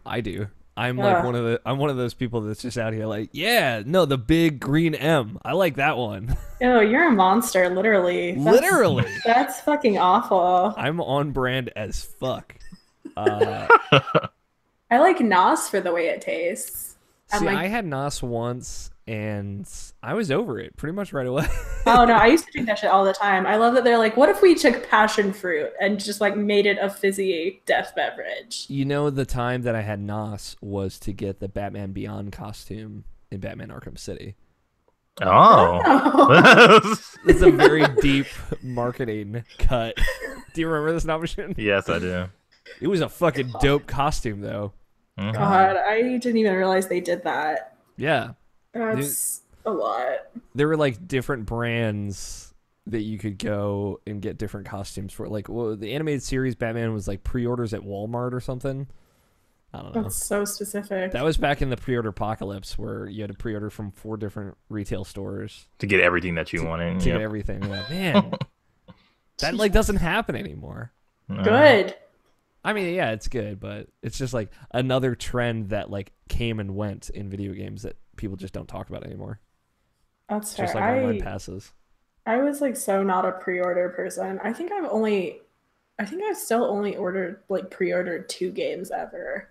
I do. I'm like I'm one of those people that's just out here like, yeah, no, the big green M. I like that one. Oh, you're a monster, literally. Literally. That's fucking awful. I'm on brand as fuck. Uh, I like Nos for the way it tastes. I'm See, like, I had Nos once and I was over it pretty much right away. oh no, I used to drink that shit all the time. I love that they're like, what if we took passion fruit and just like made it a fizzy death beverage? You know, the time that I had Nos was to get the Batman Beyond costume in Batman Arkham City. Oh. It's a very deep marketing cut. Do you remember this nomination? Yes, I do. It was a fucking dope costume, though. God, I didn't even realize they did that. Yeah. That's a lot. There were like different brands that you could go and get different costumes for. Like, well, the animated series Batman was like pre-orders at Walmart or something. I don't know. That's so specific. That was back in the pre-order apocalypse where you had to pre-order from 4 different retail stores To get everything that you wanted. to get everything. Like, man, that like doesn't happen anymore. Good. I mean, yeah, it's good, but it's just like another trend that like came and went in video games that people just don't talk about anymore. That's fair. Just like online passes. I was like so not a pre-order person. I think I've still only ordered like pre-ordered 2 games ever.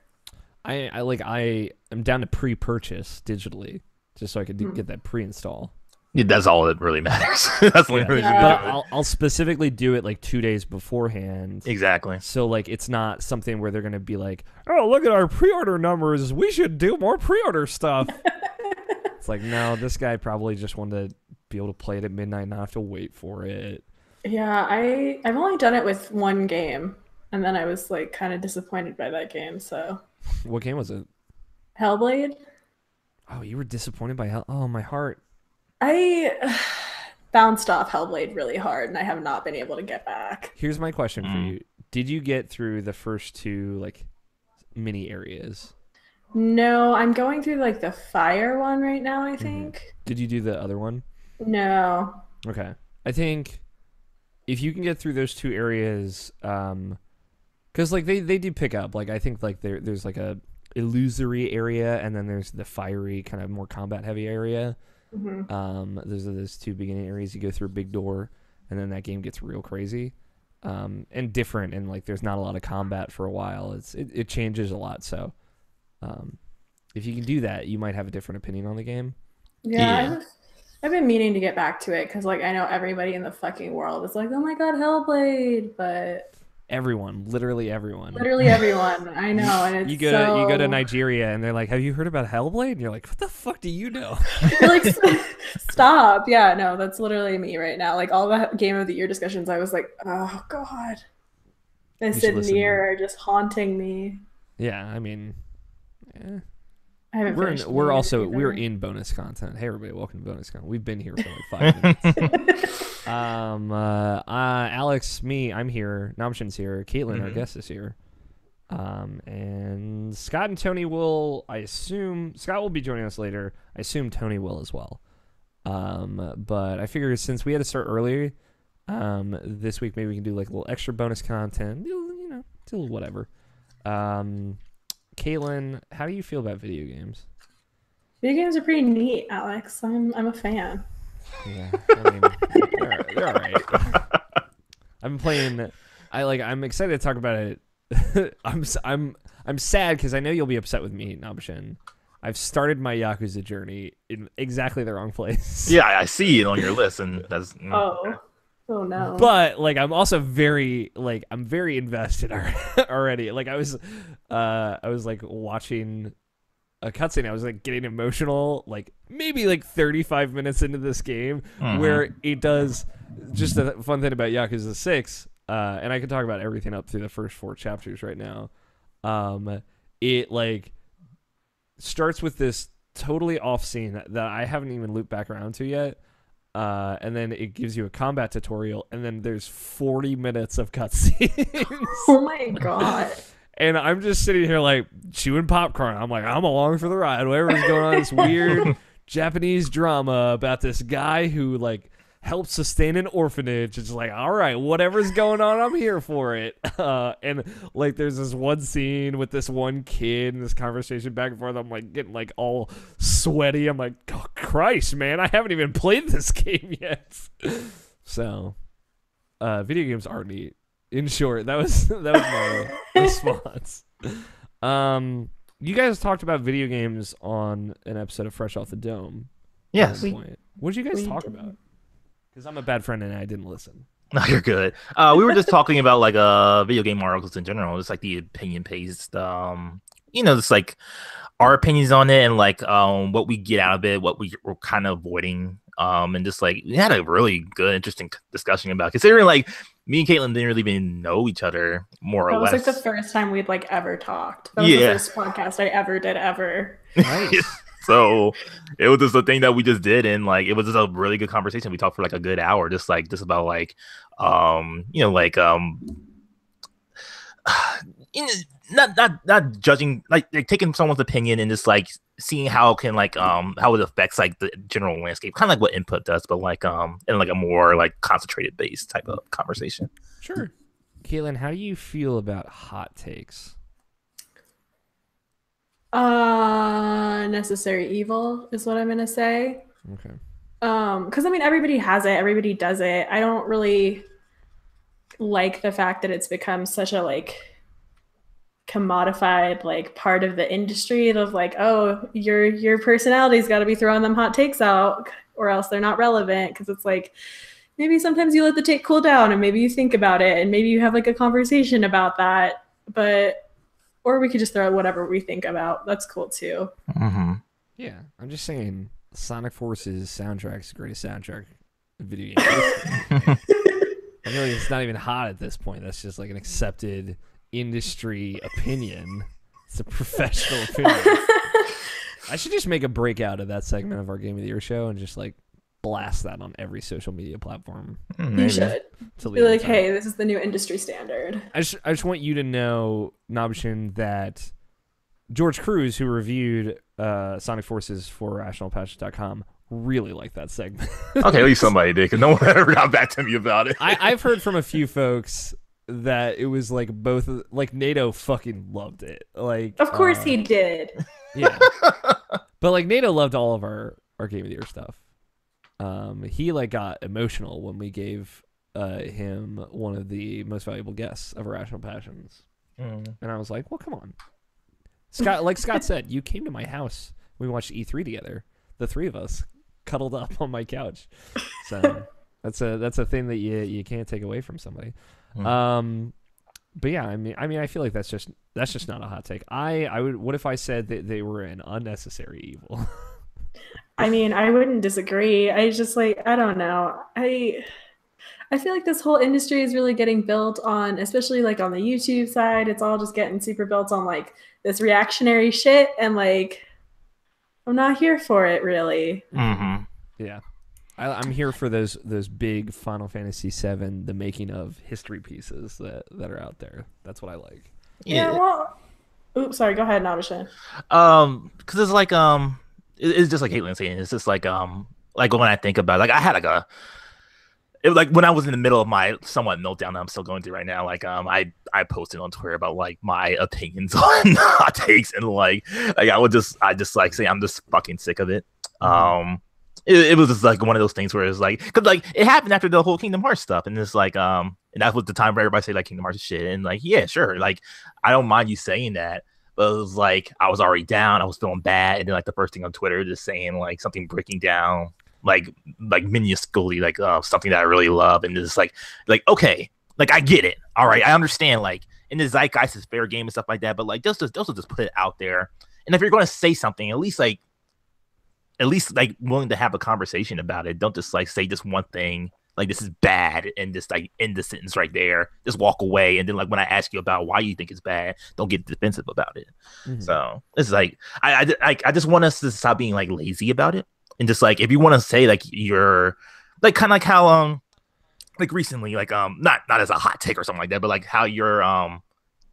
I am down to pre-purchase digitally just so I could get that pre-install. Yeah, that's all that really matters. That's what really But I'll specifically do it like 2 days beforehand. Exactly. So like it's not something where they're gonna be like, oh, look at our pre-order numbers. We should do more pre-order stuff. It's like, no, this guy probably just wanted to be able to play it at midnight and not have to wait for it. Yeah, I've only done it with 1 game, and then I was like kind of disappointed by that game. So What game was it? Hellblade. Oh, you were disappointed by Hell? Oh, my heart. I bounced off Hellblade really hard, and I have not been able to get back. Here's my question for you: did you get through the first 2 like mini areas? No, I'm going through like the fire one right now, I think. Did you do the other one? No. Okay. I think if you can get through those 2 areas, because like they do pick up. Like I think like there's like a illusory area, and then there's the fiery kind of more combat heavy area. Those are those 2 beginning areas. You go through a big door, and then that game gets real crazy, and different. And like there's not a lot of combat for a while. It changes a lot. So, if you can do that, you might have a different opinion on the game. Yeah. I've been meaning to get back to it because like I know everybody in the fucking world is like, oh my god, Hellblade, but Everyone, literally everyone. literally everyone. I know, and it's You go to Nigeria and they're like, "Have you heard about Hellblade?" And you're like, "What the fuck do you know?" You're like, stop. Yeah, no, that's literally me right now. Like all the game of the year discussions, I was like, oh god, this should and listen. Nier are just haunting me. Yeah, I mean, I haven't finished we're Nier also either. we're in bonus content. Hey everybody, welcome to bonus content. We've been here for like 5 minutes. Alex, I'm here. Namshin's here. Caitlin, our guest, is here. And Scott and Tony will, I assume, Scott will be joining us later. I assume Tony will as well. But I figured since we had to start early, this week maybe we can do like a little extra bonus content, you know, do whatever. Caitlin, how do you feel about video games? Video games are pretty neat, Alex. I'm a fan. Yeah, I mean, they're all right. I've been playing. I'm excited to talk about it. I'm sad because I know you'll be upset with me, Nabshin. I've started my Yakuza journey in exactly the wrong place. Yeah, I see it on your list, and that's. Oh no. But like, I'm also very invested already. Like, I was like watching a cutscene. I was like getting emotional, like maybe like 35 minutes into this game, where it does just a fun thing about Yakuza 6. And I can talk about everything up through the first 4 chapters right now. It like starts with this totally off scene that I haven't even looped back around to yet. And then it gives you a combat tutorial, and then there's 40 minutes of cutscenes. Oh my god. And I'm just sitting here like chewing popcorn. I'm like, I'm along for the ride. Whatever's going on, this weird Japanese drama about this guy who like help sustain an orphanage. It's like, all right, whatever's going on, I'm here for it. And like, there's this one scene with this one kid and this conversation back and forth. I'm like getting like all sweaty. I'm like, oh, Christ, man, I haven't even played this game yet. So, video games are neat. In short, that was my response. You guys talked about video games on an episode of Fresh Off the Dome. Yes. What did you guys talk about? Because I'm a bad friend and I didn't listen. No, you're good. We were just talking about like video game articles in general. It's like the opinion based, just like our opinions on it and like what we get out of it, what we're kind of avoiding. And just like we had a really good, interesting discussion about, considering like me and Caitlin didn't really even know each other more or less. That was like the first time we'd like ever talked. That was the first podcast I ever did ever. Nice. So it was just a thing that we just did, and like it was just a really good conversation. We talked for like a good hour, just about like not judging, like taking someone's opinion and just like seeing how it affects like the general landscape, kind of like what input does, but like in like a more like concentrated based type of conversation. Sure. Caitlin, how do you feel about hot takes? Necessary evil is what I'm gonna say. Okay. Because I mean, everybody has it, everybody does it. I don't really like the fact that it's become such a like commodified like part of the industry of like, oh, your personality's got to be throwing them hot takes out, or else they're not relevant. Because it's like, maybe sometimes you let the take cool down, and maybe you think about it, and maybe you have like a conversation about that, or we could just throw out whatever we think about. That's cool too. Mm-hmm. Yeah, I'm just saying, Sonic Forces soundtrack's the greatest soundtrack in video games. I feel like it's not even hot at this point. That's just like an accepted industry opinion. It's a professional opinion. I should just make a breakout of that segment of our Game of the Year show and just like blast that on every social media platform. You should. Be like, hey, this is the new industry standard. I just want you to know, Nabishin, that George Cruz, who reviewed Sonic Forces for IrrationalPod.com, really liked that segment. Okay, at least somebody did, because no one ever got back to me about it. I've heard from a few folks that it was like both, like NATO fucking loved it. Like, of course he did. Yeah, but like NATO loved all of our Game of the Year stuff. He like got emotional when we gave him one of the most valuable guests of Irrational Passions, and I was like, well, come on, Scott. Like Scott said, you came to my house. We watched E3 together. The three of us cuddled up on my couch. So that's a thing that you can't take away from somebody. But yeah, I mean, I feel like that's just not a hot take. I would. What if I said that they were an unnecessary evil? I mean, I wouldn't disagree. I just like, I don't know. I feel like this whole industry is really getting built on, especially like on the YouTube side, it's all just getting super built on like this reactionary shit, and like I'm not here for it really. Mm-hmm. Yeah. I'm here for those big Final Fantasy VII, the making of history pieces that are out there. That's what I like. Yeah, well, oops, sorry, go ahead, Nabishin. Because it's like it's just like Caitlin saying. It's just like when I think about it, like I had like when I was in the middle of my somewhat meltdown that I'm still going through right now. Like I posted on Twitter about like my opinions on hot takes, and like I just like say I'm just fucking sick of it. It was just like one of those things where it's like, because like it happened after the whole Kingdom Hearts stuff, and it's like and that was the time where everybody say like Kingdom Hearts is shit, and like yeah, sure, like I don't mind you saying that, but it was like I was already down, I was feeling bad, and then like the first thing on Twitter just saying like something breaking down like minusculely, like something that I really love, and it's like okay, like I get it, all right, I understand, like in the zeitgeist is fair game and stuff like that, but like just put it out there, and if you're going to say something, at least willing to have a conversation about it. Don't just like say just one thing, like this is bad, and just like end the sentence right there. Just walk away, and then like when I ask you about why you think it's bad, don't get defensive about it. Mm-hmm. So it's like I just want us to stop being like lazy about it, and just like if you want to say like you're like kind of like how like recently like not as a hot take or something like that, but like how you're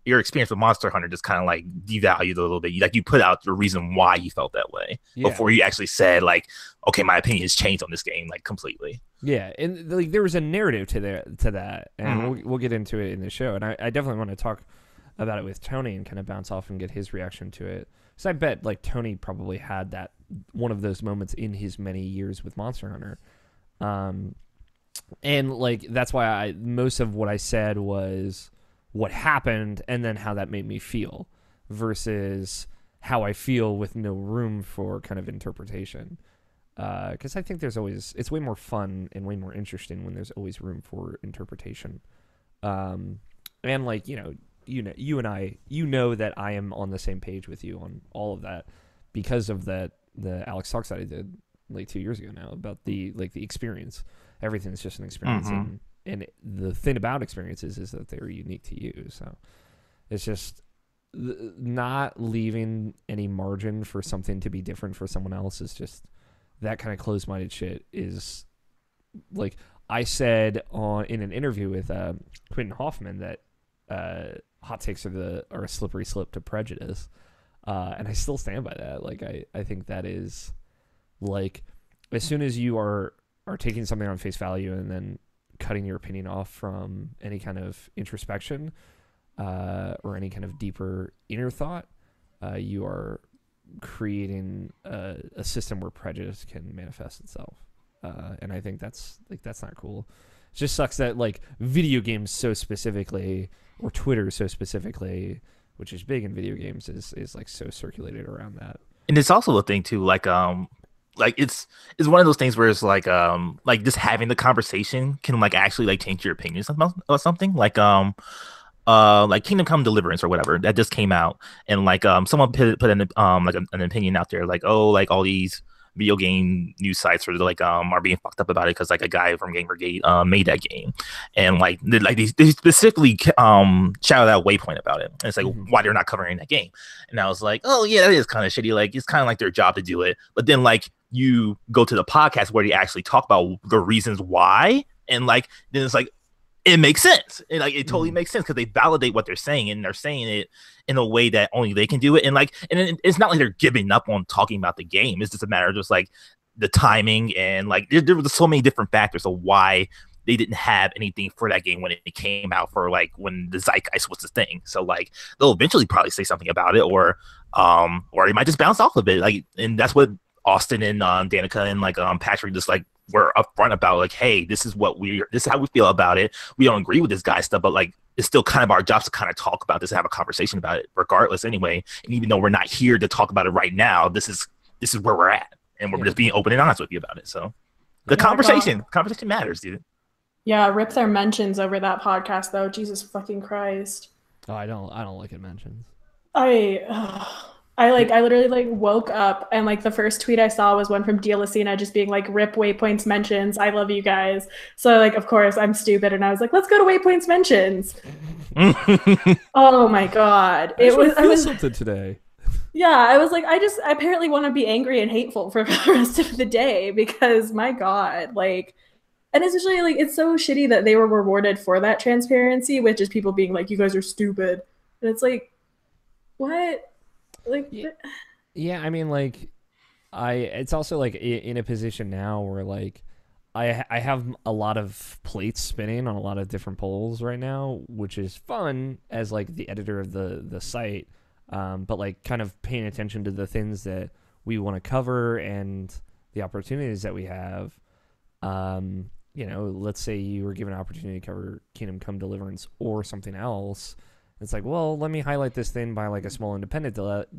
your experience with Monster Hunter just kind of like devalued a little bit. You put out the reason why you felt that way before you actually said like, okay, my opinion has changed on this game like completely. Yeah, and like there was a narrative to that, and we'll get into it in the show. And I definitely want to talk about it with Tony and kind of bounce off and get his reaction to it. Because I bet like Tony probably had that one of those moments in his many years with Monster Hunter. And like that's why most of what I said was what happened and then how that made me feel versus how I feel with no room for kind of interpretation. Because I think it's way more fun and way more interesting when there's always room for interpretation. And like, you and I, that I am on the same page with you on all of that because of the Alex Talks that I did like 2 years ago now about the experience. Everything's just an experience. And the thing about experiences is that they're unique to you. So it's just not leaving any margin for something to be different for someone else is just that kind of closed-minded shit is like I said in an interview with Quentin Hoffman that hot takes are a slippery slope to prejudice. And I still stand by that. Like I think that is like as soon as you are taking something on face value and then cutting your opinion off from any kind of introspection or any kind of deeper inner thought, you are creating a system where prejudice can manifest itself. And I think that's not cool. It just sucks that like video games so specifically or Twitter so specifically, which is big in video games, is like so circulated around that. And it's also a thing too, like it's one of those things where it's like just having the conversation can like actually like change your opinions about something. Like Kingdom Come Deliverance or whatever that just came out, and like someone put an opinion out there like, oh, like all these video game news sites are being fucked up about it because like a guy from Gamergate made that game, and like they specifically shouted out Waypoint about it, and it's like why they're not covering that game. And I was like, oh yeah, that is kind of shitty. Like it's kind of like their job to do it, but then like you go to the podcast where they actually talk about the reasons why, and like then it's like it makes sense. And like it totally makes sense because they validate what they're saying, and they're saying it in a way that only they can do it. And like, and it's not like they're giving up on talking about the game. It's just a matter of just like the timing, and like there was so many different factors of why they didn't have anything for that game when it came out, for like when the zeitgeist was the thing. So like they'll eventually probably say something about it, or they might just bounce off of it. Like, and that's what Austin and Danica and like Patrick just like were upfront about, like, hey, this is how we feel about it. We don't agree with this guy's stuff, but like it's still kind of our jobs to kind of talk about this and have a conversation about it regardless anyway. And even though we're not here to talk about it right now, this is where we're at, and we're just being open and honest with you about it. So the conversation matters, dude. Yeah, rip their mentions over that podcast though. Jesus fucking Christ. Oh, I don't look at mentions. I literally like woke up and like the first tweet I saw was one from Dialacina just being like, rip Waypoint's mentions. I love you guys. So like, of course I'm stupid. And I was like, let's go to Waypoint's mentions. Oh my God. I was something today. Yeah. I was like, I apparently want to be angry and hateful for the rest of the day because my God, like, and it's usually like, it's so shitty that they were rewarded for that transparency, which is people being like, you guys are stupid. And it's like, what? Like, yeah, I mean, like, it's also like in a position now where like I have a lot of plates spinning on a lot of different polls right now, which is fun as like the editor of the site, but like kind of paying attention to the things that we want to cover and the opportunities that we have. Let's say you were given an opportunity to cover Kingdom Come Deliverance or something else. It's like, well, let me highlight this thing by like a small independent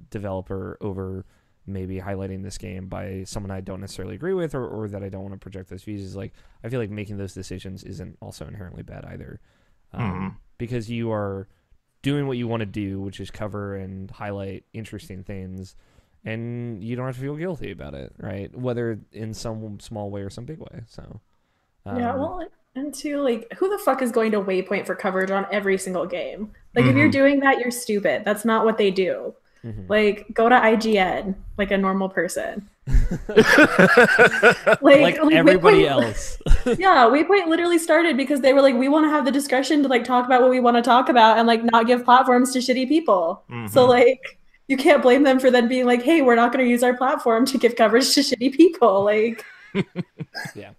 developer over maybe highlighting this game by someone I don't necessarily agree with or that I don't want to project those views. Is like, I feel like making those decisions isn't also inherently bad either, because you are doing what you want to do, which is cover and highlight interesting things, and you don't have to feel guilty about it, right? Whether in some small way or some big way. So yeah, well. And two, like, who the fuck is going to Waypoint for coverage on every single game? Like, if you're doing that, you're stupid. That's not what they do. Like, go to IGN, like a normal person. Like everybody else. Yeah, Waypoint literally started because they were like, we want to have the discretion to like talk about what we want to talk about and like not give platforms to shitty people. So like you can't blame them for then being like, hey, we're not going to use our platform to give coverage to shitty people. Like, yeah.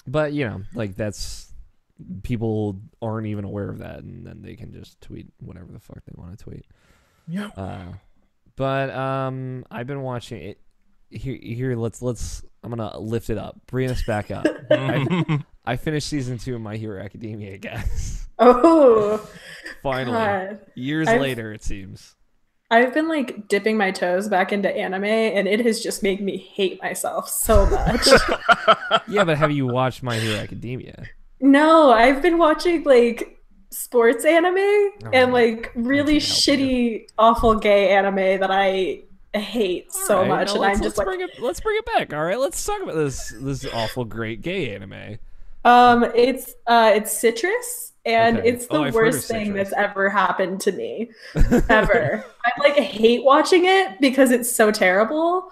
But you know, like that's people aren't even aware of that, and then they can just tweet whatever the fuck they want to tweet. Yeah. But I've been watching it. Here, let's. I'm gonna lift it up, bring us back up. I finished season 2 of My Hero Academia, guys. oh, Finally, God. years later, it seems. I've been like dipping my toes back into anime, and it has just made me hate myself so much. Yeah, but have you watched My Hero Academia? No, I've been watching like sports anime and like really shitty, awful gay anime that I hate so much. And I'm just like, let's bring it back. All right, let's talk about this awful, great gay anime. It's Citrus, and it's the worst thing that's ever happened to me, ever. I like hate watching it because it's so terrible.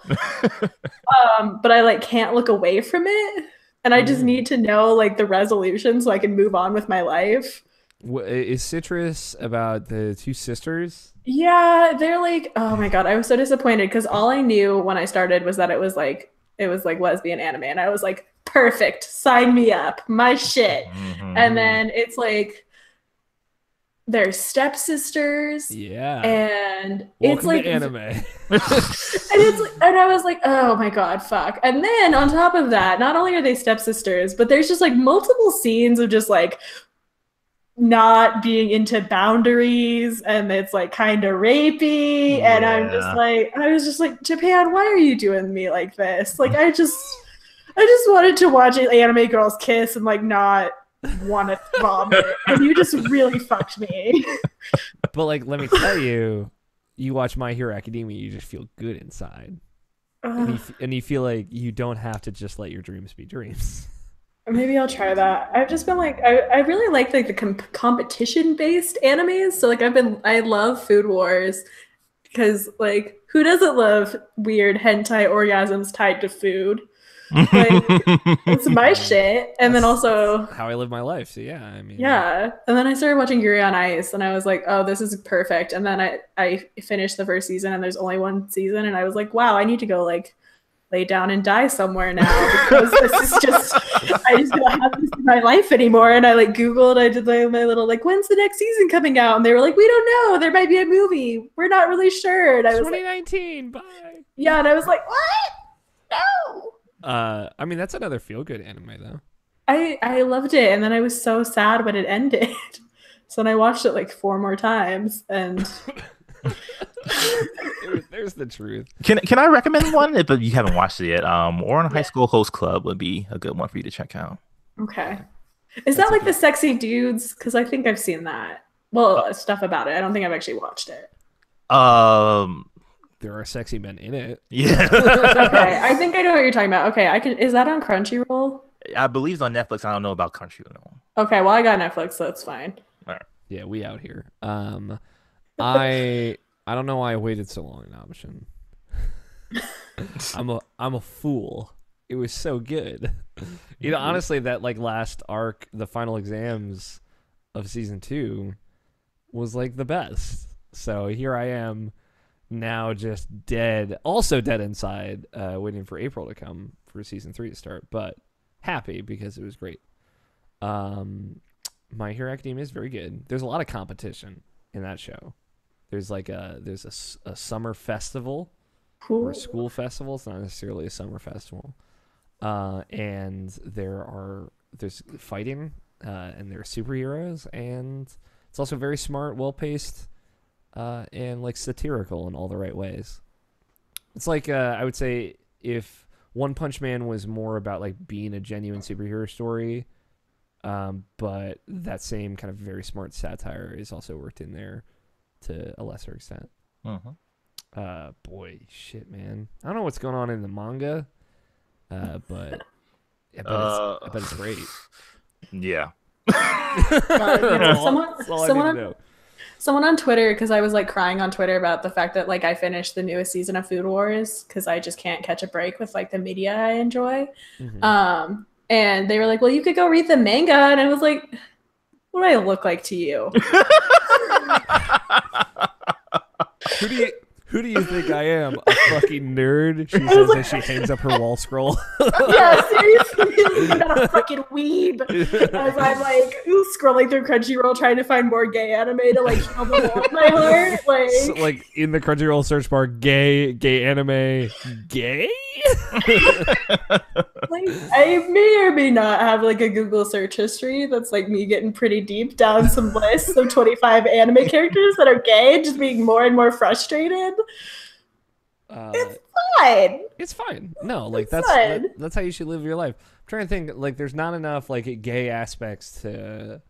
But I like can't look away from it, and I just need to know like the resolution so I can move on with my life. Is Citrus about the two sisters? Yeah, they're like, oh my God, I was so disappointed because all I knew when I started was that it was like lesbian anime, and I was like, perfect, sign me up, my shit. And then it's like they're stepsisters. Yeah. And Welcome it's like to anime. and it's like, and I was like, oh my God, fuck. And then on top of that, not only are they stepsisters, but there's just like multiple scenes of just like not being into boundaries, and it's like kind of rapey. And I was just like, Japan, why are you doing me like this? Like I just wanted to watch anime girls kiss and like not want to vomit, and you just really fucked me. But like, let me tell you, you watch My Hero Academia, you just feel good inside, and you feel like you don't have to just let your dreams be dreams. Maybe I'll try that. I've just been like, I really like the competition based animes. So like I love Food Wars because like who doesn't love weird hentai orgasms tied to food? Like it's my shit. And then also how I live my life. So yeah, I mean, yeah. And then I started watching Yuri on Ice, and I was like, oh, this is perfect. And then I finished the first season, and there's only one season, and I was like, wow, I need to go like lay down and die somewhere now because this is just I just don't have this in my life anymore. And I like Googled, I did like my little like, when's the next season coming out? And they were like, we don't know. There might be a movie. We're not really sure. And I was 2019. Like, bye. Yeah, and I was like, what? No. I mean that's another feel good anime though. I loved it, and then I was so sad when it ended. So then I watched it like 4 more times, and there's the truth. Can I recommend one if you haven't watched it yet? Oran High School Host Club would be a good one for you to check out. Okay. Is that like the sexy dudes? Because I think I've seen that. Well, stuff about it. I don't think I've actually watched it. There are sexy men in it. Yeah. Okay, I think I know what you're talking about. Okay, is that on Crunchyroll? I believe it's on Netflix. I don't know about Crunchyroll. Okay, well I got Netflix, so it's fine. All right. Yeah, we out here. I don't know why I waited so long, Nabishin. I'm a fool. It was so good. You know, honestly, that like last arc, the final exams of season 2 was like the best. So here I am now just dead, also dead inside, waiting for April to come for season 3 to start, but happy because it was great. My Hero Academia is very good. There's a lot of competition in that show. There's like a summer festival or a school festival. It's not necessarily a summer festival. And there's fighting, and there are superheroes, and it's also very smart, well-paced, and like satirical in all the right ways. It's like I would say if One Punch Man was more about like being a genuine superhero story, but that same kind of very smart satire is also worked in there to a lesser extent. Boy, shit, man. I don't know what's going on in the manga, but I bet it's great. Yeah. someone on Twitter, because I was like crying on Twitter about the fact that like I finished the newest season of Food Wars because I just can't catch a break with like the media I enjoy. And they were like, well, you could go read the manga. And I was like, what do I look like to you? Who do you think I am? A fucking nerd? She says as she hangs up her wall scroll. Yeah, seriously. You're not a fucking weeb. As I'm like scrolling through Crunchyroll trying to find more gay anime to like heal the hole in my heart. Like, So, like in the Crunchyroll search bar, gay anime, gay? like I may or may not have like a Google search history that's like me getting pretty deep down some lists of 25 anime characters that are gay, just being more and more frustrated. It's fine. It's fine. No, like It's that's fine. that's how you should live your life. I'm trying to think. Like, there's not enough like gay aspects to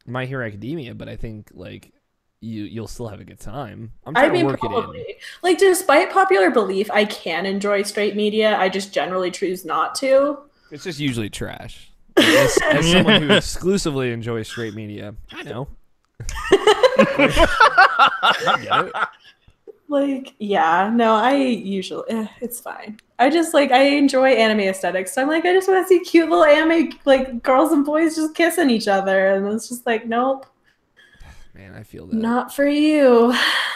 My Hero Academia, but I think like you'll still have a good time. I'm trying to work probably. it in. Like, despite popular belief, I can enjoy straight media. I just generally choose not to. It's just usually trash. As someone who exclusively enjoys straight media, I know. I get it. Like, yeah, no, I usually, it's fine. I just, like, I enjoy anime aesthetics. So I'm like, I just want to see cute little anime, like, girls and boys just kissing each other. And it's just like, nope. Man, I feel that. Not for you.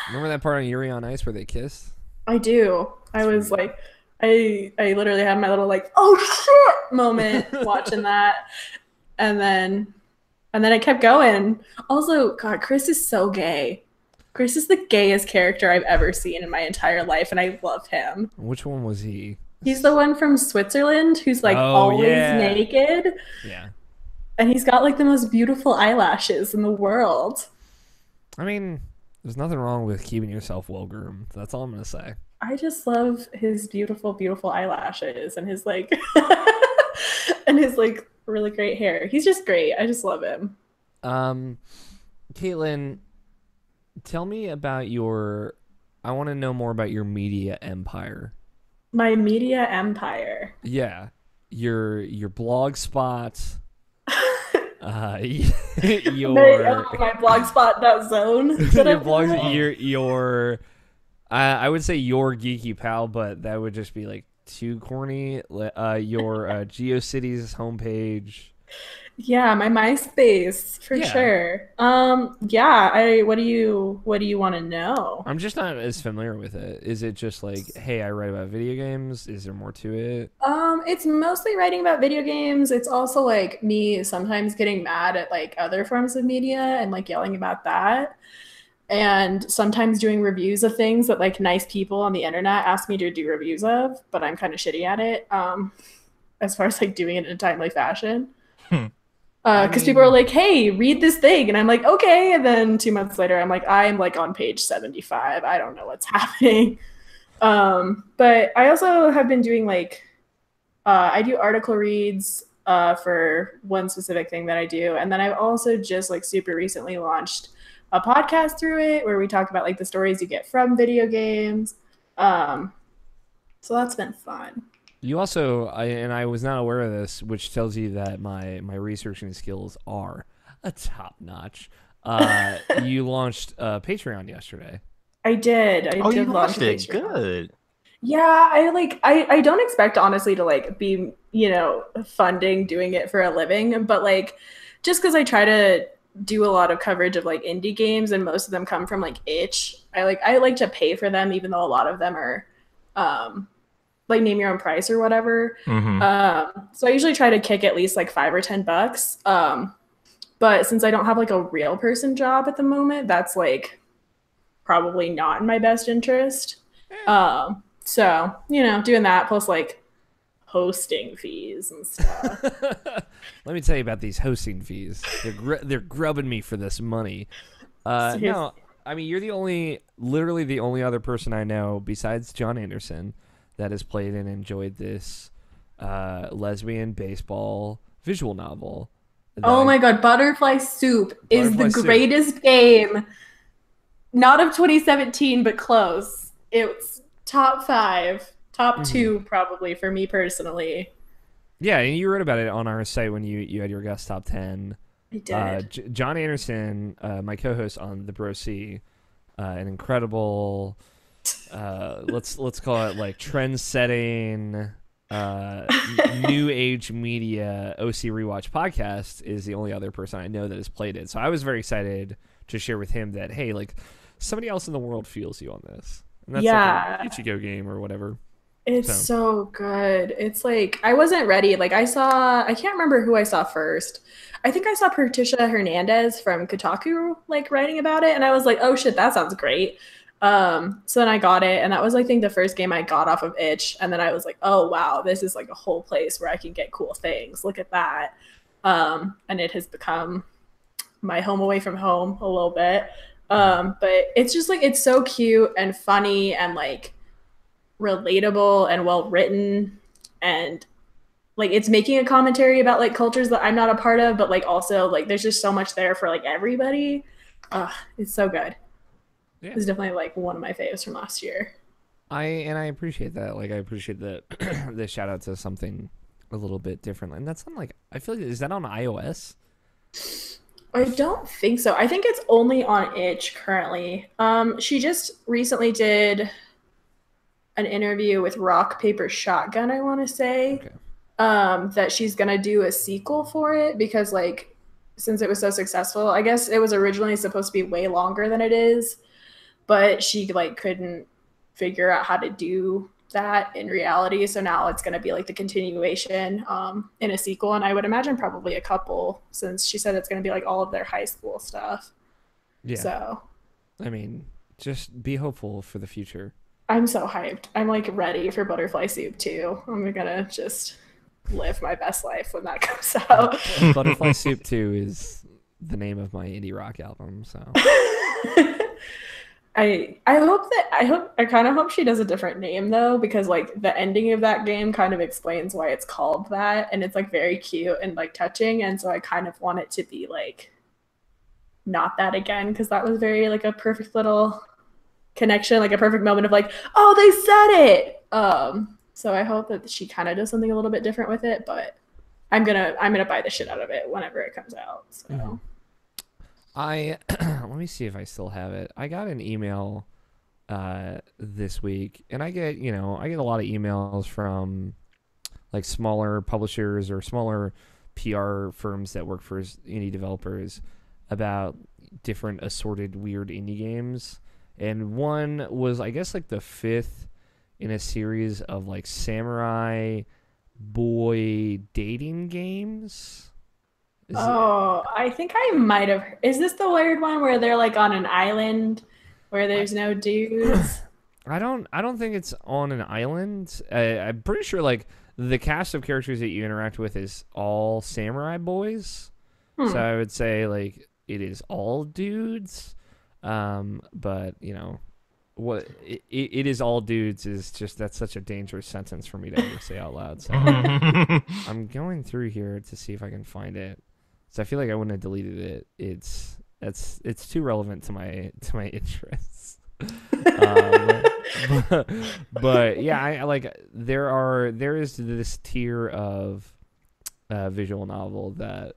Remember that part on Yuri on Ice where they kiss? I do. I was like, I literally had my little, like, oh, shit moment watching that. And then it kept going. Also, God, Chris is so gay. Chris is the gayest character I've ever seen in my entire life, and I love him. Which one was he? He's the one from Switzerland who's like always naked. Yeah. And he's got like the most beautiful eyelashes in the world. I mean, there's nothing wrong with keeping yourself well groomed. That's all I'm gonna say. I just love his beautiful, beautiful eyelashes and his like and his like really great hair. He's just great. I just love him. Caitlin, tell me about I want to know more about your media empire. My media empire. Yeah. Your blog spots. My blogspot.zone. Your blogs, I would say your Geeky Pal, but that would just be like too corny. Your GeoCities homepage. Yeah, my MySpace for sure. Yeah, what do you want to know? I'm just not as familiar with it. Is it just like, hey, I write about video games? Is there more to it? It's mostly writing about video games. It's also like me sometimes getting mad at like other forms of media and like yelling about that. And sometimes doing reviews of things that like nice people on the internet ask me to do reviews of, but I'm kind of shitty at it. As far as like doing it in a timely fashion. Because people are like, hey, read this thing. And I'm like, okay. And then 2 months later, I'm like on page 75. I don't know what's happening. But I also have been doing like, I do article reads for one specific thing that I do. And then I've also just like super recently launched a podcast through it where we talk about like the stories you get from video games. So that's been fun. You also, I was not aware of this, which tells you that my researching skills are a top notch. You launched Patreon yesterday. I did. I did launch it. Good. Yeah, I don't expect honestly to like be, funding doing it for a living, but like just because I try to do a lot of coverage of like indie games and most of them come from like itch. I like to pay for them even though a lot of them are like name your own price or whatever. So I usually try to kick at least like $5 or $10. But since I don't have like a real person job at the moment, that's like probably not in my best interest. So, doing that plus like hosting fees and stuff. Let me tell you about these hosting fees. They're grubbing me for this money. No, I mean, you're literally the only other person I know besides John Anderson that has played and enjoyed this lesbian baseball visual novel. Oh my God, Butterfly Soup is the greatest game. Not of 2017, but close. It's top 5, top 2 probably for me personally. Yeah, and you wrote about it on our site when you had your guest top 10. I did. John Anderson, my co-host on the Bro C, an incredible, let's call it like trend-setting, new age media OC Rewatch podcast, is the only other person I know that has played it. So I was very excited to share with him that, hey, like somebody else in the world feels you on this, and that's Yeah. like an Ichigo game or whatever. It's so good. It's like I wasn't ready. Like I can't remember who I saw first. I think I saw Patricia Hernandez from Kotaku like writing about it, and I was like, oh shit, that sounds great. So then I got it, and that was I think the first game I got off of itch, and then I was like, oh wow, this is like a whole place where I can get cool things. Look at that. And it has become my home away from home a little bit. But it's just like it's so cute and funny and like relatable and well written, and like it's making a commentary about like cultures that I'm not a part of, but like also like there's just so much there for like everybody. It's so good. Yeah. It's definitely like one of my faves from last year. I appreciate that. Like I appreciate the the shout out to something a little bit different. And that's on like, I feel like, is that on iOS? I don't think so. I think it's only on itch currently. She just recently did an interview with Rock Paper Shotgun, I want to say. Okay. That she's gonna do a sequel for it because like since it was so successful, I guess it was originally supposed to be way longer than it is, but she like couldn't figure out how to do that in reality, so now it's going to be like the continuation in a sequel, and I would imagine probably a couple, since she said it's going to be like all of their high school stuff. Yeah. So I mean, just be hopeful for the future. I'm so hyped. I'm like ready for Butterfly Soup too. I'm gonna just live my best life when that comes out. Butterfly Soup 2 is the name of my indie rock album, so I kind of hope she does a different name though, because like the ending of that game kind of explains why it's called that, and it's like very cute and like touching, and so I kind of want it to be like not that again, because that was very like a perfect little connection, like a perfect moment of like, oh, they said it. So I hope that she kind of does something a little bit different with it, but I'm gonna buy the shit out of it whenever it comes out. So. Mm-hmm. Let me see if I still have it. I got an email this week, and I get a lot of emails from like smaller publishers or smaller PR firms that work for indie developers about different assorted weird indie games. And one was, I guess, like the 5th in a series of like samurai boy dating games. I think I might have. Is this the weird one where they're like on an island where there's no dudes? I don't think it's on an island. I'm pretty sure like the cast of characters that you interact with is all samurai boys. So I would say like it is all dudes. But you know what it is all dudes is just, that's such a dangerous sentence for me to ever say out loud. So I'm going through here to see if I can find it. So I feel like I wouldn't have deleted it. It's too relevant to my interests. But yeah, I like there is this tier of visual novel that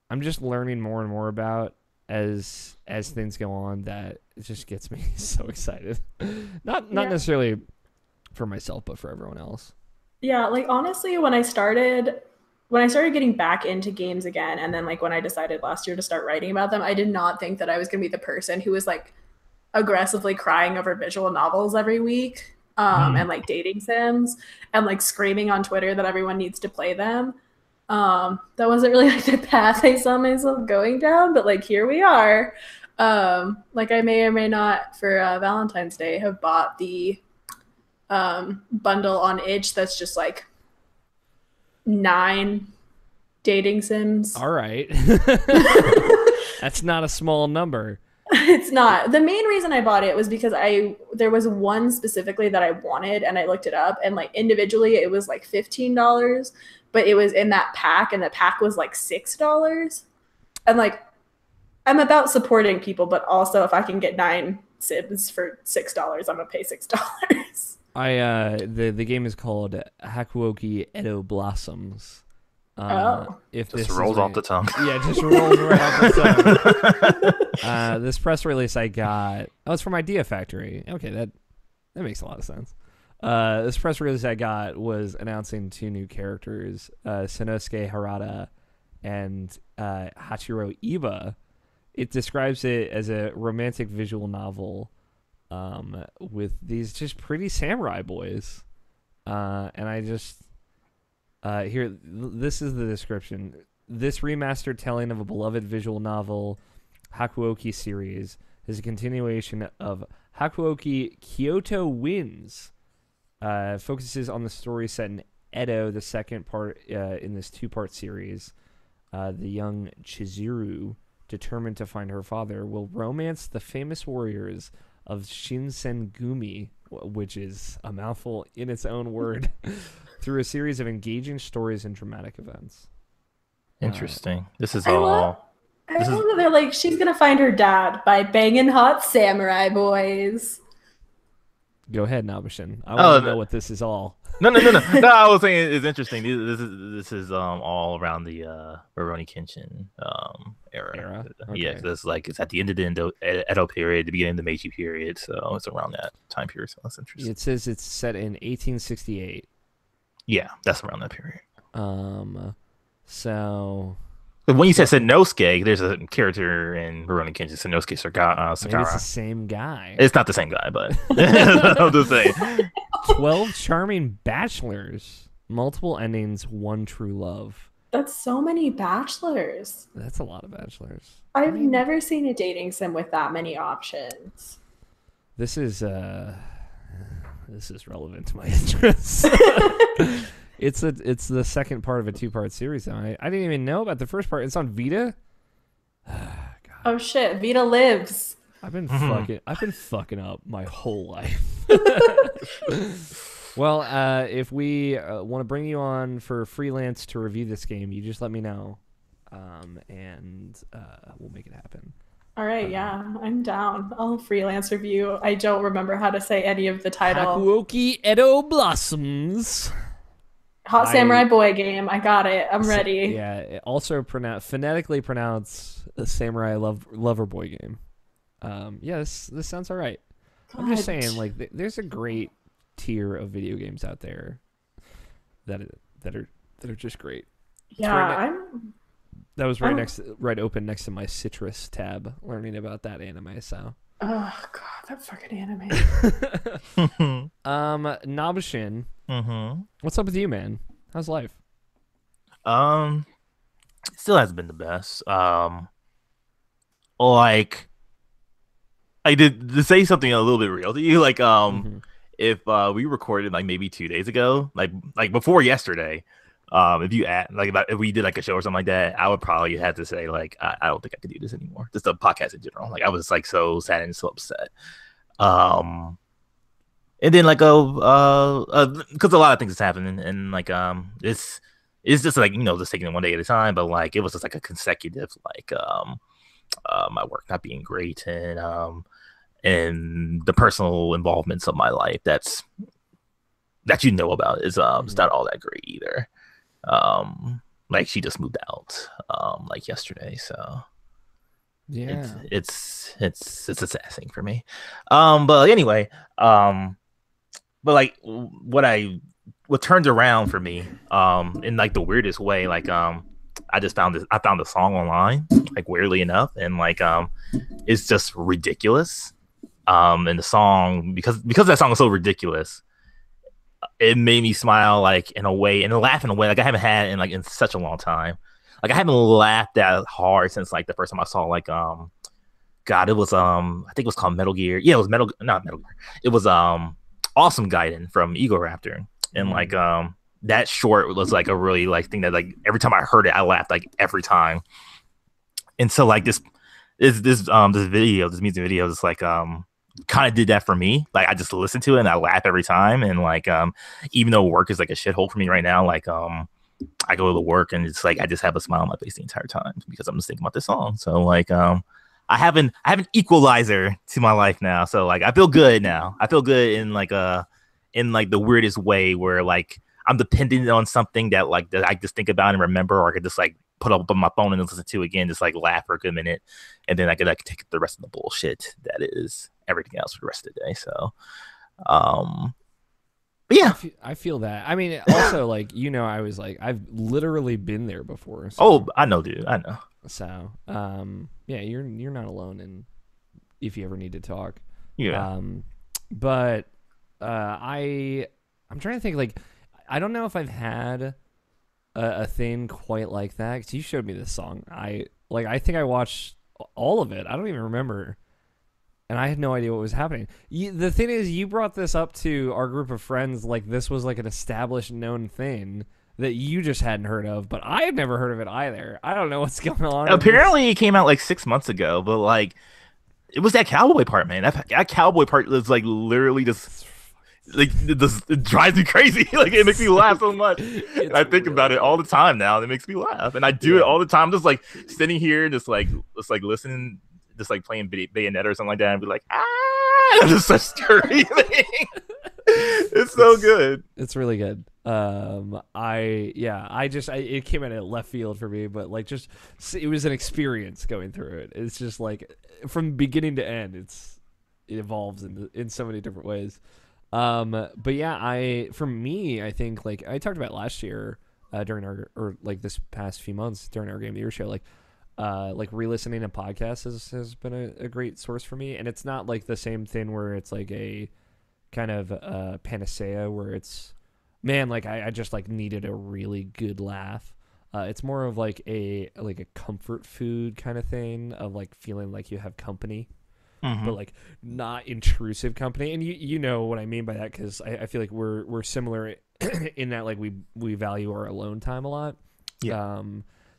I'm just learning more and more about as things go on, that it just gets me so excited. Not necessarily for myself, but for everyone else. Yeah, like honestly, when I started getting back into games again, and then like when I decided last year to start writing about them, I did not think that I was going to be the person who was like aggressively crying over visual novels every week, and like dating sims, and like screaming on Twitter that everyone needs to play them. That wasn't really like the path I saw myself going down, but like here we are. Like I may or may not for Valentine's Day have bought the bundle on itch that's just like 9 dating sims. All right. That's not a small number. It's not. The main reason I bought it was because there was one specifically that I wanted, and I looked it up, and like individually it was like $15, but it was in that pack, and the pack was like $6. And like I'm about supporting people, but also if I can get 9 sims for $6, I'm gonna pay $6. The game is called Hakuoki Edo Blossoms, If Just this rolls off the tongue. Yeah, just rolls right off the tongue. This press release I got. Oh, it's from Idea Factory. Okay, that makes a lot of sense. This press release I got was announcing 2 new characters, Sanosuke Harada and Hachiro Iba. It describes it as a romantic visual novel with these just pretty samurai boys. And I just... here, this is the description. This remastered telling of a beloved visual novel, Hakuoki series, is a continuation of Hakuoki Kyoto Winds. Focuses on the story set in Edo, the second part in this 2-part series. The young Chizuru, determined to find her father, will romance the famous warriors of Shinsengumi, which is a mouthful in its own word, through a series of engaging stories and dramatic events. Interesting. This is I love that they're like, she's gonna find her dad by banging hot samurai boys. Go ahead, Nabishin. I want to know what this is all. No. I was saying it's interesting. This is all around the Rurouni Kenshin era. Okay. Yeah, it's at the end of the Edo period, the beginning of the Meiji period. So it's around that time period. So that's interesting. It says it's set in 1868. Yeah, that's around that period. So But when you said Sanosuke, there's a character in Rurouni Kenshin, Sanosuke Sakara. maybe it's the same guy. It's not the same guy, but I'm just saying. 12 charming bachelors, multiple endings, one true love. That's so many bachelors. That's a lot of bachelors. I've never seen a dating sim with that many options. This is relevant to my interests. It's the second part of a 2-part series. I didn't even know about the first part. It's on Vita. Oh shit, Vita lives. I've been fucking up my whole life. Well, if we want to bring you on for freelance to review this game, you just let me know, and we'll make it happen. All right, yeah, I'm down. I'll freelance review. I don't remember how to say any of the title. Hakuoki Edo Blossoms. Hot Samurai Boy game. I got it. I'm ready. Yeah, also phonetically pronounce a Samurai Lover Boy game. Yeah, this sounds all right. I'm just saying, like, there's a great tier of video games out there that are just great. Yeah, that was right open next to my Citrus tab, learning about that anime. So. Oh god, that fucking anime. Nabishin. Mm-hmm. What's up with you, man? How's life? Still hasn't been the best. Like, I did to say something a little bit real to you. Like, if we recorded like maybe 2 days ago, like before yesterday, if we did like a show or something like that, I would probably have to say like I don't think I could do this anymore. Just a podcast in general. Like I was like so sad and so upset. And then like because a lot of things is happening, and like it's just like, you know, just taking it one day at a time. But like it was just like a consecutive like my work not being great, and the personal involvements of my life that you know about is it's not all that great either. Like she just moved out like yesterday, so yeah, it's a sad thing for me. But anyway, but like what turned around for me in like the weirdest way, like I found the song online, like weirdly enough, and like it's just ridiculous. And the song, because that song is so ridiculous, it made me smile like in a way and laugh in a way like I haven't had in such a long time. Like I haven't laughed that hard since like the first time I saw like God, it was I think it was called Metal Gear. Yeah, it was not Metal Gear. It was Awesome Gaiden from Ego Raptor. And like that short was like a really like thing that like every time I heard it, I laughed like every time. And so like this music video is like kind of did that for me. Like I just listen to it and I laugh every time. And like even though work is like a shithole for me right now, like I go to work and it's like I just have a smile on my face the entire time because I'm just thinking about this song. So like I have an equalizer to my life now. So like I feel good now. I feel good in like the weirdest way where like I'm dependent on something that like that I just think about and remember, or I could just like put up on my phone and listen to again, just like laugh for a good minute, and then I could like take the rest of the bullshit that is everything else for the rest of the day. So, but yeah. I feel that. I mean, also like I was like I've literally been there before. So, Oh, I know, dude. I know. So, yeah, you're not alone, and if you ever need to talk, Yeah. But I'm trying to think. Like, I don't know if I've had a thing quite like that. 'Cause you showed me this song. I think I watched all of it. I don't even remember. And I had no idea what was happening. The thing is, you brought this up to our group of friends like this was like an established, known thing that you just hadn't heard of, but I had never heard of it either. I don't know what's going on. Apparently, it came out like 6 months ago, but like, it was that cowboy part, man. That cowboy part was like literally just like it drives me crazy. Like, it makes me laugh so much. And I think about it all the time now, and it makes me laugh. And I do it all the time, just like sitting here, just like listening. Just like playing Bayonetta or something like that, and be like, it's just such scary thing. It's so good. It's really good. It came out of left field for me, but like it was an experience going through it. It's just like from beginning to end, it evolves in so many different ways. But yeah, for me, I think like I talked about last year during this past few months during our Game of the Year show, like re-listening to podcasts has been a great source for me. And it's not like the same thing where it's like a kind of panacea where it's, man, like I just like needed a really good laugh. It's more of like a comfort food kind of thing of like feeling like you have company, but like not intrusive company. And you know what I mean by that, because I feel like we're similar in that like we value our alone time a lot. Yeah.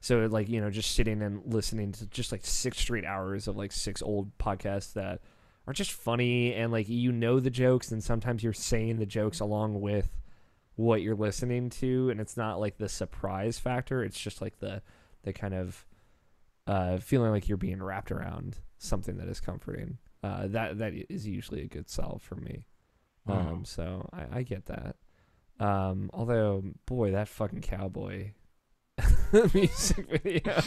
So like, just sitting and listening to just like 6 straight hours of like 6 old podcasts that are just funny, and like the jokes, and sometimes you're saying the jokes along with what you're listening to, and it's not like the surprise factor. It's just like the kind of feeling like you're being wrapped around something that is comforting. That is usually a good solve for me. So I get that. Although, boy, that fucking cowboy music video.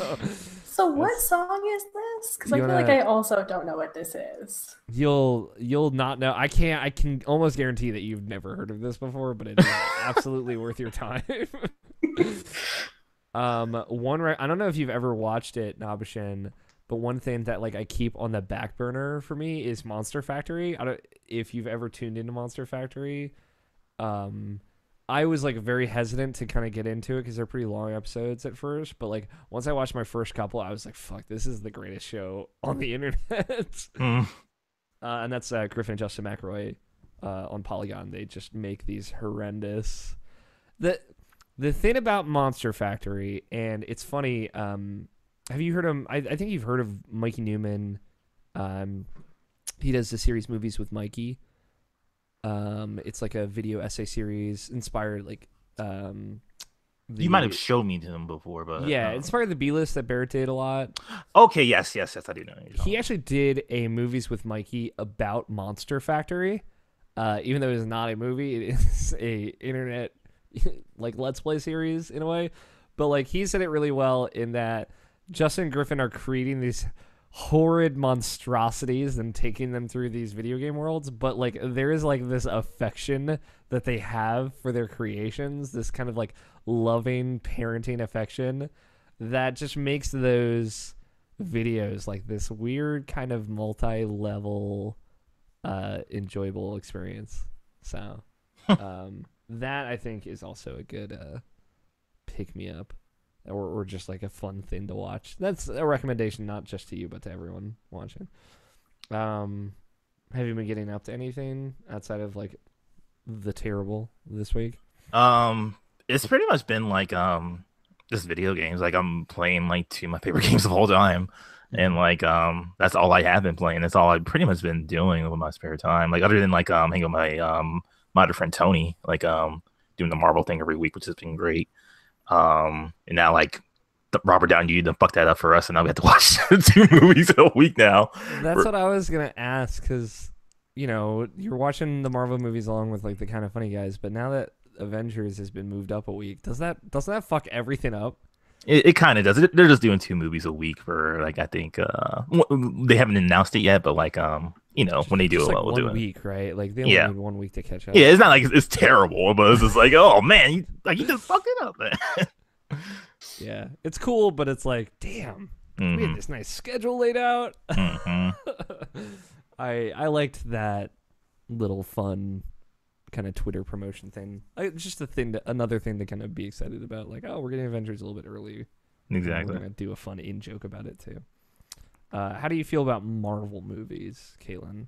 So what song is this? Because I feel like I also don't know what this is. You'll not know. I can almost guarantee that you've never heard of this before, but it is absolutely worth your time. I don't know if you've ever watched it, Nabashin, but one thing that like I keep on the back burner for me is Monster Factory. I don't if you've ever tuned into Monster Factory. I was like very hesitant to kind of get into it because they're pretty long episodes at first. But like once I watched my first couple, I was like, "Fuck, this is the greatest show on the internet." And that's Griffin and Justin McElroy on Polygon. They just make these horrendous. The thing about Monster Factory, and it's funny. Have you heard of? I think you've heard of Mikey Newman. He does the series Movies with Mikey. It's like a video essay series inspired like you might have showed me to him before, but inspired the B-list that Barrett did a lot. Okay, yes, I do know. He actually did a Movies with Mikey about Monster Factory. Even though it's not a movie, it is a internet like Let's Play series in a way. But like he said it really well in that Justin and Griffin are creating these horrid monstrosities and taking them through these video game worlds, but like there is like this affection that they have for their creations, this kind of like loving parenting affection that just makes those videos like this weird kind of multi-level enjoyable experience. So that I think is also a good pick me up. Or just like a fun thing to watch. That's a recommendation, not just to you, but to everyone watching. Have you been getting up to anything outside of like the terrible this week? It's pretty much been like just video games. Like I'm playing like 2 of my favorite games of all time, and like that's all I have been playing. That's all I've pretty much been doing with my spare time. Like other than like hanging with my other friend Tony, like doing the Marvel thing every week, which has been great. And now like Robert Downey Jr. fucked that up for us, and now we have to watch 2 movies in a week now. That's what I was gonna ask, because you're watching the Marvel movies along with like the Kind of Funny guys, but now that Avengers has been moved up a week. Doesn't that fuck everything up? It kind of does. They're just doing 2 movies a week for like I think they haven't announced it yet, but like when they do Just it, like we'll one do it. week, right? Like they only Yeah. need 1 week to catch up. Yeah, it's not like it's terrible, but it's just like, oh man, you just fucked it up, man. Yeah, it's cool, but it's like, damn, we had this nice schedule laid out. I liked that little fun kind of Twitter promotion thing. It's just another thing to kind of be excited about. Like, oh, we're getting Avengers a little bit early. Exactly. We're gonna do a fun in joke about it too. How do you feel about Marvel movies, Caitlin?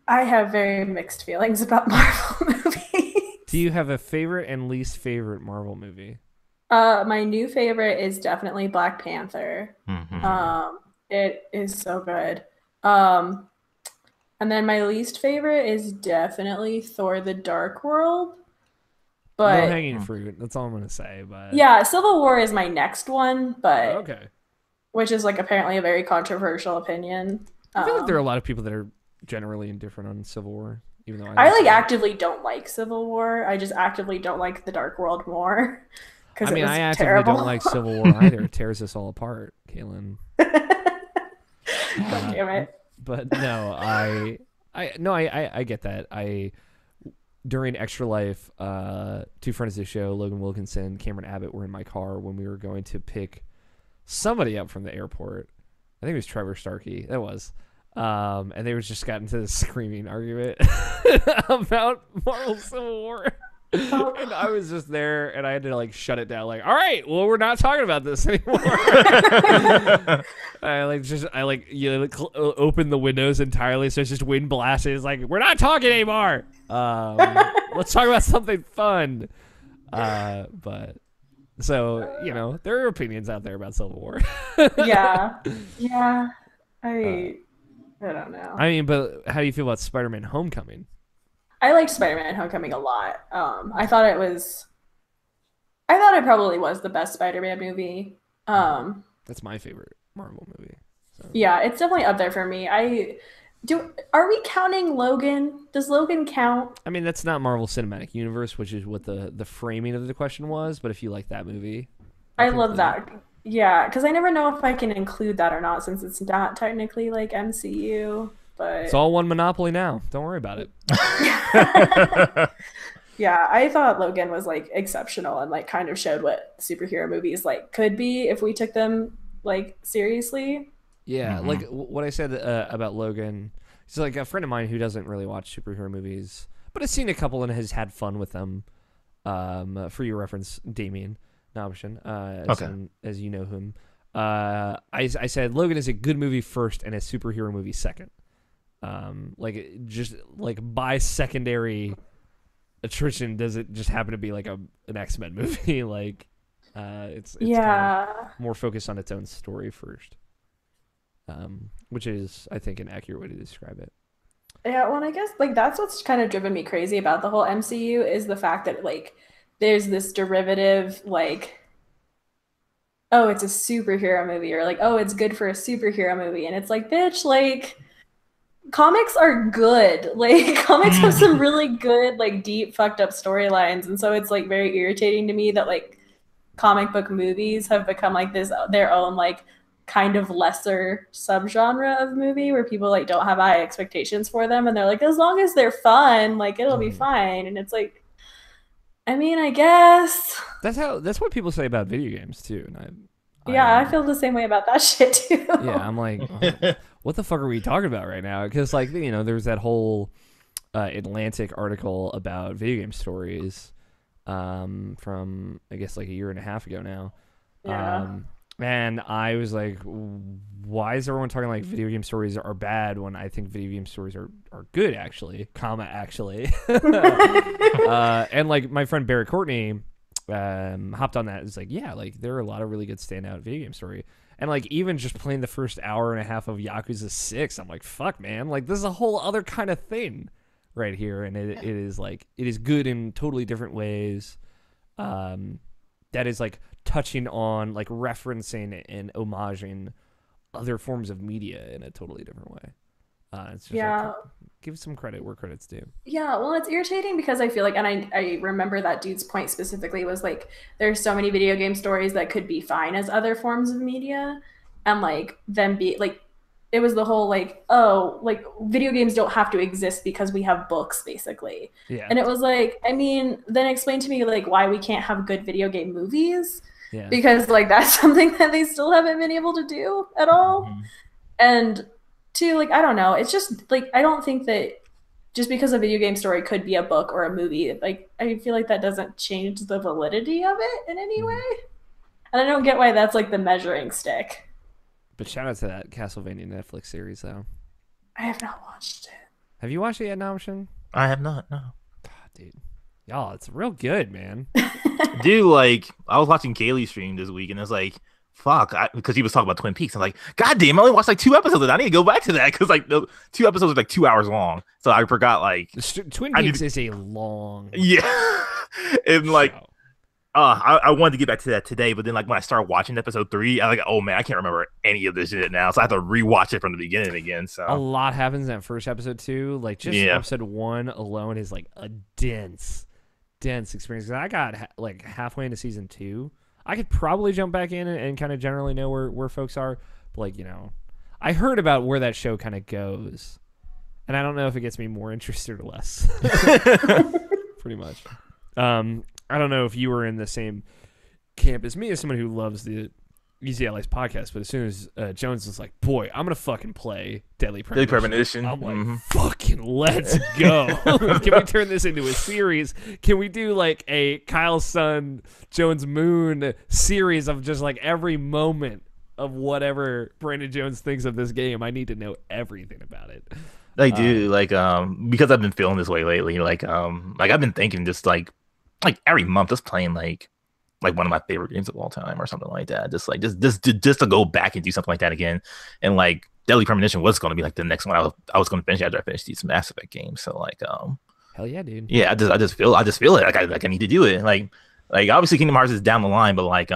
I have very mixed feelings about Marvel movies. Do you have a favorite and least favorite Marvel movie? My new favorite is definitely Black Panther. Mm-hmm. It is so good. And then my least favorite is definitely Thor: The Dark World. But Low-hanging fruit. That's all I'm gonna say. But yeah, Civil War is my next one, but okay. Which is like apparently a very controversial opinion. I feel like there are a lot of people that are generally indifferent on Civil War, even though I like actively don't like Civil War. I just actively don't like The Dark World more. I mean, I actively terrible. don't like Civil War either. It tears us all apart, Caitlin. God damn it. But no, I get that. During Extra Life, 2 friends of the show, Logan Wilkinson, Cameron Abbott, were in my car when we were going to pick somebody up from the airport. I think it was Trevor Starkey. That was. And they were just got into this screaming argument about Marvel Civil War. And I was just there, and I had to like shut it down. Like, all right, well, we're not talking about this anymore. Open the windows entirely, so it's just wind blasting. It's like, we're not talking anymore. Let's talk about something fun. But so there are opinions out there about Civil War. Yeah. I don't know. I mean, but how do you feel about Spider-Man: Homecoming? I liked Spider-Man: Homecoming a lot. I thought it probably was the best Spider-Man movie. That's my favorite Marvel movie. So. Yeah, it's definitely up there for me. Are we counting Logan? Does Logan count? I mean, that's not Marvel Cinematic Universe, which is what the framing of the question was. But if you like that movie, I love that. Yeah, because I never know if I can include that or not, since it's not technically like MCU. But it's all one monopoly now. Don't worry about it. Yeah, I thought Logan was like exceptional and like kind of showed what superhero movies like could be if we took them like seriously. Yeah, like what I said about Logan. He's like a friend of mine who doesn't really watch superhero movies, but has seen a couple and has had fun with them. For your reference, Damien Nobishin, as you know him. I said Logan is a good movie first and a superhero movie second. Just by secondary attrition, does it just happen to be like an X-Men movie? It's kind of more focused on its own story first, which is, I think, an accurate way to describe it. Yeah, well, I guess like that's what's kind of driven me crazy about the whole MCU is the fact that like there's this derivative like, oh, it's a superhero movie, or like, oh, it's good for a superhero movie, and it's like, bitch, like comics are good. Like comics have some really good, like deep, fucked up storylines, and so it's like very irritating to me that like comic book movies have become like this their own like kind of lesser subgenre of movie where people like don't have high expectations for them, and they're like, as long as they're fun, like it'll be fine. And it's like, I mean, I guess that's what people say about video games too. And I feel the same way about that shit too. Yeah, I'm like, what the fuck are we talking about right now? Because like there's that whole Atlantic article about video game stories from I guess like a year and a half ago now. Yeah. And I was like, why is everyone talking like video game stories are bad when I think video game stories are good, actually, actually. And like my friend Barrett Courtney hopped on that. It's like, yeah, like there are a lot of really good standout video game story. And like even just playing the first hour and a half of Yakuza 6, I'm like, fuck, man. Like this is a whole other kind of thing right here. And it is like, it is good in totally different ways. That is like touching on like referencing and homaging other forms of media in a totally different way. It's just give some credit where credit's due. Yeah, well, it's irritating because I feel like, and I remember that dude's point specifically was like, there's so many video game stories that could be fine as other forms of media, and like them be like, it was the whole like, oh, like video games don't have to exist because we have books, basically. Yeah. And it was like, I mean, then explain to me like why we can't have good video game movies, Yeah. because like that's something that they still haven't been able to do at all. And two, like, I don't know, it's just like, I don't think that just because a video game story could be a book or a movie, like I feel like that doesn't change the validity of it in any way. And I don't get why that's like the measuring stick. But shout out to that Castlevania Netflix series, though. I have not watched it. Have you watched it yet, Naumshin? I have not. No. Dude, y'all, it's real good, man. Dude, like I was watching Kaylee stream this week, and it's like, fuck, because he was talking about Twin Peaks. I'm like, God damn, I only watched like 2 episodes. I need to go back to that because like the 2 episodes are like 2 hours long. So I forgot like Twin Peaks is a long. Yeah, and like. show. I wanted to get back to that today, but then like when I started watching episode 3, I like, oh man, I can't remember any of this shit now, so I have to rewatch it from the beginning again. So A lot happens in that first episode too. Like just episode 1 alone is like a dense experience. 'Cause I got like halfway into season 2. I could probably jump back in and kind of generally know where folks are, but like, you know, I heard about where that show kind of goes, and I don't know if it gets me more interested or less. Pretty much. I don't know if you were in the same camp as me as someone who loves the Easy Allies podcast, but as soon as Jones was like, boy, I'm going to fucking play Deadly Premonition. I'm like, fucking let's go. Can we turn this into a series? Can we do like a Kyle's Son, Jones Moon series of just like every moment of whatever Brandon Jones thinks of this game? I need to know everything about it. like, dude, like because I've been feeling this way lately, like I've been thinking just like every month just playing like one of my favorite games of all time or something like that, just to go back and do something like that again. And like Deadly Premonition was going to be like the next one I was going to finish after I finished these Mass Effect games. So like hell yeah, dude. yeah, I just feel it like I need to do it. Like obviously Kingdom Hearts is down the line, but like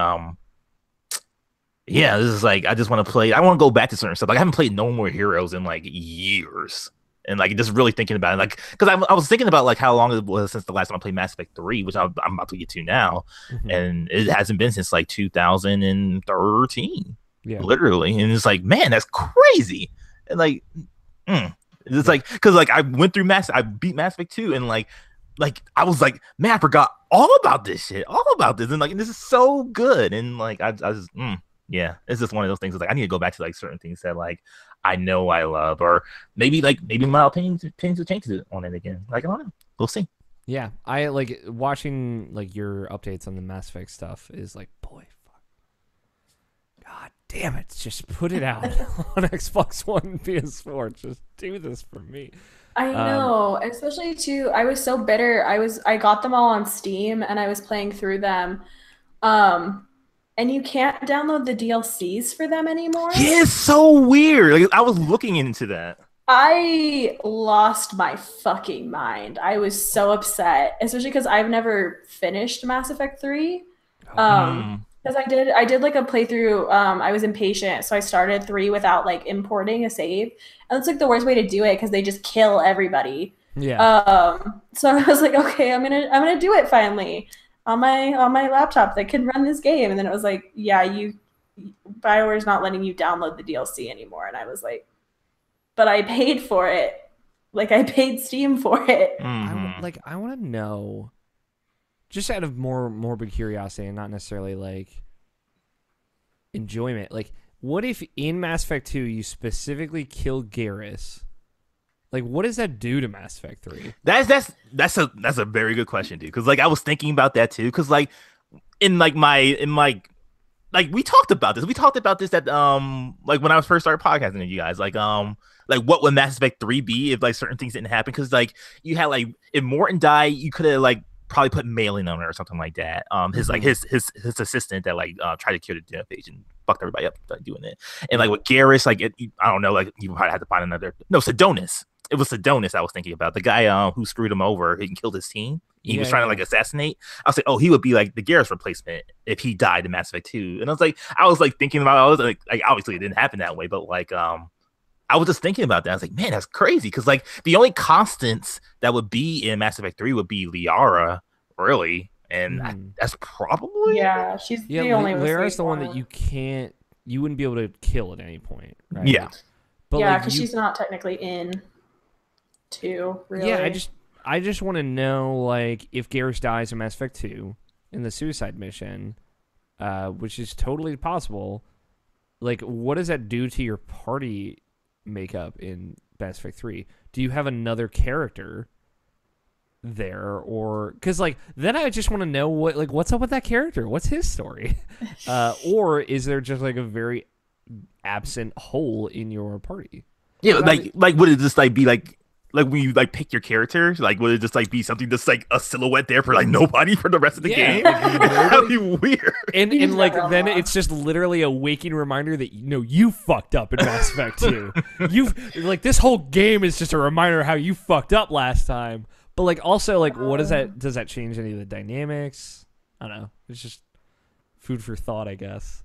yeah, this is like I just want to play. I want to go back to certain stuff. Like I haven't played No More Heroes in like years. And like just really thinking about it, like because I was thinking about like how long it was since the last time I played Mass Effect 3, which I'm about to get to now, and it hasn't been since like 2013, literally. And it's like, man, that's crazy. And like, it's like because like I went through I beat Mass Effect 2, and like I was like, man, I forgot all about this shit, and like and this is so good, and like I just yeah, it's just one of those things. It's like I need to go back to like certain things that like I know I love, or maybe my opinions will change on it again. Like I don't know, we'll see. Yeah, I like watching like your updates on the Mass Effect stuff is like, boy, fuck, god damn it, just put it out on Xbox One and PS4. Just do this for me. I know, especially too. I was so bitter. I got them all on Steam and I was playing through them. And you can't download the DLCs for them anymore. Yeah, it's so weird. Like I was looking into that. I lost my fucking mind. I was so upset, especially because I've never finished Mass Effect 3. Because I did like a playthrough. I was impatient, so I started 3 without like importing a save, and it's like the worst way to do it because they just kill everybody. Yeah. So I was like, okay, I'm gonna do it finally on my laptop that can run this game. And then it was like, yeah, BioWare's not letting you download the DLC anymore. And I was like, but I paid for it. Like I paid Steam for it. I want to know, just out of more morbid curiosity and not necessarily like enjoyment, like what if in Mass Effect 2 you specifically kill Garrus? Like, what does that do to Mass Effect 3? That's a very good question, dude. Because like I was thinking about that too. Because like in like we talked about this. We talked about this at like when I was first started podcasting with you guys. Like what would Mass Effect 3 be if like certain things didn't happen? Because like you had like if Morton died, you could have like probably put mailing on it or something like that. His like his assistant that like tried to cure the genophage and fucked everybody up by doing it. And like with Garrus, like I don't know, like you probably had to find Sidonus. It was Sidonus I was thinking about. The guy who screwed him over and killed his team. He was trying to like assassinate. I was like, oh, he would be like the Garrus replacement if he died in Mass Effect 2. And I was like thinking about it. I was like obviously it didn't happen that way, but like I I was just thinking about that. I was like, man, that's crazy. Because like the only constants that would be in Mass Effect 3 would be Liara, really, and that's probably she's yeah. the only Liara's the one that you wouldn't be able to kill at any point, right? Yeah, but yeah, because she's not technically in 2, really. Yeah, I just want to know, like, if Garrus dies in Mass Effect 2 in the suicide mission, which is totally possible. Like, what does that do to your party makeup in Mass Effect 3? Do you have another character there, or because like then I just want to know what's up with that character? What's his story? Or is there just like a very absent hole in your party? Yeah, like would it just like be like when you like pick your character, like would it just like be something just like a silhouette there for like nobody for the rest of the game? That'd be weird. And like then it's just literally a waking reminder that you fucked up in Mass Effect 2. You've like this whole game is just a reminder of how you fucked up last time. But like also like what does that change any of the dynamics? I don't know. It's just food for thought, I guess.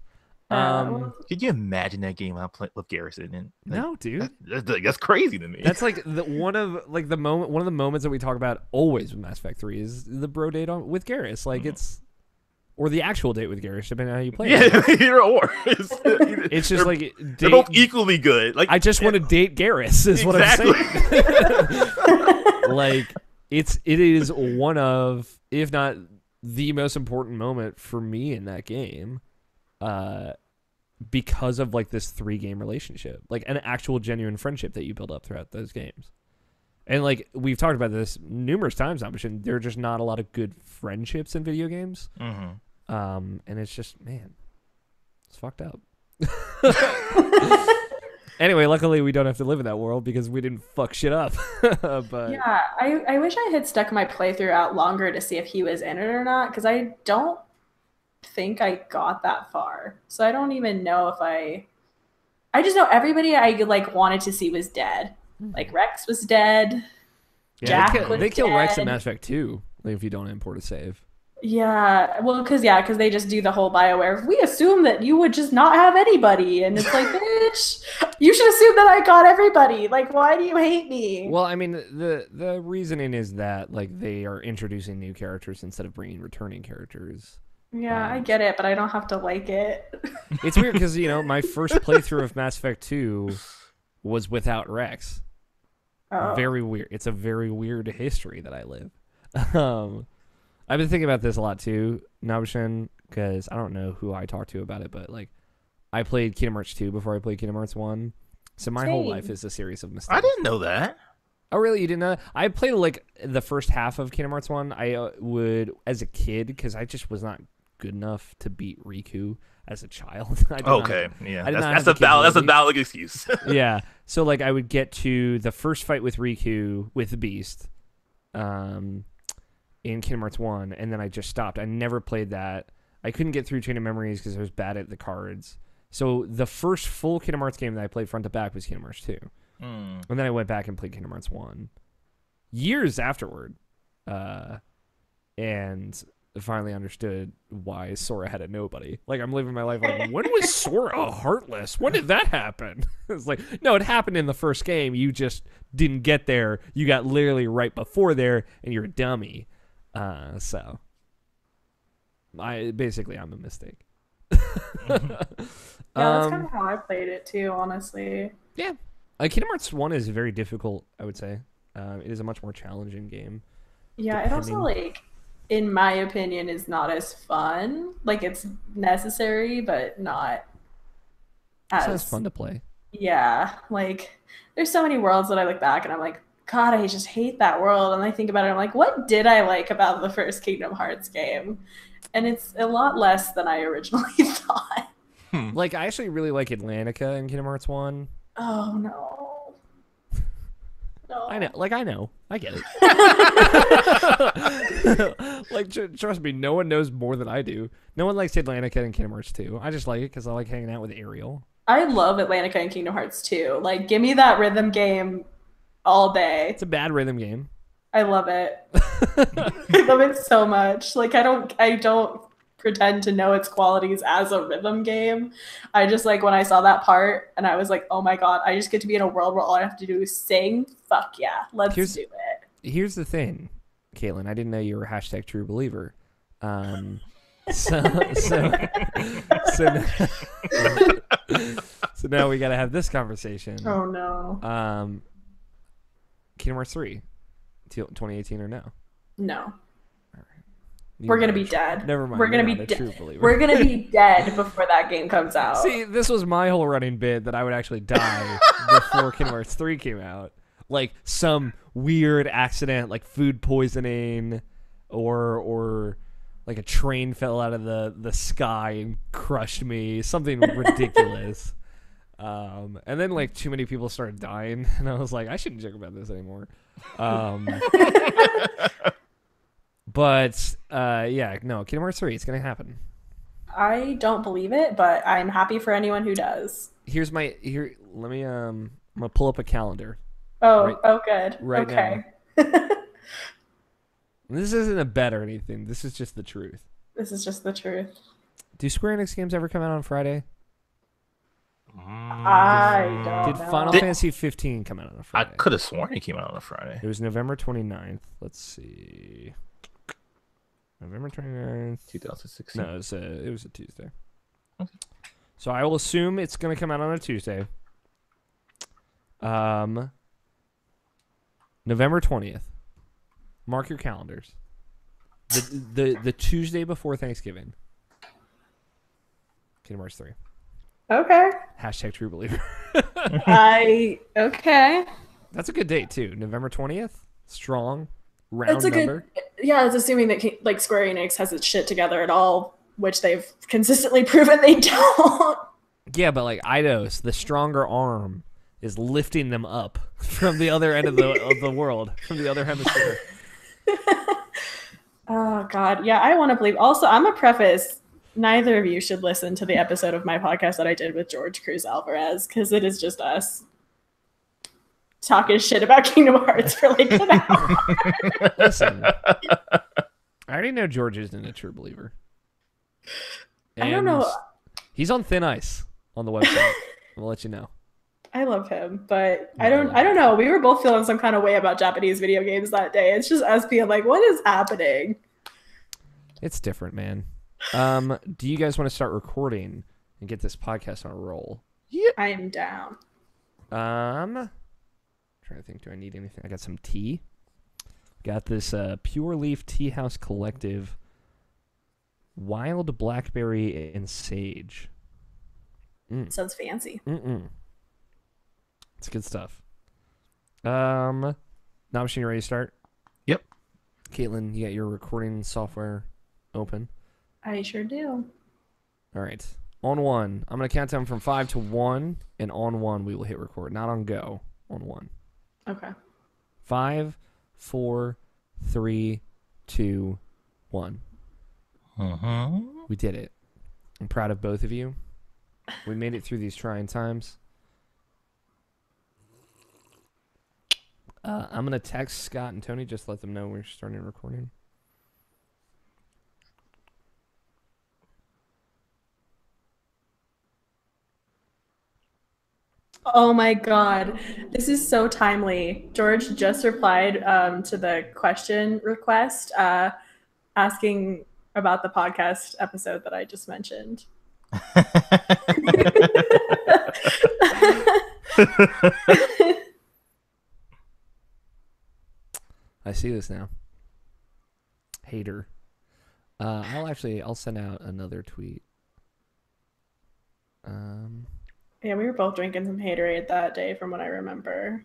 Could you imagine that game with Garrison in? Like, no, dude. That's crazy to me. That's like one of the moments that we talk about always with Mass Effect 3 is the bro date with Garrus. Like it's or the actual date with Garrus, depending on how you play it. Yeah, either or. It's just like they're both equally good. Like I just want to date Garrus is what I'm saying. Like it is one of, if not the most important moment for me in that game. Because of like this 3-game relationship, like an actual genuine friendship that you build up throughout those games. And like we've talked about this numerous times now, but there are just not a lot of good friendships in video games. And it's just, man, it's fucked up. Anyway, luckily we don't have to live in that world because we didn't fuck shit up. But yeah, I wish I had stuck my playthrough out longer to see if he was in it or not, because I don't think I got that far. So I don't even know if I just know everybody I like wanted to see was dead. Like Rex was dead. Yeah, Jack they kill dead. Rex in Mass Effect 2, like, if you don't import a save. Yeah, well, because they just do the whole BioWare. We assume that you would just not have anybody, and it's like, bitch, you should assume that I got everybody. Like, why do you hate me? Well, I mean, the reasoning is that like they are introducing new characters instead of bringing returning characters. Yeah, I get it, but I don't have to like it. It's weird because my first playthrough of Mass Effect 2 was without Rex. Oh. Very weird. It's a very weird history that I live. I've been thinking about this a lot too, Nabishin, because I don't know who I talked to about it, but like I played Kingdom Hearts 2 before I played Kingdom Hearts 1. So my whole life is a series of mistakes. I didn't know that. Oh, really? You didn't know that? I played like the first half of Kingdom Hearts 1. I would, as a kid, because I just was not good enough to beat Riku as a child. Yeah. That's a valid excuse. Yeah. So like I would get to the first fight with Riku with the Beast. In Kingdom Hearts 1, and then I just stopped. I never played that. I couldn't get through Chain of Memories because I was bad at the cards. So the first full Kingdom Hearts game that I played front to back was Kingdom Hearts 2. And then I went back and played Kingdom Hearts 1 years afterward. And finally understood why Sora had a nobody. Like, I'm living my life like, when was Sora heartless? When did that happen? It's like, no, it happened in the first game. You just didn't get there. You got literally right before there, and you're a dummy. So I'm a mistake. Yeah, that's kind of how I played it too, honestly. Yeah. Kingdom Hearts 1 is very difficult, I would say. It is a much more challenging game. Yeah, it also, like, in my opinion, is not as fun. Like, it's necessary, but not as fun to play. Yeah, like, there's so many worlds that I look back and I'm like, God, I just hate that world. And I think about it, I'm like, what did I like about the first Kingdom Hearts game? And it's a lot less than I originally thought. Like, I actually really like Atlantica in Kingdom Hearts 1. Oh, no. No. I know. I get it. Like, trust me, no one knows more than I do. No one likes Atlantica in Kingdom Hearts 2. I just like it because I like hanging out with Ariel. I love Atlantica and Kingdom Hearts 2. Like, give me that rhythm game all day. It's a bad rhythm game. I love it. I love it so much. Like, I don't pretend to know its qualities as a rhythm game. I just like when I saw that part and I was like, oh my god, I just get to be in a world where all I have to do is sing. Fuck yeah, let's do it. Here's the thing, Caitlin. I didn't know you were # true believer. So now we got to have this conversation. Oh no. Kingdom Hearts 3, 2018 or no? No. We're gonna be dead. Never mind. We're gonna be dead. We're gonna be dead before that game comes out. See, this was my whole running bit that I would actually die before Kingdom Hearts 3 came out. Like some weird accident, like food poisoning, or like a train fell out of the sky and crushed me. Something ridiculous. And then like too many people started dying, and I was like, I shouldn't joke about this anymore. But yeah, no, Kingdom Hearts 3, it's gonna happen. I don't believe it, but I'm happy for anyone who does. Let me I'm gonna pull up a calendar. Good. Right okay. now. This isn't a bet or anything. This is just the truth. This is just the truth. Do Square Enix games ever come out on Friday? I don't Did know. Final Fantasy 15 come out on a I Friday? could have sworn it came out on a Friday. It was November 29th. Let's see. November 29th. 2016. No, it was a Tuesday. Okay. So I will assume it's going to come out on a Tuesday. November 20th. Mark your calendars. The Tuesday before Thanksgiving. Kingdom Hearts 3. Okay. # true believer. Okay. That's a good date too. November 20th. Strong. Round That's a number. good. Yeah, it's assuming that like Square Enix has its shit together at all, which they've consistently proven they don't. Yeah, but like Eidos, the stronger arm is lifting them up from the other end of the world, from the other hemisphere. Oh God, yeah, I want to believe. Also, I'm a preface. Neither of you should listen to the episode of my podcast that I did with George Cruz Alvarez because it is just us talking shit about Kingdom Hearts for like an hour. Listen, I already know George isn't a true believer. I don't know. He's on thin ice on the website. I'll let you know. I love him, but I don't know. We were both feeling some kind of way about Japanese video games that day. It's just us being like, what is happening? It's different, man. Do you guys want to start recording and get this podcast on a roll? Yeah, I am down. Trying to think, do I need anything? I got some tea. Got this Pure Leaf Tea House Collective Wild Blackberry and Sage. Sounds fancy. It's good stuff. Now machine ready to start? Yep. Caitlin, you got your recording software open? I sure do. All right. On 1. I'm going to count down from 5 to 1, and on 1 we will hit record. Not on go. On 1. Okay. 5, 4, 3, 2, 1. We did it. I'm proud of both of you. We made it through these trying times. I'm going to text Scott and Tony, just let them know we're starting recording. Oh my God. This is so timely. George just replied to the question request asking about the podcast episode that I just mentioned. I see this now. Hater. I'll send out another tweet. Yeah, we were both drinking some haterade that day from what I remember.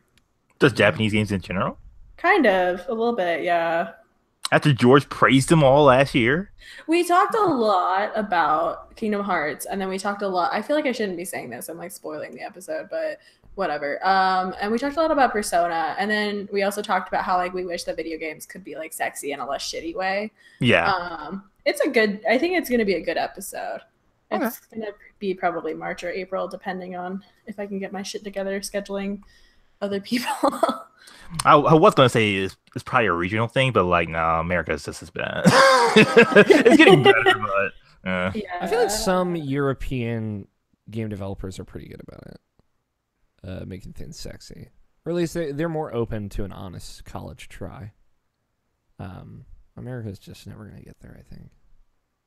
Just Japanese games in general? Kind of, a little bit, yeah. After George praised them all last year? We talked a lot about Kingdom Hearts, and then we talked a lot. I feel like I shouldn't be saying this. I'm like spoiling the episode, but whatever. And we talked a lot about Persona, and then we also talked about how like we wish that video games could be like sexy in a less shitty way. Yeah. I think it's gonna be a good episode. Okay. It's gonna be probably March or April, depending on if I can get my shit together, scheduling other people. I was gonna say it's probably a regional thing, but like no, America is just as bad. It's getting better, but Yeah. I feel like some European game developers are pretty good about it, making things sexy, or at least they're more open to an honest college try. America's just never gonna get there, I think.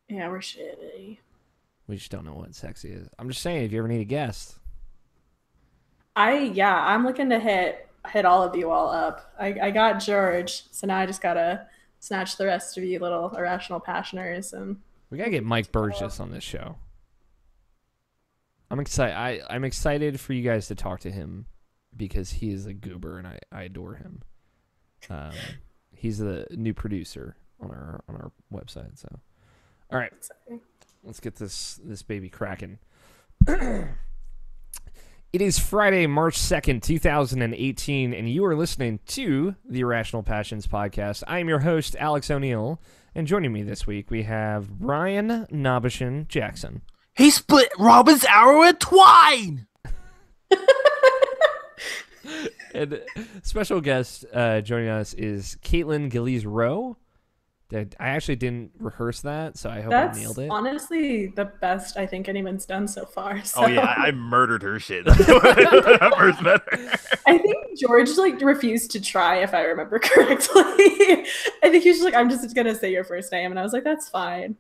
Yeah, we're shitty. We just don't know what sexy is. I'm just saying, if you ever need a guest. I'm looking to hit all of you all up. I got George, so now I just gotta snatch the rest of you little irrational passioners, and We gotta get Mike Burgess on this show. I'm excited. I'm excited for you guys to talk to him because he is a goober and I adore him. He's the new producer on our website. So, all right, let's get this baby cracking. It is Friday, March 2nd, 2018, and you are listening to the Irrational Passions podcast. I am your host, Alex O'Neill, and joining me this week, we have Brian Nobishin Jackson. He split Robin's arrow in twine! And special guest joining us is Caitlin Galiz-Rowe. I actually didn't rehearse that, so I hope I nailed it. Honestly the best I think anyone's done so far. So. Oh yeah, I murdered her shit. I first met her. I think George refused to try, if I remember correctly. I think he was just like, I'm just gonna say your first name, and I was like, that's fine.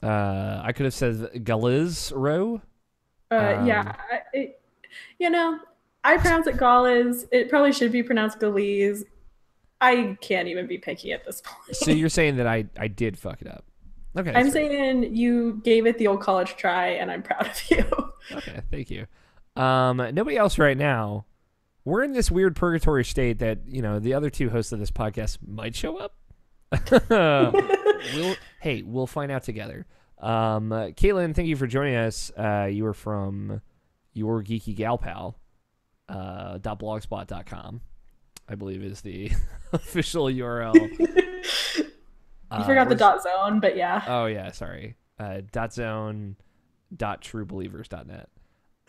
I could have said Galiz-Rowe. I pronounce it Galiz. It probably should be pronounced Galiz. I can't even be picky at this point. So you're saying that I did fuck it up. Okay. I'm saying you gave it the old college try, and I'm proud of you. Okay, thank you. Nobody else right now. We're in this weird purgatory state that, the other two hosts of this podcast might show up. We'll find out together. Caitlin, thank you for joining us. You were from Your Geeky Gal Pal, .blogspot.com. I believe is the official URL. You forgot the .zone, but yeah. Oh yeah, sorry. .zone.truebelievers.net.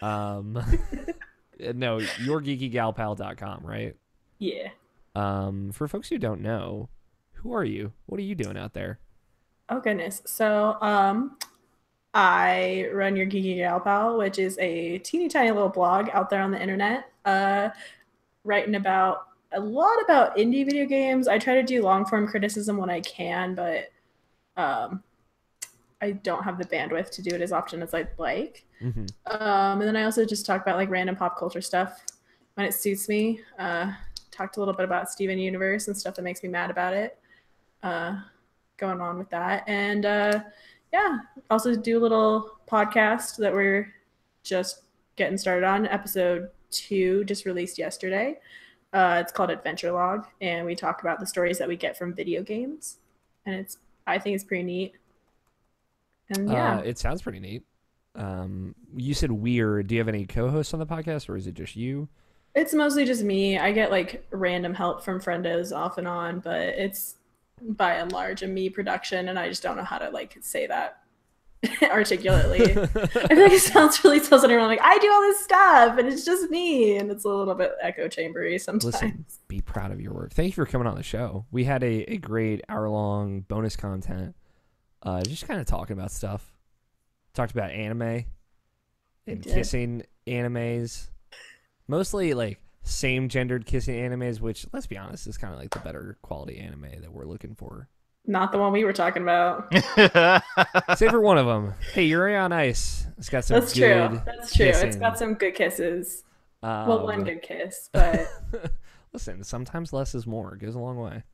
No, yourgeekygalpal.com, right? Yeah. For folks who don't know, who are you? What are you doing out there? Oh goodness. So I run Your Geeky Gal Pal, which is a teeny tiny little blog out there on the internet, writing about a lot about indie video games. I try to do long form criticism when I can, but I don't have the bandwidth to do it as often as I'd like. Mm-hmm. And then I also just talk about like random pop culture stuff when it suits me. Talked a little bit about Steven Universe and stuff that makes me mad about it. Going on with that. And also do a little podcast that we're just getting started on. Episode 2 just released yesterday. It's called Adventure Log, and we talk about the stories that we get from video games. And I think it's pretty neat. And yeah. It sounds pretty neat. You said weird. Do you have any co-hosts on the podcast, or is it just you? It's mostly just me. I get like random help from friendos off and on, but it's by and large a me production, and I just don't know how to like say that articulately. I feel like it sounds really so everyone like I do all this stuff and it's just me, and it's a little bit echo chambery sometimes. Listen, be proud of your work. Thank you for coming on the show. We had a great hour-long bonus content, just kind of talking about stuff. Talked about anime and kissing animes, mostly like same-gendered kissing animes, which, let's be honest, is kind of like the better quality anime that we're looking for. Not the one we were talking about. Save for one of them. Hey, Yuri on Ice. It's got some That's good true. That's true. kissing. It's got some good kisses. Well, one good kiss, but listen, sometimes less is more. It goes a long way.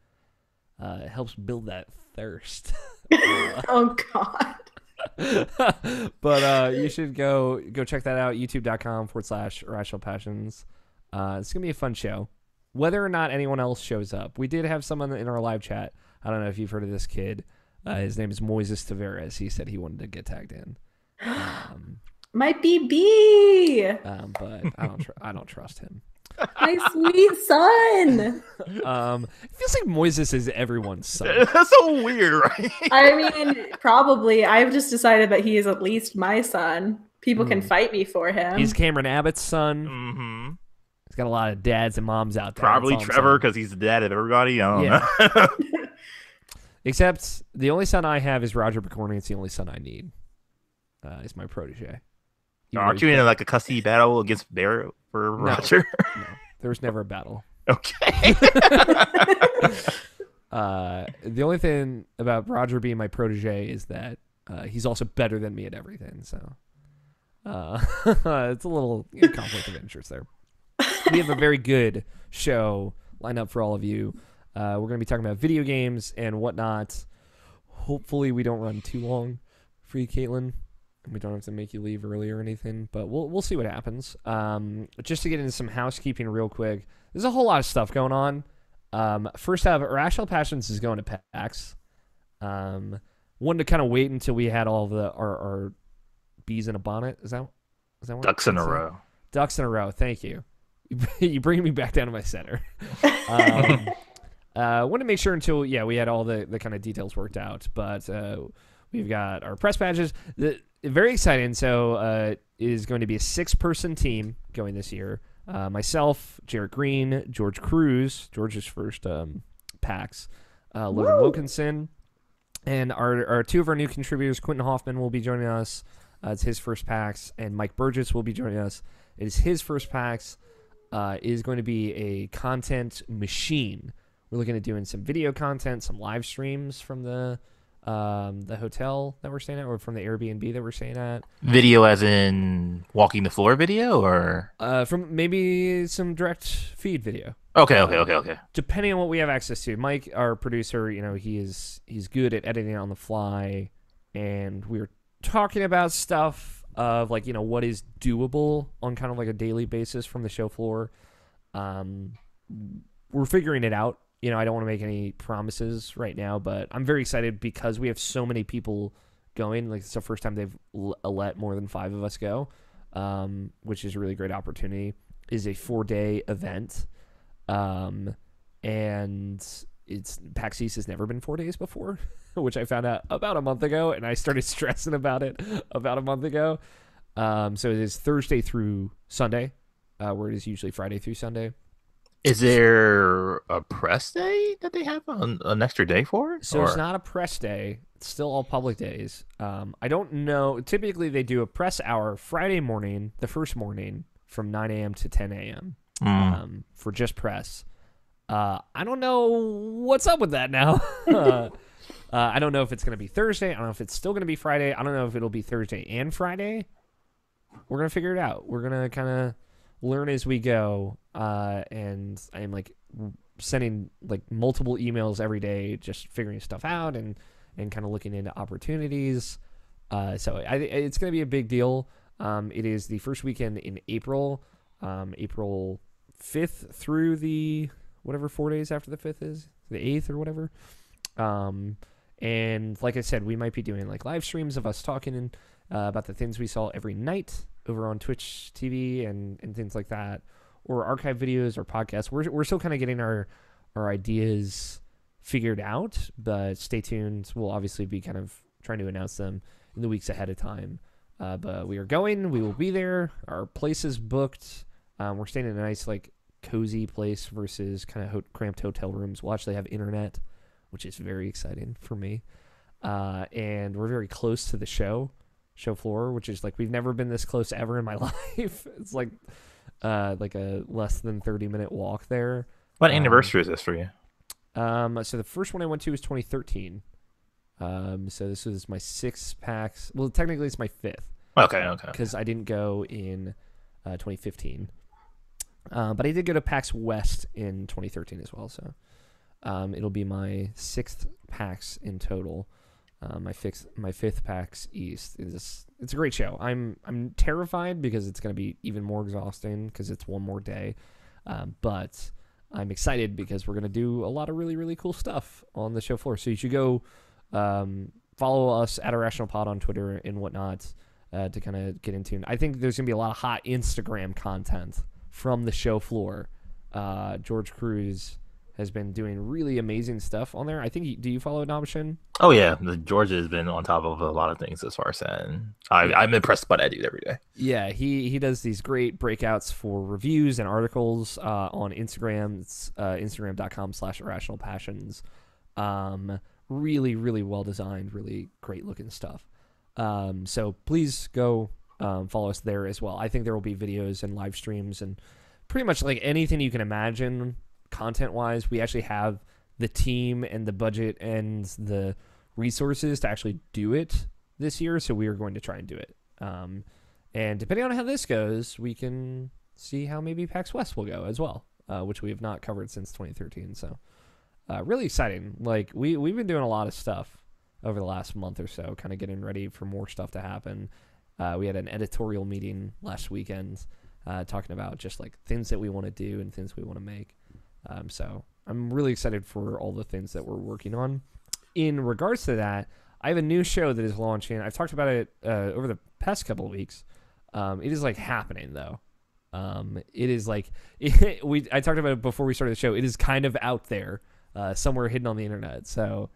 It helps build that thirst. Oh God. But you should go check that out. youtube.com/irrationalpassions. It's gonna be a fun show. Whether or not anyone else shows up, we did have someone in our live chat. I don't know if you've heard of this kid. His name is Moises Tavares. He said he wanted to get tagged in. My BB. But I don't trust him. My sweet son. It feels like Moises is everyone's son. That's so weird, right? I mean, probably. I've just decided that he is at least my son. People can fight me for him. He's Cameron Abbott's son. Mm-hmm. He's got a lot of dads and moms out there. Probably Trevor, because he's the dad of everybody. I don't know. Except the only son I have is Roger Picorni. It's the only son I need. is my protege. Aren't you in like a custody battle against Bear for Roger? No, there was never a battle. Okay. The only thing about Roger being my protege is that he's also better than me at everything. So it's a little conflict of interest there. We have a very good show lined up for all of you. We're going to be talking about video games and whatnot. Hopefully we don't run too long for you, Caitlin. We don't have to make you leave early or anything, but we'll see what happens. Just to get into some housekeeping real quick, there's a whole lot of stuff going on. First up, Irrational Passions is going to PAX. Wanted to kind of wait until we had all of our bees in a bonnet. Is that what Ducks in a row? Ducks in a row. Thank you. You bring me back down to my center. Want to make sure until we had all the kind of details worked out, but we've got our press badges. Very exciting. So it is going to be a 6-person team going this year. Myself, Jarrett Green, George Cruz, George's first PAX, Logan Wilkinson, and our 2 of our new contributors, Quentin Hoffman will be joining us. It's his first PAX, and Mike Burgess will be joining us. It is his first PAX. It is going to be a content machine. We're looking at doing some video content, some live streams from the hotel that we're staying at, or from the Airbnb that we're staying at. Video as in walking the floor video, or from maybe some direct feed video. Okay. Depending on what we have access to. Mike, our producer, he's good at editing on the fly, and we were talking about stuff of what is doable on kind of like a daily basis from the show floor. We're figuring it out. I don't want to make any promises right now, but I'm very excited because we have so many people going. It's the first time they've let more than 5 of us go, which is a really great opportunity. It is a 4-day event, and PAX East has never been 4 days before, which I found out about a month ago, and I started stressing about it about a month ago. So it is Thursday through Sunday, where it is usually Friday through Sunday. Is there a press day that they have an extra day for? So it's not a press day. It's still all public days. I don't know. Typically, they do a press hour Friday morning, the first morning, from 9 a.m. to 10 a.m. For just press. I don't know what's up with that now. I don't know if it's going to be Thursday. I don't know if it's still going to be Friday. I don't know if it'll be Thursday and Friday. We're going to figure it out. We're going to kind of learn as we go, and I am sending multiple emails every day, just figuring stuff out and kind of looking into opportunities. So it's going to be a big deal. It is the first weekend in April, April 5th through the whatever 4 days after the 5th is, the 8th or whatever. And like I said, we might be doing live streams of us talking about the things we saw every night over on Twitch TV and things like that, or archive videos or podcasts. We're still kind of getting our ideas figured out, but stay tuned. We'll obviously be kind of trying to announce them in the weeks ahead of time. But we are going. We will be there. Our place is booked. We're staying in a nice cozy place versus kind of cramped hotel rooms. We'll actually have internet, which is very exciting for me. And we're very close to the show floor, which is we've never been this close ever in my life. It's like a less than 30-minute walk there. What anniversary is this for you? So the first one I went to was 2013. So this was my 6th PAX. Well, technically it's my 5th. Okay. Because I didn't go in 2015. But I did go to PAX West in 2013 as well. So it'll be my 6th PAX in total. My 5th PAX East. It's a great show. I'm terrified because it's going to be even more exhausting because it's one more day. But I'm excited because we're going to do a lot of really, really cool stuff on the show floor. So you should go follow us at IrrationalPod on Twitter and whatnot to kind of get into. I think there's going to be a lot of hot Instagram content from the show floor. George Cruz has been doing really amazing stuff on there. I think, do you follow Nobshin? Oh yeah, George has been on top of a lot of things as far as that. And I'm impressed by that dude every day. Yeah, he does these great breakouts for reviews and articles on Instagram. It's Instagram.com/IrrationalPassions. Really, really well designed, really great looking stuff. So please go follow us there as well. I think there will be videos and live streams and pretty much like anything you can imagine content-wise. We actually have the team and the budget and the resources to actually do it this year, so we are going to try and do it. And depending on how this goes, we can see how maybe PAX West will go as well, which we have not covered since 2013. So really exciting. Like we've been doing a lot of stuff over the last month or so, kind of getting ready for more stuff to happen. We had an editorial meeting last weekend talking about just like things that we want to do and things we want to make. So I'm really excited for all the things that we're working on. In regards to that, I have a new show that is launching. I've talked about it over the past couple of weeks. It is like happening though. It is like I talked about it before we started the show. It is kind of out there, somewhere hidden on the internet. So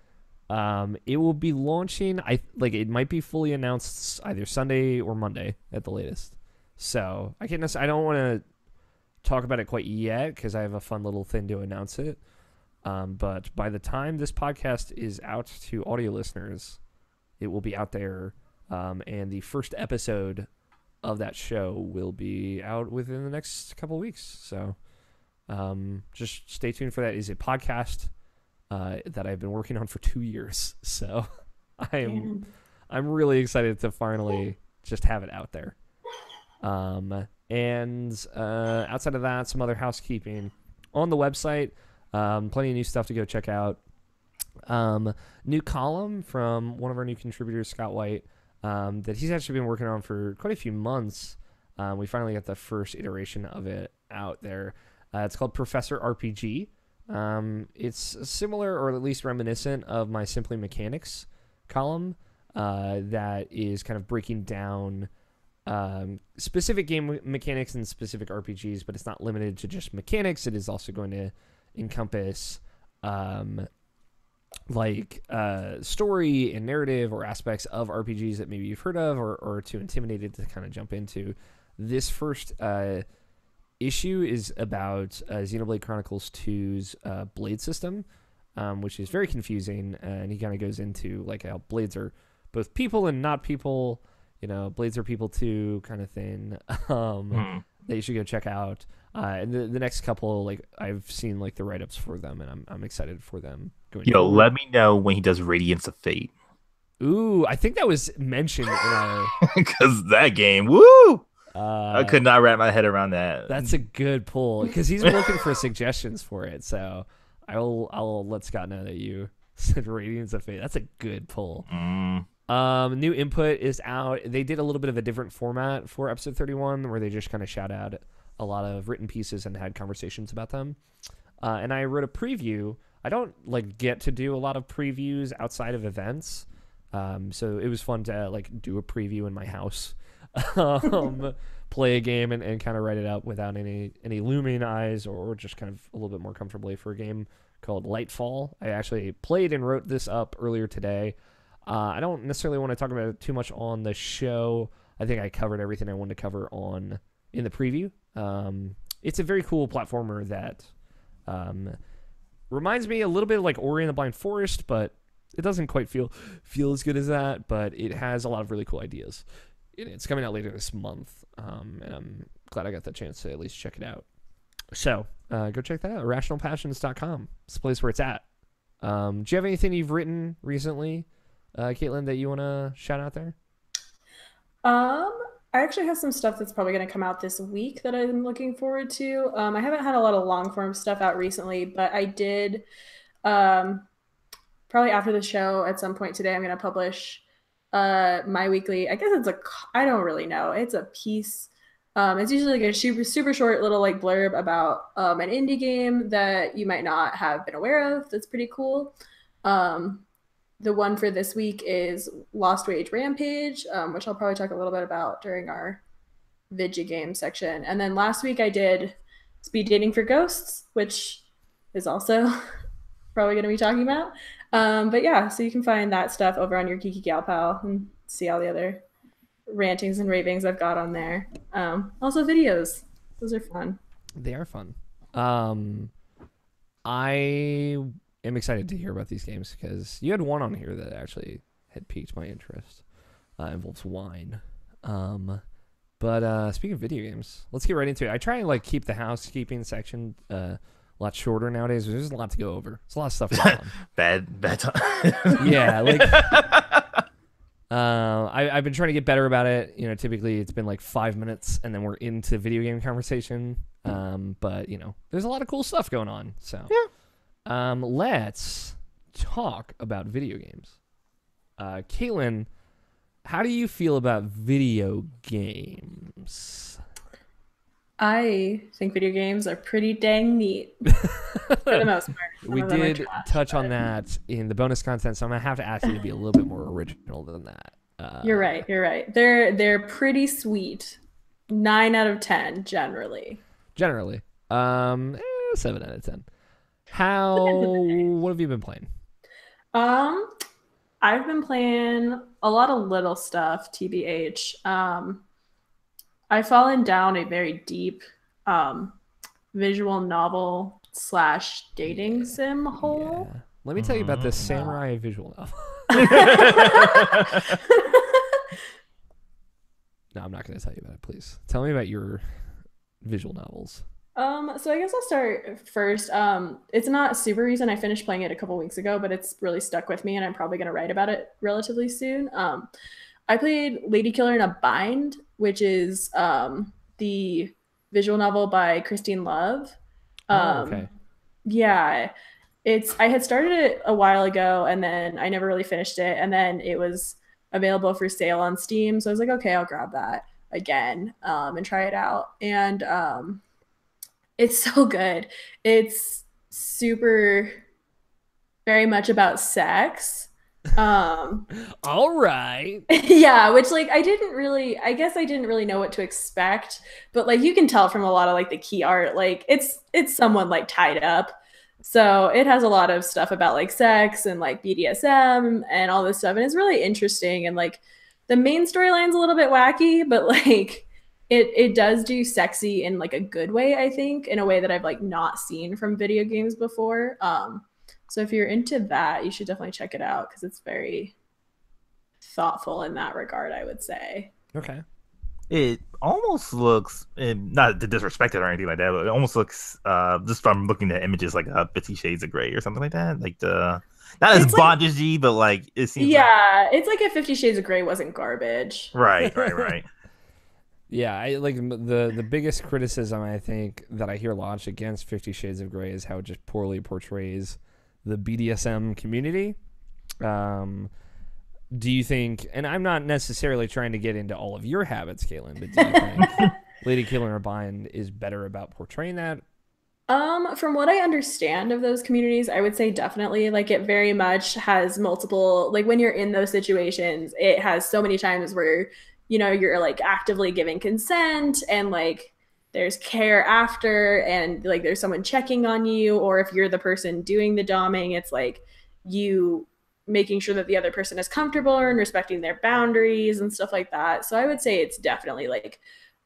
it will be launching. It might be fully announced either Sunday or Monday at the latest. So I don't want to talk about it quite yet because I have a fun little thing to announce it. But by the time this podcast is out to audio listeners, it will be out there. And the first episode of that show will be out within the next couple of weeks. So just stay tuned for that. It is a podcast that I've been working on for 2 years. So I'm really excited to finally just have it out there. And outside of that, some other housekeeping on the website. Plenty of new stuff to go check out. New column from one of our new contributors, Scott White, that he's actually been working on for quite a few months. We finally got the first iteration of it out there. It's called Professor RPG. It's similar or at least reminiscent of my Simply Mechanics column that is kind of breaking down specific game mechanics and specific RPGs, but it's not limited to just mechanics. It is also going to encompass story and narrative or aspects of RPGs that maybe you've heard of or are too intimidated to kind of jump into. This first issue is about Xenoblade Chronicles 2's blade system, which is very confusing, and he kind of goes into like how blades are both people and not people. You know, blades are people too, kind of thing. That you should go check out. And the next couple, like I've seen like the write-ups for them, and I'm excited for them going forward. Let me know when he does Radiance of Fate. Ooh, I think that was mentioned in our because that game, woo! I could not wrap my head around that. That's a good pull because he's looking for suggestions for it. So I'll let Scott know that you said Radiance of Fate. That's a good pull. New input is out. They did a little bit of a different format for episode 31 where they just kind of shout out a lot of written pieces and had conversations about them. And I wrote a preview. I don't get to do a lot of previews outside of events. So it was fun to do a preview in my house, play a game and kind of write it out without any looming eyes or just kind of a little bit more comfortably for a game called Lightfall. I actually played and wrote this up earlier today. I don't necessarily want to talk about it too much on the show. I think I covered everything I wanted to cover in the preview. It's a very cool platformer that reminds me a little bit of like Ori and the Blind Forest, but it doesn't quite feel as good as that, but it has a lot of really cool ideas. It's coming out later this month, and I'm glad I got the chance to at least check it out. So go check that out, IrrationalPassions.com. It's the place where it's at. Do you have anything you've written recently, Caitlin, that you want to shout out there? I actually have some stuff that's probably going to come out this week that I'm looking forward to. I haven't had a lot of long form stuff out recently, but I did probably after the show at some point today, I'm going to publish my weekly, I guess I don't really know. It's a piece. It's usually like a super short little blurb about an indie game that you might not have been aware of. That's pretty cool. The one for this week is Lost Wage Rampage, which I'll probably talk a little bit about during our Vidya game section. And then last week I did Speed Dating for Ghosts, which is also probably going to be talking about. But yeah, so you can find that stuff over on your Geeky Gal Pal and see all the other rantings and ravings I've got on there. Also videos. Those are fun. They are fun. I'm excited to hear about these games because you had one on here that actually had piqued my interest. involves wine. But speaking of video games, let's get right into it. I try and like keep the housekeeping section a lot shorter nowadays. There's a lot to go over. There's a lot of stuff going on. Bad time. Yeah, like I've been trying to get better about it. You know, typically it's been like 5 minutes and then we're into video game conversation. But you know, there's a lot of cool stuff going on. So yeah. Let's talk about video games. Caitlin, how do you feel about video games? I think video games are pretty dang neat for the most part. We did touch on that in the bonus content, so I'm gonna have to ask you to be a little bit more original than that. You're right. They're pretty sweet. 9 out of 10 generally. 7 out of 10. What have you been playing? I've been playing a lot of little stuff, TBH. I've fallen down a very deep visual novel / dating sim hole. Yeah. Let me tell you about this samurai visual novel. No, I'm not going to tell you about it, please. Tell me about your visual novels. So I guess I'll start first. It's not super recent. I finished playing it a couple weeks ago, but it's really stuck with me and I'm probably going to write about it relatively soon. I played Lady Killer in a Bind, which is the visual novel by Christine Love. Okay. Yeah, I had started it a while ago and then I never really finished it. And then it was available for sale on Steam. So I was like, okay, I'll grab that again and try it out. And it's so good. It's super very much about sex. All right. Yeah, which like I guess I didn't really know what to expect, but like you can tell from a lot of like the key art, like it's someone like tied up. So it has a lot of stuff about like sex and like BDSM and all this stuff. And it's really interesting. And like the main storyline's a little bit wacky, but like it does do sexy in like a good way, I think, in a way that I've like not seen from video games before. So if you're into that, you should definitely check it out because it's very thoughtful in that regard, I would say. Okay. It almost looks, not to disrespect it or anything like that, but it almost looks, just from looking at images, like 50 Shades of Grey or something like that. Like not as bondagey, but like it seems. Yeah, it's like if 50 Shades of Grey wasn't garbage. Right. Yeah, I like the biggest criticism I think that I hear launched against 50 Shades of Grey is how it just poorly portrays the BDSM community. Do you think, and I'm not necessarily trying to get into all of your habits, Caitlin, but do you think Lady Killer in a Bind is better about portraying that? From what I understand of those communities, I would say definitely. Like it very much has multiple, like when you're in those situations, it has so many times where, you know, you're like actively giving consent and like there's care after and like there's someone checking on you, or if you're the person doing the doming, it's like you making sure that the other person is comfortable and respecting their boundaries and stuff like that. So I would say it's definitely like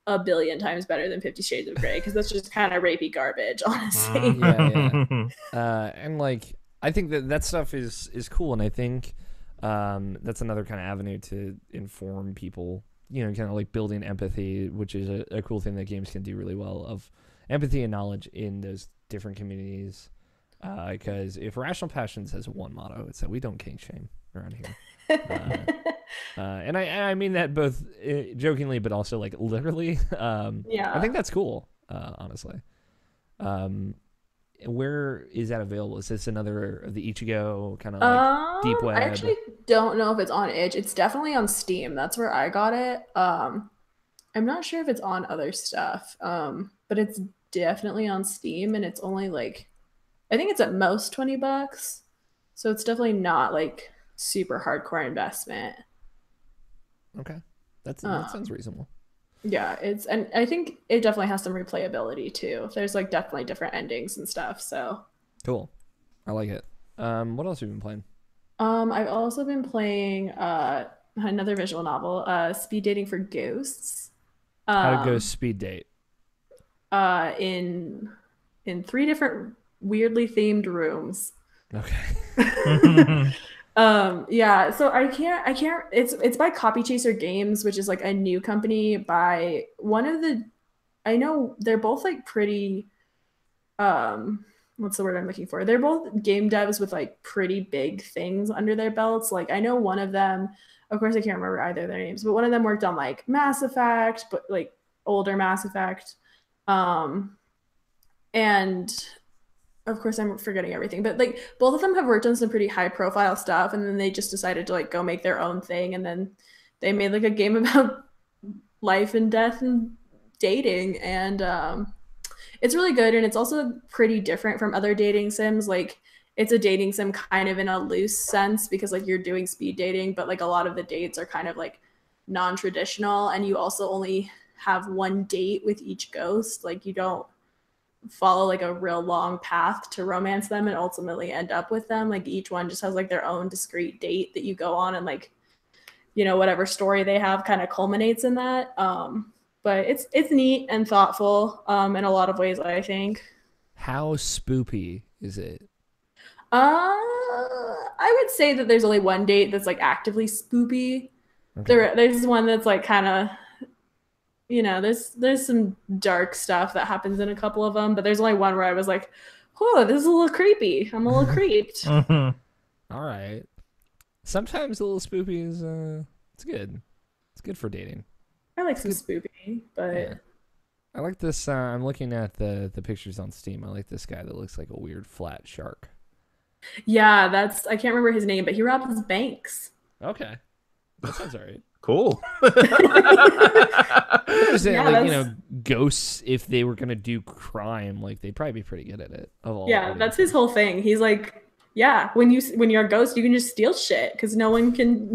a billion times better than 50 Shades of Grey because that's just kind of rapey garbage, honestly. Yeah. And like I think that stuff is cool, and I think that's another kind of avenue to inform people, you know, kind of like building empathy, which is a cool thing that games can do really well, of empathy and knowledge in those different communities. Because if Rational Passions has one motto, it's that we don't kink shame around here. And I mean that both jokingly, but also like literally. Yeah. I think that's cool, honestly. Where is that available? Is this another of the Ichigo kind of like deep web? I actually don't know if it's on itch. It's definitely on Steam. That's where I got it. I'm not sure if it's on other stuff, but it's definitely on Steam, and it's only like, I think it's at most $20. So it's definitely not like super hardcore investment. Okay. That sounds reasonable. Yeah, and I think it definitely has some replayability too. There's like definitely different endings and stuff. So cool. I like it. What else have you been playing? I've also been playing another visual novel, Speed Dating for Ghosts. How to go speed date? In 3 different weirdly themed rooms. Okay. Yeah, so I can't it's by Copy Chaser Games, which is like a new company by one of the I know they're both like pretty um what's the word I'm looking for? They're both game devs with like pretty big things under their belts. Like I know one of them, of course I can't remember either of their names, but one of them worked on like Mass Effect, but like older Mass Effect. Um and of course I'm forgetting everything, but like both of them have worked on some pretty high profile stuff, and then they just decided to like go make their own thing, and then they made like a game about life and death and dating, and it's really good, and it's also pretty different from other dating sims. Like it's a dating sim kind of in a loose sense because like you're doing speed dating, but like a lot of the dates are kind of like non-traditional, and you also only have one date with each ghost. Like you don't follow like a real long path to romance them and ultimately end up with them. Like each one just has like their own discrete date that you go on, and like whatever story they have kind of culminates in that. But it's neat and thoughtful in a lot of ways, I think. How spoopy is it? I would say that there's only one date that's like actively spoopy. Okay. There's one that's like kind of there's some dark stuff that happens in a couple of them, but there's only one where I was like, "Whoa, this is a little creepy. I'm a little creeped." Mhm. All right. Sometimes a little spoopy is it's good. It's good for dating. I like some spoopy, but Yeah. I like this. I'm looking at the pictures on Steam. I like this guy that looks like a weird flat shark. yeah, that's I can't remember his name, but he robs banks. Okay, that sounds alright. Cool. I was saying, Yeah, like, that's ghosts, if they were gonna do crime, like they'd probably be pretty good at it. Of all yeah, the that's his things. whole thing. He's like, yeah, when you're a ghost, you can just steal shit because no one can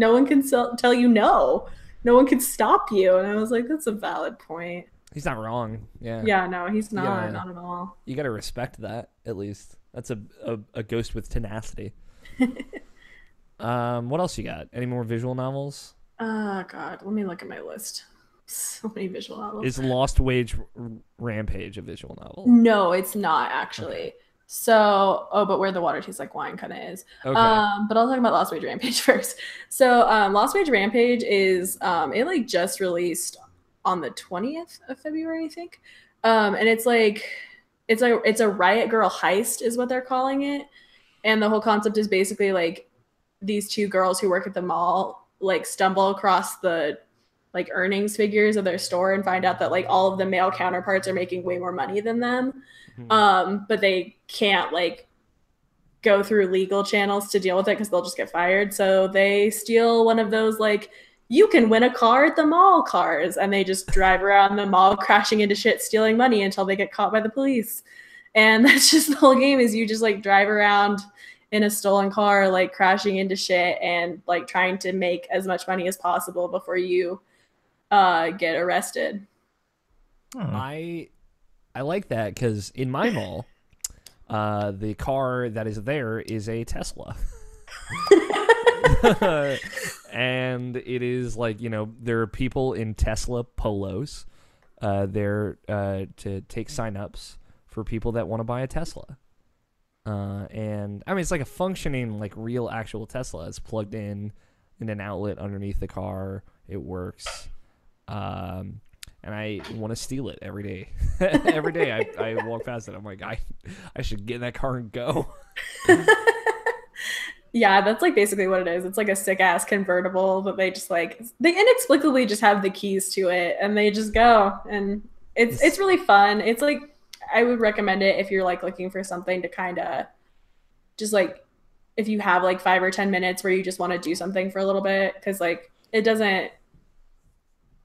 tell you no. No one can stop you. And I was like, that's a valid point. He's not wrong. Yeah, Yeah, no, he's you gotta not at all. you gotta respect that at least. That's a ghost with tenacity. What else you got? Any more visual novels? Oh God, let me look at my list. So many visual novels. Is Lost Wage Rampage a visual novel? No, it's not Okay. actually. So, oh, but where the water tastes like wine kind of is. Okay. But I'll talk about Lost Wage Rampage first. So, Lost Wage Rampage is it like just released on the 20th of February, I think. And it's a Riot Girl heist is what they're calling it. And the whole concept is basically like these two girls who work at the mall like stumble across the like earnings figures of their store and find out that like all of the male counterparts are making way more money than them. Mhm. But they can't like go through legal channels to deal with it because they'll just get fired. So they steal one of those like you can win a car at the mall cars, and they just drive around the mall crashing into shit stealing money until they get caught by the police. And that's just the whole game is you just like drive around in a stolen car like crashing into shit and like trying to make as much money as possible before you get arrested. Hmm. I like that because in my mall, the car that is there is a Tesla. And it is like, there are people in Tesla polos there to take signups for people that want to buy a Tesla. And I mean, it's like a functioning, like real actual Tesla. It's plugged in an outlet underneath the car. It works. And I want to steal it every day. Every day I walk past it. I'm like, I should get in that car and go. Yeah, that's like basically what it is. It's like a sick ass convertible, but they just like they inexplicably just have the keys to it and they just go. And it's really fun. It's like I would recommend it if you're like looking for something to kind of just like if you have like 5 or 10 minutes where you just want to do something for a little bit because like it doesn't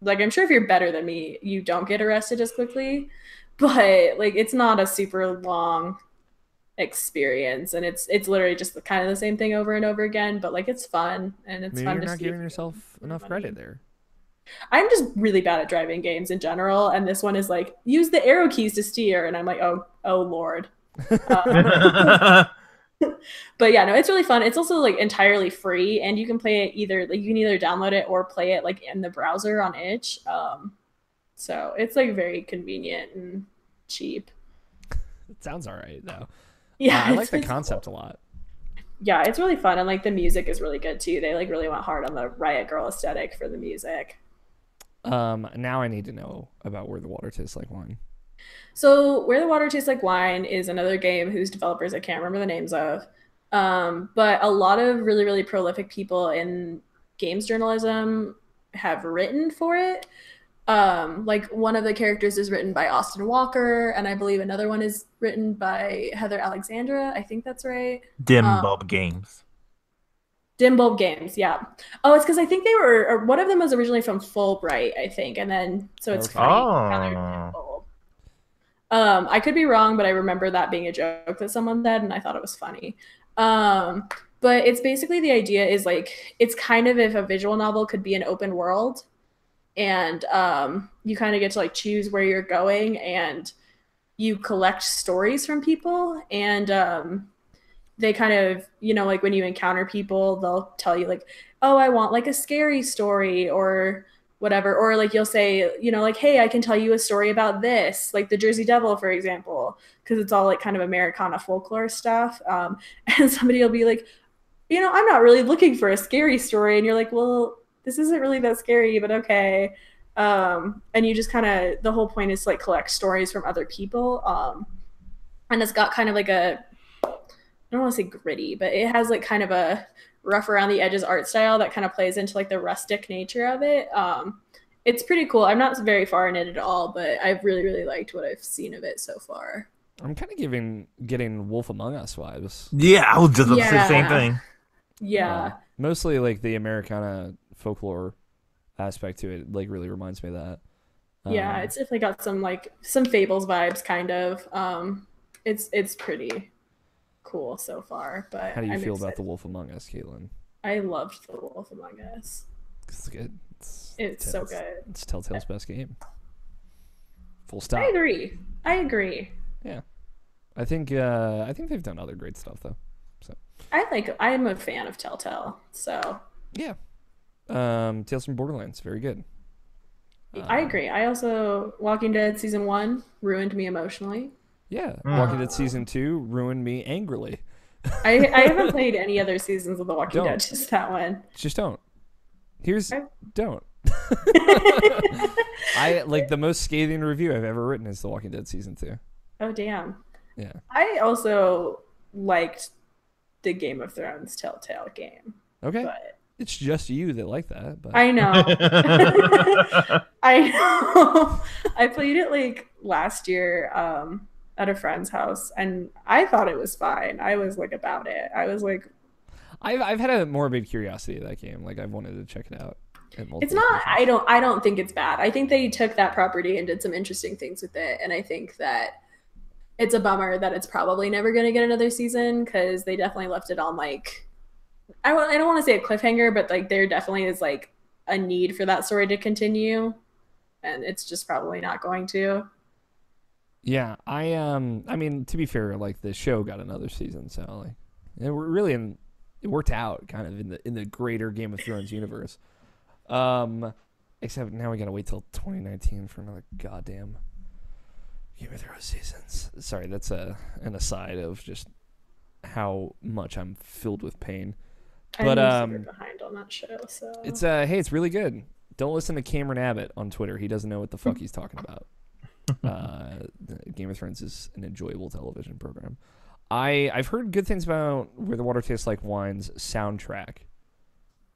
like I'm sure if you're better than me, you don't get arrested as quickly, but like it's not a super long experience and it's literally just kind of the same thing over and over again, but like it's fun and it's Maybe fun you're to not see if giving you can yourself make enough money. credit there. I'm just really bad at driving games in general, and this one is like use the arrow keys to steer, and I'm like, oh lord. Um, but yeah, no, it's really fun. It's also like entirely free, and you can play it either like you can either download it or play it like in the browser on itch. So it's like very convenient and cheap. It sounds all right though. Yeah, I like the it's concept cool. a lot. yeah, it's really fun, and like the music is really good too. They like really went hard on the Riot Girl aesthetic for the music. Now I need to know about Where the Water Tastes Like Wine. So, Where the Water Tastes Like Wine is another game whose developers I can't remember the names of. But a lot of really, really prolific people in games journalism have written for it. Like one of the characters is written by Austin Walker, and I believe another one is written by Heather Alexandra. I think that's right. Dim Bulb Games. Dim Bulb Games, yeah. Oh, it's because I think they were, or one of them was originally from Fulbright, I think, and then so it's funny how they're Dim Bulb. I could be wrong, but I remember that being a joke that someone said, and I thought it was funny. But it's basically the idea is like it's kind of if a visual novel could be an open world, and you kind of get to like choose where you're going, and you collect stories from people, and they kind of, you know, like when you encounter people, they'll tell you like, oh, I want like a scary story or whatever. Or like you'll say, you know, like, hey, I can tell you a story about this, like the Jersey Devil, for example, because it's all like kind of Americana folklore stuff. And somebody will be like, you know, I'm not really looking for a scary story. And you're like, well, this isn't really that scary, but okay. And you just kind of, the whole point is to like collect stories from other people. And it's got kind of like a, I don't want to say gritty, but it has like kind of a rough around the edges art style that kind of plays into like the rustic nature of it. It's pretty cool. I'm not very far in it at all, but I've really, really liked what I've seen of it so far. I'm kind of getting Wolf Among Us vibes. Yeah, I was just about to say the same thing. Yeah. Mostly like the Americana folklore aspect to it, like really reminds me of that. Yeah, it's definitely got some Fables vibes, kind of. It's pretty cool so far. But how do you feel about the Wolf Among Us, Caitlin? I loved the Wolf Among Us. It's good. It's so good. It's Telltale's best game. Full stop. I agree. Yeah, I think they've done other great stuff though. So I'm a fan of Telltale. So yeah, Tales from Borderlands, very good. I agree. I also Walking Dead season 1 ruined me emotionally. Yeah, Walking Dead season 2 ruined me angrily. I haven't played any other seasons of The Walking Dead, just that one. Just don't. Don't. I like the most scathing review I've ever written is The Walking Dead season 2. Oh damn. Yeah. I also liked the Game of Thrones Telltale game. Okay. But it's just you that like that, but I know. I know. I played it like last year at a friend's house, and I thought it was fine. I was like about it. I was like, I've had a morbid curiosity of that game. Like I've wanted to check it out. It's not. I don't think it's bad. I think they took that property and did some interesting things with it, and I think that it's a bummer that it's probably never going to get another season because they definitely left it on like I don't want to say a cliffhanger, but like there definitely is like a need for that story to continue, and it's just probably not going to. Yeah, I mean, to be fair, like the show got another season, so like it worked out kind of in the greater Game of Thrones universe. Except now we gotta wait till 2019 for another goddamn Game of Thrones seasons. Sorry, that's an aside of just how much I'm filled with pain. But I'm super behind on that show, so it's hey, it's really good. Don't listen to Cameron Abbott on Twitter. He doesn't know what the fuck he's talking about. Game of Thrones is an enjoyable television program. I've heard good things about Where the Water Tastes Like Wine's soundtrack,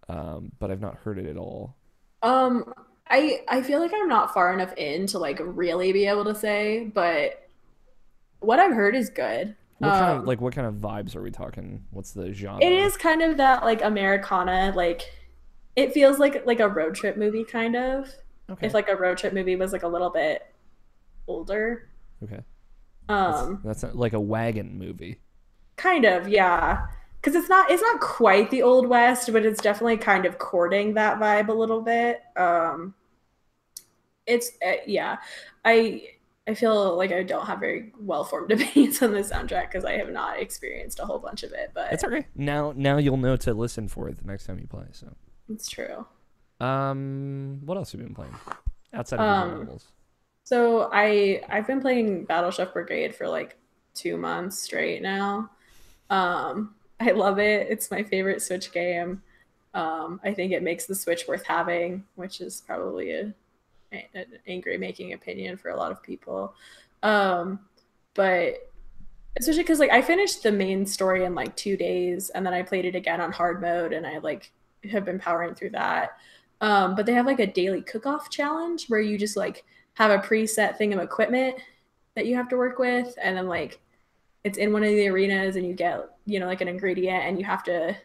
but I've not heard it at all. I feel like I'm not far enough in to like really be able to say, but what I've heard is good. What kind of vibes are we talking? What's the genre? It is kind of that like Americana, like it feels like a road trip movie kind of. Okay. If like a road trip movie was like a little bit older. Okay. That's not like a wagon movie. Kind of, yeah. Because it's not quite the Old West, but it's definitely kind of courting that vibe a little bit. Yeah. I feel like I don't have very well-formed opinions on the soundtrack because I have not experienced a whole bunch of it. But it's okay. Now you'll know to listen for it the next time you play. So it's true. What else have you been playing outside of visual novels? So I've been playing Battle Chef Brigade for like 2 months straight now. I love it. It's my favorite Switch game. I think it makes the Switch worth having, which is probably an angry making opinion for a lot of people. Um, but especially because like I finished the main story in like 2 days, and then I played it again on hard mode, and I like have been powering through that. But they have like a daily cook-off challenge where you just like have a preset thing of equipment that you have to work with, and then like it's in one of the arenas, and you get like an ingredient, and you have to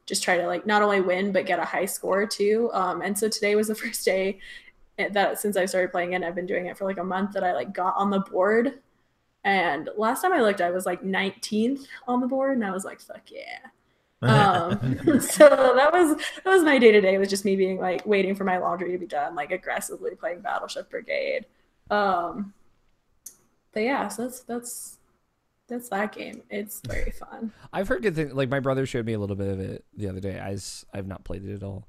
just try to like not only win but get a high score too. And so today was the first day that since I started playing it, I've been doing it for like a month, that I like got on the board. And last time I looked, I was like 19th on the board, and I was like, "Fuck yeah!" So that was my day to day. Was just me being like waiting for my laundry to be done, like aggressively playing Battleship Brigade. Um, but yeah, so that's that game. It's very fun. I've heard good things. Like my brother showed me a little bit of it the other day. I've not played it at all.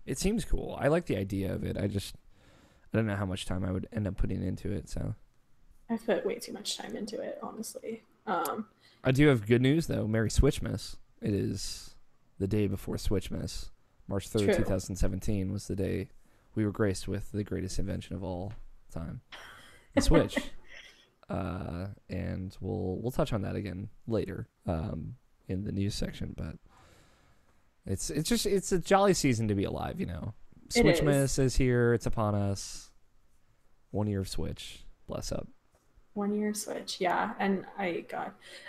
It seems cool. I like the idea of it. I don't know how much time I would end up putting into it. So I've put way too much time into it, honestly. I do have good news though. Merry Switchmas. It is the day before Switchmas. March 3rd, True. 2017 was the day we were graced with the greatest invention of all time, the Switch. And we'll touch on that again later in the news section, but it's a jolly season to be alive, It Switchmas is here, it's upon us. 1 year of Switch, bless up. 1 year Switch, yeah. And I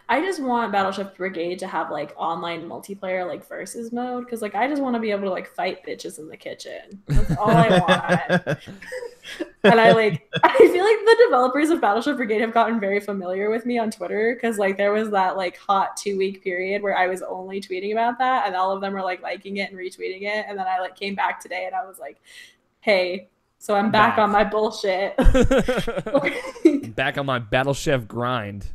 just want Battleship Brigade to have like online multiplayer, like versus mode, because like I just want to be able to like fight bitches in the kitchen. That's all I want. And I feel like the developers of Battleship Brigade have gotten very familiar with me on Twitter, because like there was that like hot 2 week period where I was only tweeting about that, and all of them were like liking it and retweeting it, and then I like came back today and I was like, hey. So I'm back on my bullshit. Back on my Battle Chef grind.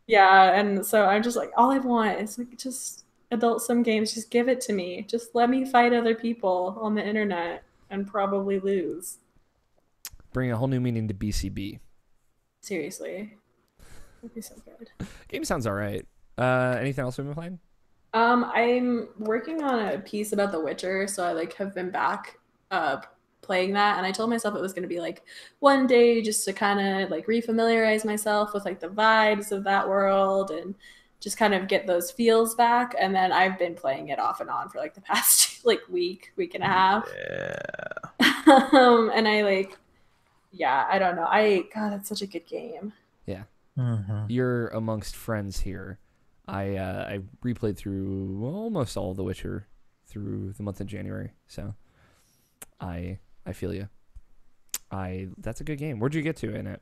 Yeah, and so I'm just like, all I want is like just adult sim games. Just give it to me. Just let me fight other people on the internet and probably lose. Bring a whole new meaning to BCB. Seriously. That'd be so good. Game sounds all right. Anything else we've been playing? I'm working on a piece about The Witcher, so I like have been back playing that, and I told myself it was going to be like one day just to kind of like refamiliarize myself with like the vibes of that world and just kind of get those feels back. And then I've been playing it off and on for like the past like week and a half. And I like, yeah, I don't know. God, it's such a good game. Yeah. You're amongst friends here. I replayed through almost all of The Witcher through the month of January, so I feel you. That's a good game. Where'd you get to in it?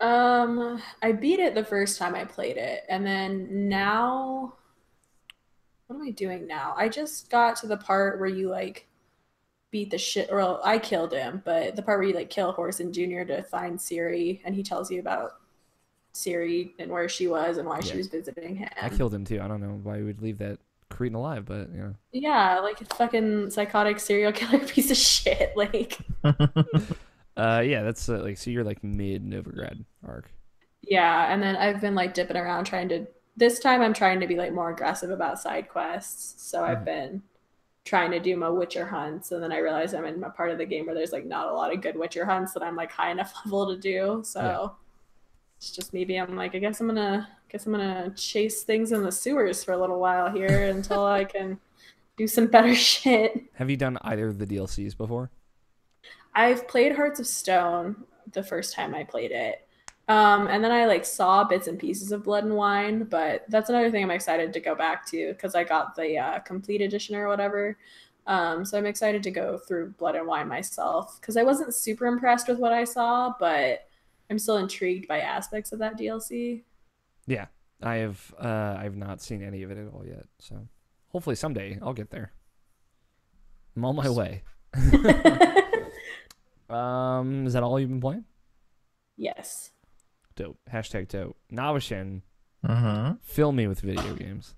I beat it the first time I played it, and then now, what am I doing now? I just got to the part where you like beat the shit, or I killed him, but the part where you like kill Horson Jr. to find Ciri, and he tells you about Ciri and where she was and why she was visiting him. I killed him too. I don't know why you would leave that Cretan alive, but yeah, like a fucking psychotic serial killer piece of shit. Like, yeah, that's like, so you're like mid Novigrad arc. Yeah, and then I've been like dipping around this time I'm trying to be like more aggressive about side quests. So I've been trying to do my Witcher hunts, and then I realized I'm in a part of the game where there's like not a lot of good Witcher hunts that I'm like high enough level to do. So it's just maybe I'm like, I guess I'm gonna chase things in the sewers for a little while here until I can do some better shit. Have you done either of the DLCs before? I've played Hearts of Stone the first time I played it. And then I like saw bits and pieces of Blood and Wine, but that's another thing I'm excited to go back to because I got the complete edition or whatever. So I'm excited to go through Blood and Wine myself because I wasn't super impressed with what I saw, but I'm still intrigued by aspects of that DLC. Yeah, I've not seen any of it at all yet, so hopefully someday I'll get there. I'm on my way. Is that all you've been playing? Yes. Dope. Hashtag dope. Navishin, fill me with video games.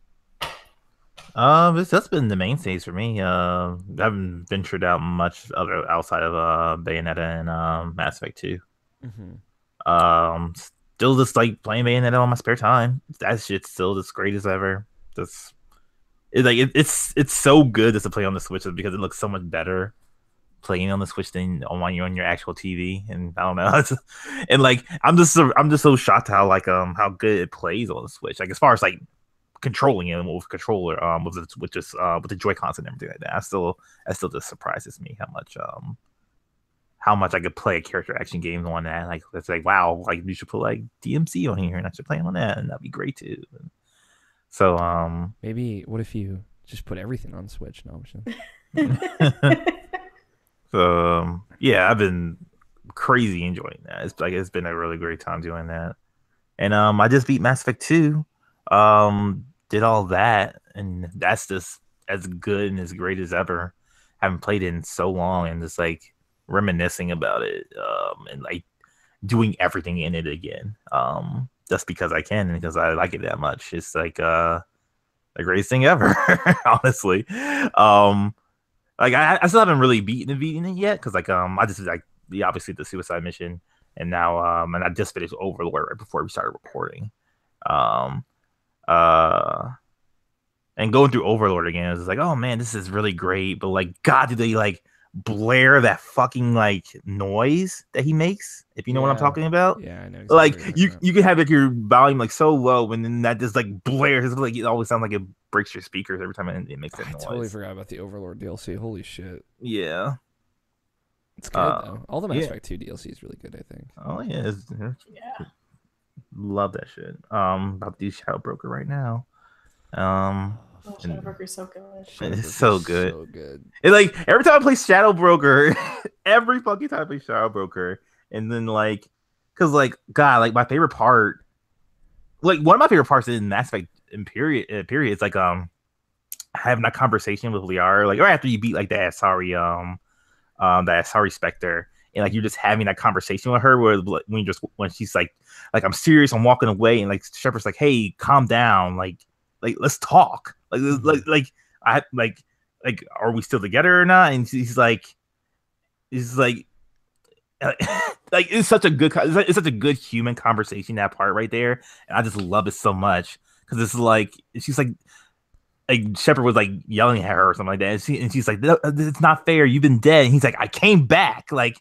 That's been the mainstays for me. I haven't ventured out much other outside of Bayonetta and Mass Effect 2. Still just like playing Bayonetta on my spare time. That shit's still as great as ever. Just it's so good just to play on the Switch because it looks so much better playing on the Switch than on your actual TV. And I don't know, and like I'm just so shocked how good it plays on the Switch. Like as far as like controlling it with controller, with the Joy-Cons and everything like that. That still just surprises me how much I could play a character action game on that. Like it's like wow, like you should put like DMC on here and I should play on that, and that'd be great too. So maybe what if you just put everything on Switch? No, I'm just so yeah, I've been crazy enjoying that. It's been a really great time doing that. And I just beat Mass Effect 2. Did all that, and that's just as good and as great as ever. Haven't played it in so long, and just like reminiscing about it, and like doing everything in it again. Just because I can and because I like it that much. It's like the greatest thing ever, honestly. Like I still haven't really beaten it yet because like I just like obviously the suicide mission, and now and I just finished Overlord right before we started recording. And going through Overlord again, it's like, oh man, this is really great, but like, God, did they like blare that fucking like noise that he makes? If you know what I'm talking about, yeah, I know. Exactly like you can have like your volume like so low, and then that just like blares. Like it always sounds like it breaks your speakers every time it makes that noise. I totally forgot about the Overlord DLC. Holy shit! Yeah, it's good though. All the Mass Effect 2 DLC is really good, I think. Oh yeah, yeah. Love that shit. About to do Shadow Broker right now. Shadow Broker's so good. It's so good. So good. It's like every time I play Shadow Broker, every fucking time I play Shadow Broker, and then like, cause like God, like my favorite part, like one of my favorite parts in Mass Effect in period, it's like having that conversation with Liara, like right after you beat like that Asari Spectre. And like you're just having that conversation with her where when she's like I'm serious, I'm walking away, and like Shepard's like, hey, calm down, like let's talk, like are we still together or not? And he's like like it's such a good human conversation, that part right there, and I just love it so much because it's like she's like Shepard was like yelling at her or something like that, and she's like, it's not fair, you've been dead, and he's like, I came back, like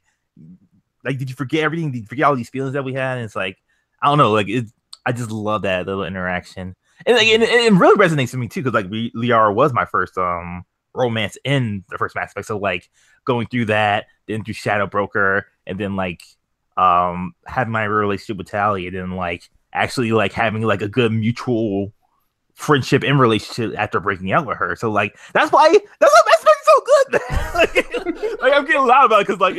did you forget everything? Did you forget all these feelings that we had? And it's like, I don't know, like I just love that little interaction, and like it really resonates with me too because like Liara was my first romance in the first Mass Effect, so like going through that, then through Shadow Broker, and then like having my relationship with Tali, and then like actually like having like a good mutual friendship and relationship after breaking out with her. So like that's why Mass Effect's so good. like I'm getting loud about it because like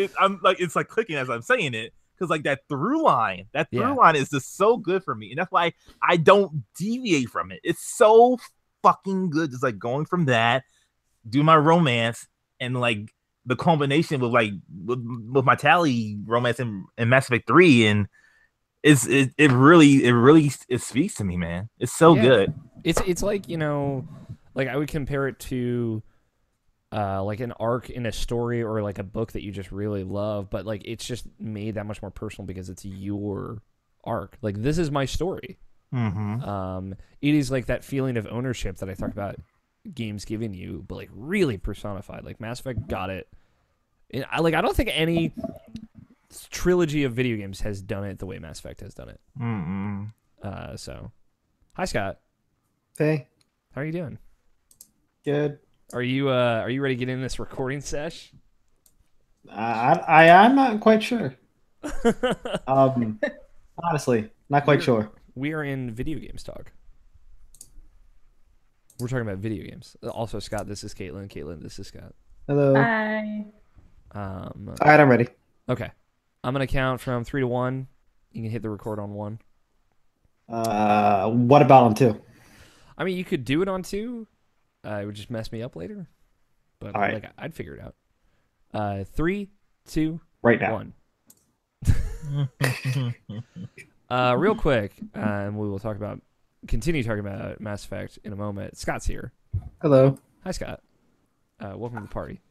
it's like clicking as I'm saying it, because like that through line is just so good for me, and that's why I don't deviate from it. It's so fucking good, just like going from that, do my romance, and like the combination with like with my Tali romance in Mass Effect 3, and it really speaks to me, man. It's so good. It's like, you know, like I would compare it to like an arc in a story or like a book that you just really love, but like it's just made that much more personal because it's your arc. Like this is my story. Mm-hmm. It is like that feeling of ownership that I talk about games giving you, but like really personified. Like Mass Effect got it. And I don't think any trilogy of video games has done it the way Mass Effect has done it. Mm-mm. So, hi Scott. Hey. How are you doing? Good. Are you ready to get in this recording sesh? I'm not quite sure. Honestly, not quite sure. We are in video games talk. We're talking about video games. Also, Scott, this is Caitlin. Caitlin, this is Scott. Hello. Hi. All right, I'm ready. Okay. I'm going to count from 3 to 1. You can hit the record on 1. What about on 2? I mean, you could do it on 2. It would just mess me up later. But all right. Like I'd figure it out. 3, 2, right now. 1. Real quick, and we will continue talking about Mass Effect in a moment. Scott's here. Hello. Hi, Scott. Welcome to the party.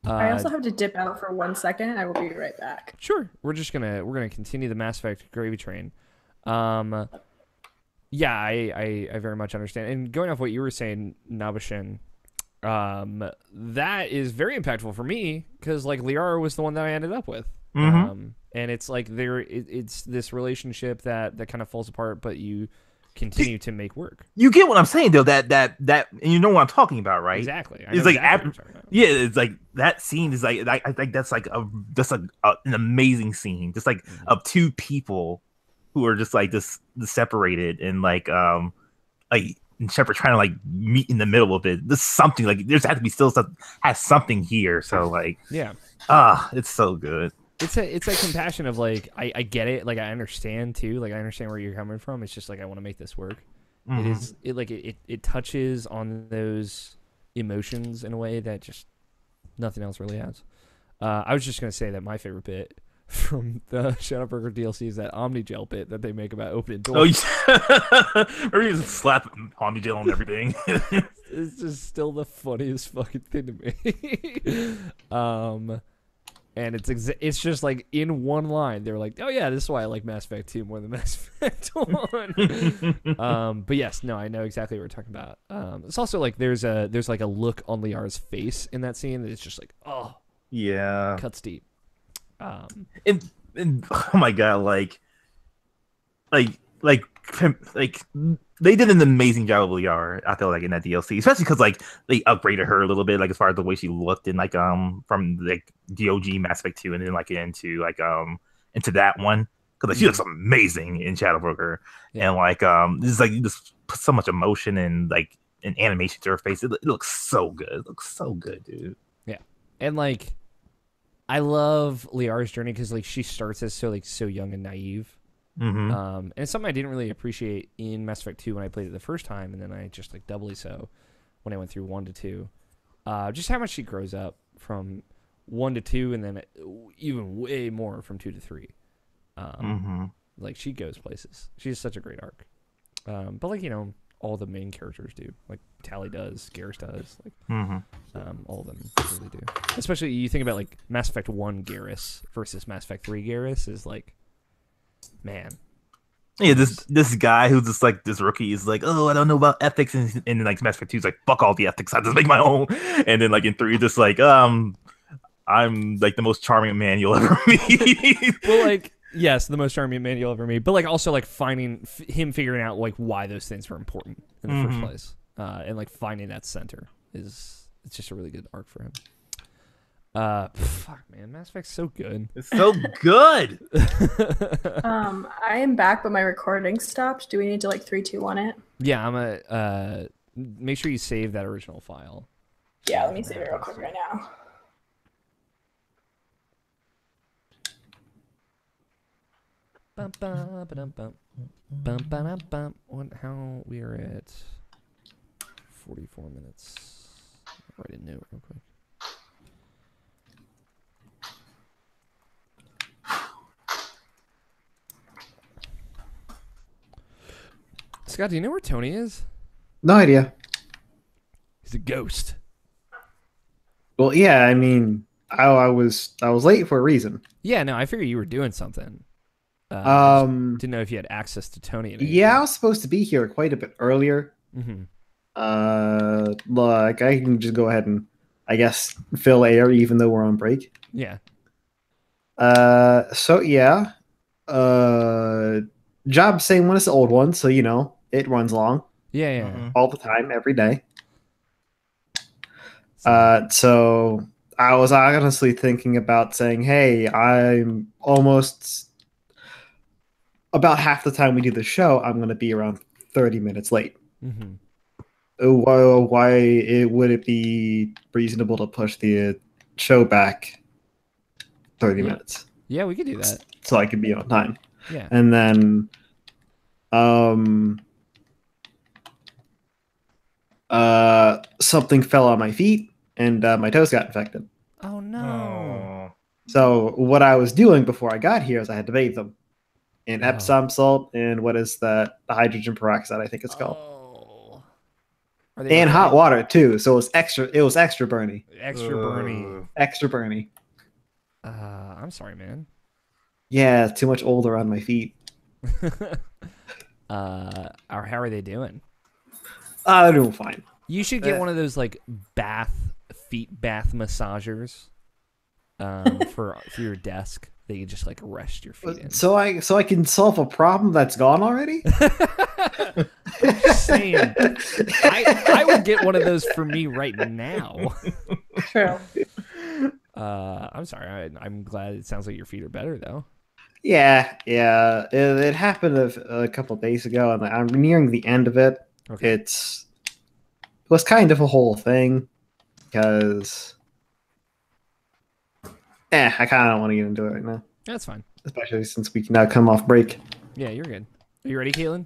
I also have to dip out for 1 second. I will be right back. Sure. We're gonna continue the Mass Effect gravy train. Yeah, I very much understand. And going off what you were saying, Nabashin, that is very impactful for me because like Liara was the one that I ended up with. And it's like it's this relationship that kind of falls apart, but you continue to make work. You get what I'm saying though, that and you know what I'm talking about, right? Exactly. It's like yeah, it's like that scene is like I think that's like an amazing scene, just like of two people who are just like this separated and like and Shepard trying to like meet in the middle of it. There's something like there's has to be still has something here. So like yeah, it's so good. It's a compassion of like I get it, like I understand too, like I understand where you're coming from. It's just like I want to make this work. It touches on those emotions in a way that just nothing else really has. I was just gonna say that my favorite bit from the Shadowbroker DLC is that Omnigel bit that they make about opening doors. Oh, yeah. Or you just slap Omnigel on everything. It's just still the funniest fucking thing to me. And it's just like in one line they're like, oh yeah, this is why I like Mass Effect 2 more than Mass Effect 1. But yes, no, I know exactly what we're talking about. It's also like there's like a look on Liara's face in that scene that it's just like, oh yeah, cuts deep. And oh my god, like they did an amazing job of Liara, I feel like, in that DLC, especially because like they upgraded her a little bit, like as far as the way she looked in like from like DOG Mass Effect 2 and then like into that one, because like, she looks amazing in Shadowbroker. And like this is like you just put so much emotion and like an animation to her face. It looks so good. It looks so good, dude. Yeah, and like I love Liara's journey because like she starts as so young and naive. And it's something I didn't really appreciate in Mass Effect 2 when I played it the first time, and then I just like doubly so when I went through 1 to 2. Just how much she grows up from 1 to 2, and then even way more from 2 to 3. Like she goes places. She has such a great arc. But like all the main characters do. Like Tali does, Garrus does. Like all of them really do. Especially you think about like Mass Effect 1 Garrus versus Mass Effect 3 Garrus is like. Man, yeah, this guy who's just like this rookie is like, oh, I don't know about ethics, and then like Mass Effect 2 is like, fuck all the ethics, I just make my own. And then like in 3, just like, I'm like the most charming man you'll ever meet. Well, like yes, the most charming man you'll ever meet, but like also like figuring out like why those things were important in the first place, and like finding that center it's just a really good arc for him. Fuck, man, Mass Effect's so good. It's so good. I am back, but my recording stopped. Do we need to like 3, 2, 1 it? Yeah, I'm make sure you save that original file. Yeah, let me save it real quick right now. How we are at 44 minutes. I'll write a note real quick. Scott, do you know where Tony is? No idea. He's a ghost. Well, yeah, I mean, I was late for a reason. Yeah, no, I figured you were doing something. Didn't know if you had access to Tony. Yeah, I was supposed to be here quite a bit earlier. Like I can just go ahead and I guess fill air even though we're on break. Yeah. So yeah. Job same one as the old one, so it runs long. Yeah. All the time, every day. So I was honestly thinking about saying, hey, I'm almost about half the time we do the show, I'm going to be around 30 minutes late. Why would it be reasonable to push the show back 30 minutes? Yeah, we could do that. So I can be on time. Yeah. And then something fell on my feet and my toes got infected. Oh no. So what I was doing before I got here is I had to bathe them in Epsom salt and what is that? The hydrogen peroxide, I think it's called. And hot water too. So it was extra burny. Extra burny. I'm sorry, man. Yeah, too much old around my feet. How are they doing? They're doing fine. You should get one of those like feet bath massagers for your desk that you just like rest your feet in. So I can solve a problem that's gone already? I'm just saying, I would get one of those for me right now. True. I'm sorry. I'm glad it sounds like your feet are better though. Yeah. It happened a couple days ago, and I'm nearing the end of it. Okay. It was kind of a whole thing because I kind of don't want to get into it right now. That's fine. Especially since we can now come off break. Yeah, you're good. Are you ready, Caitlin?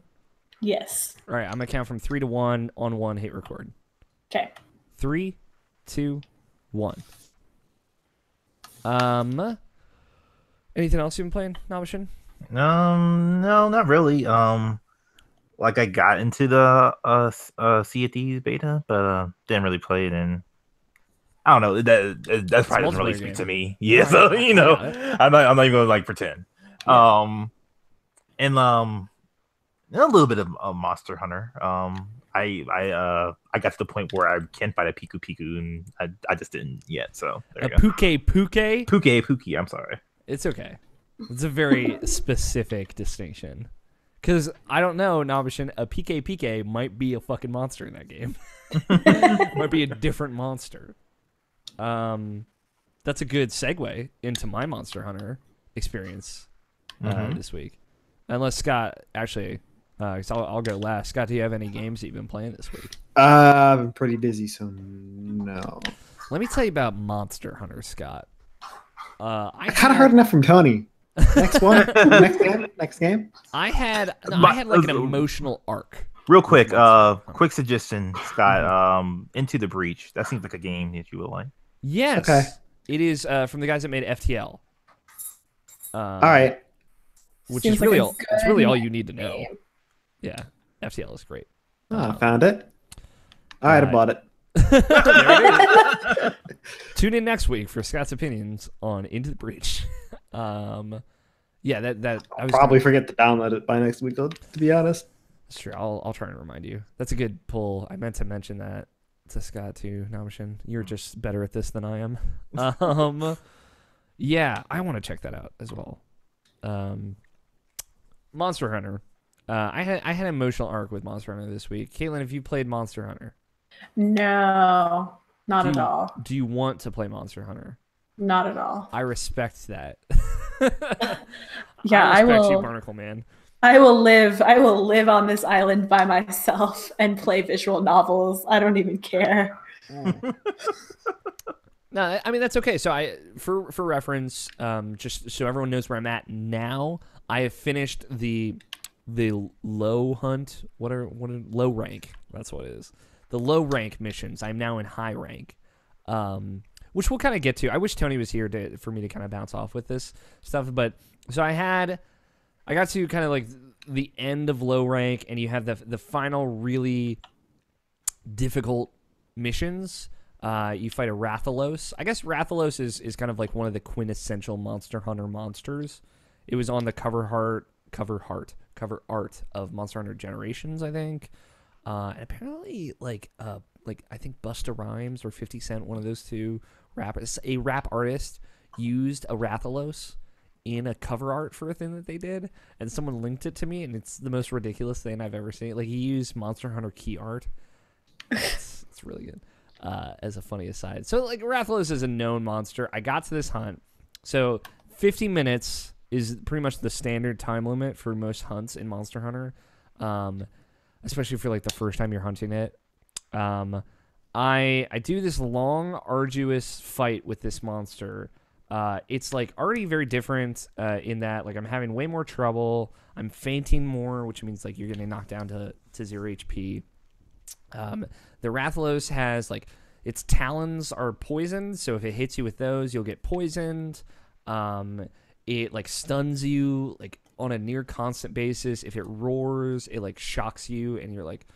Yes. All right, I'm gonna count from 3 to 1. On 1, hit record. Okay. 3, 2, 1. Anything else you've been playing, Nabishin? No, not really. Like I got into the Sea of Thieves beta, but didn't really play it, and I don't know. That probably doesn't really speak to me. Yeah, Right. so I'm not even gonna like pretend. Yeah. And a little bit of Monster Hunter. I got to the point where I can fight a Piku, and I just didn't yet. So there you go. Puke. I'm sorry. It's okay. It's a very specific distinction. Because I don't know, Nabishin, a PK might be a fucking monster in that game. Might be a different monster. That's a good segue into my Monster Hunter experience this week. Unless Scott, actually, so I'll go last. Scott, do you have any games that you've been playing this week? I've been pretty busy, so no. Let me tell you about Monster Hunter, Scott. I kind of heard enough from Tony. Next one, next game. I had like an emotional arc. Real quick, quick suggestion, Scott. Into the Breach. That seems like a game that you would like. Yes. Okay. It is from the guys that made FTL. All right. Which Seems is really like a it's really all you good need to know. name. Yeah. FTL is great. I found it. All right, I bought it. Tune in next week for Scott's opinions on Into the Breach. Yeah, that I was Probably forget to download it by next week, though, to be honest. That's true. I'll try and remind you. That's a good pull. I meant to mention that to Scott too, Nabishin. You're just better at this than I am. Yeah, I want to check that out as well. Monster Hunter. I had an emotional arc with Monster Hunter this week. Caitlin, have you played Monster Hunter? No, not at all. Do you want to play Monster Hunter? Not at all. I respect that. Yeah, I I respect will. you, Barnacle Man. I will live on this island by myself and play visual novels. I don't even care. No, I mean that's okay. So for reference, just so everyone knows where I'm at now, I have finished the low hunt. What are low rank? That's what it is. The low rank missions. I'm now in high rank, which we'll kind of get to. I wish Tony was here for me to kind of bounce off with this stuff. But so I got to kind of like the end of low rank, and you have the final really difficult missions. You fight a Rathalos. I guess Rathalos is kind of like one of the quintessential Monster Hunter monsters. It was on the cover art of Monster Hunter Generations, I think. And apparently, like I think Busta Rhymes or 50 Cent, one of those two rappers, a rap artist used a Rathalos in a cover art for a thing that they did, and someone linked it to me, and it's the most ridiculous thing I've ever seen. Like, he used Monster Hunter key art. It's really good. As a funny aside. So, like, Rathalos is a known monster. I got to this hunt. So, 50 minutes is pretty much the standard time limit for most hunts in Monster Hunter, especially for, like, the first time you're hunting it. I do this long, arduous fight with this monster. It's, like, already very different in that, like, I'm having way more trouble. I'm fainting more, which means, like, you're getting knocked down to 0 HP. The Rathalos has, like, its talons are poisoned, so if it hits you with those, you'll get poisoned. It, like, stuns you, like, on a near constant basis. If it roars, it, like, shocks you, and you're, like,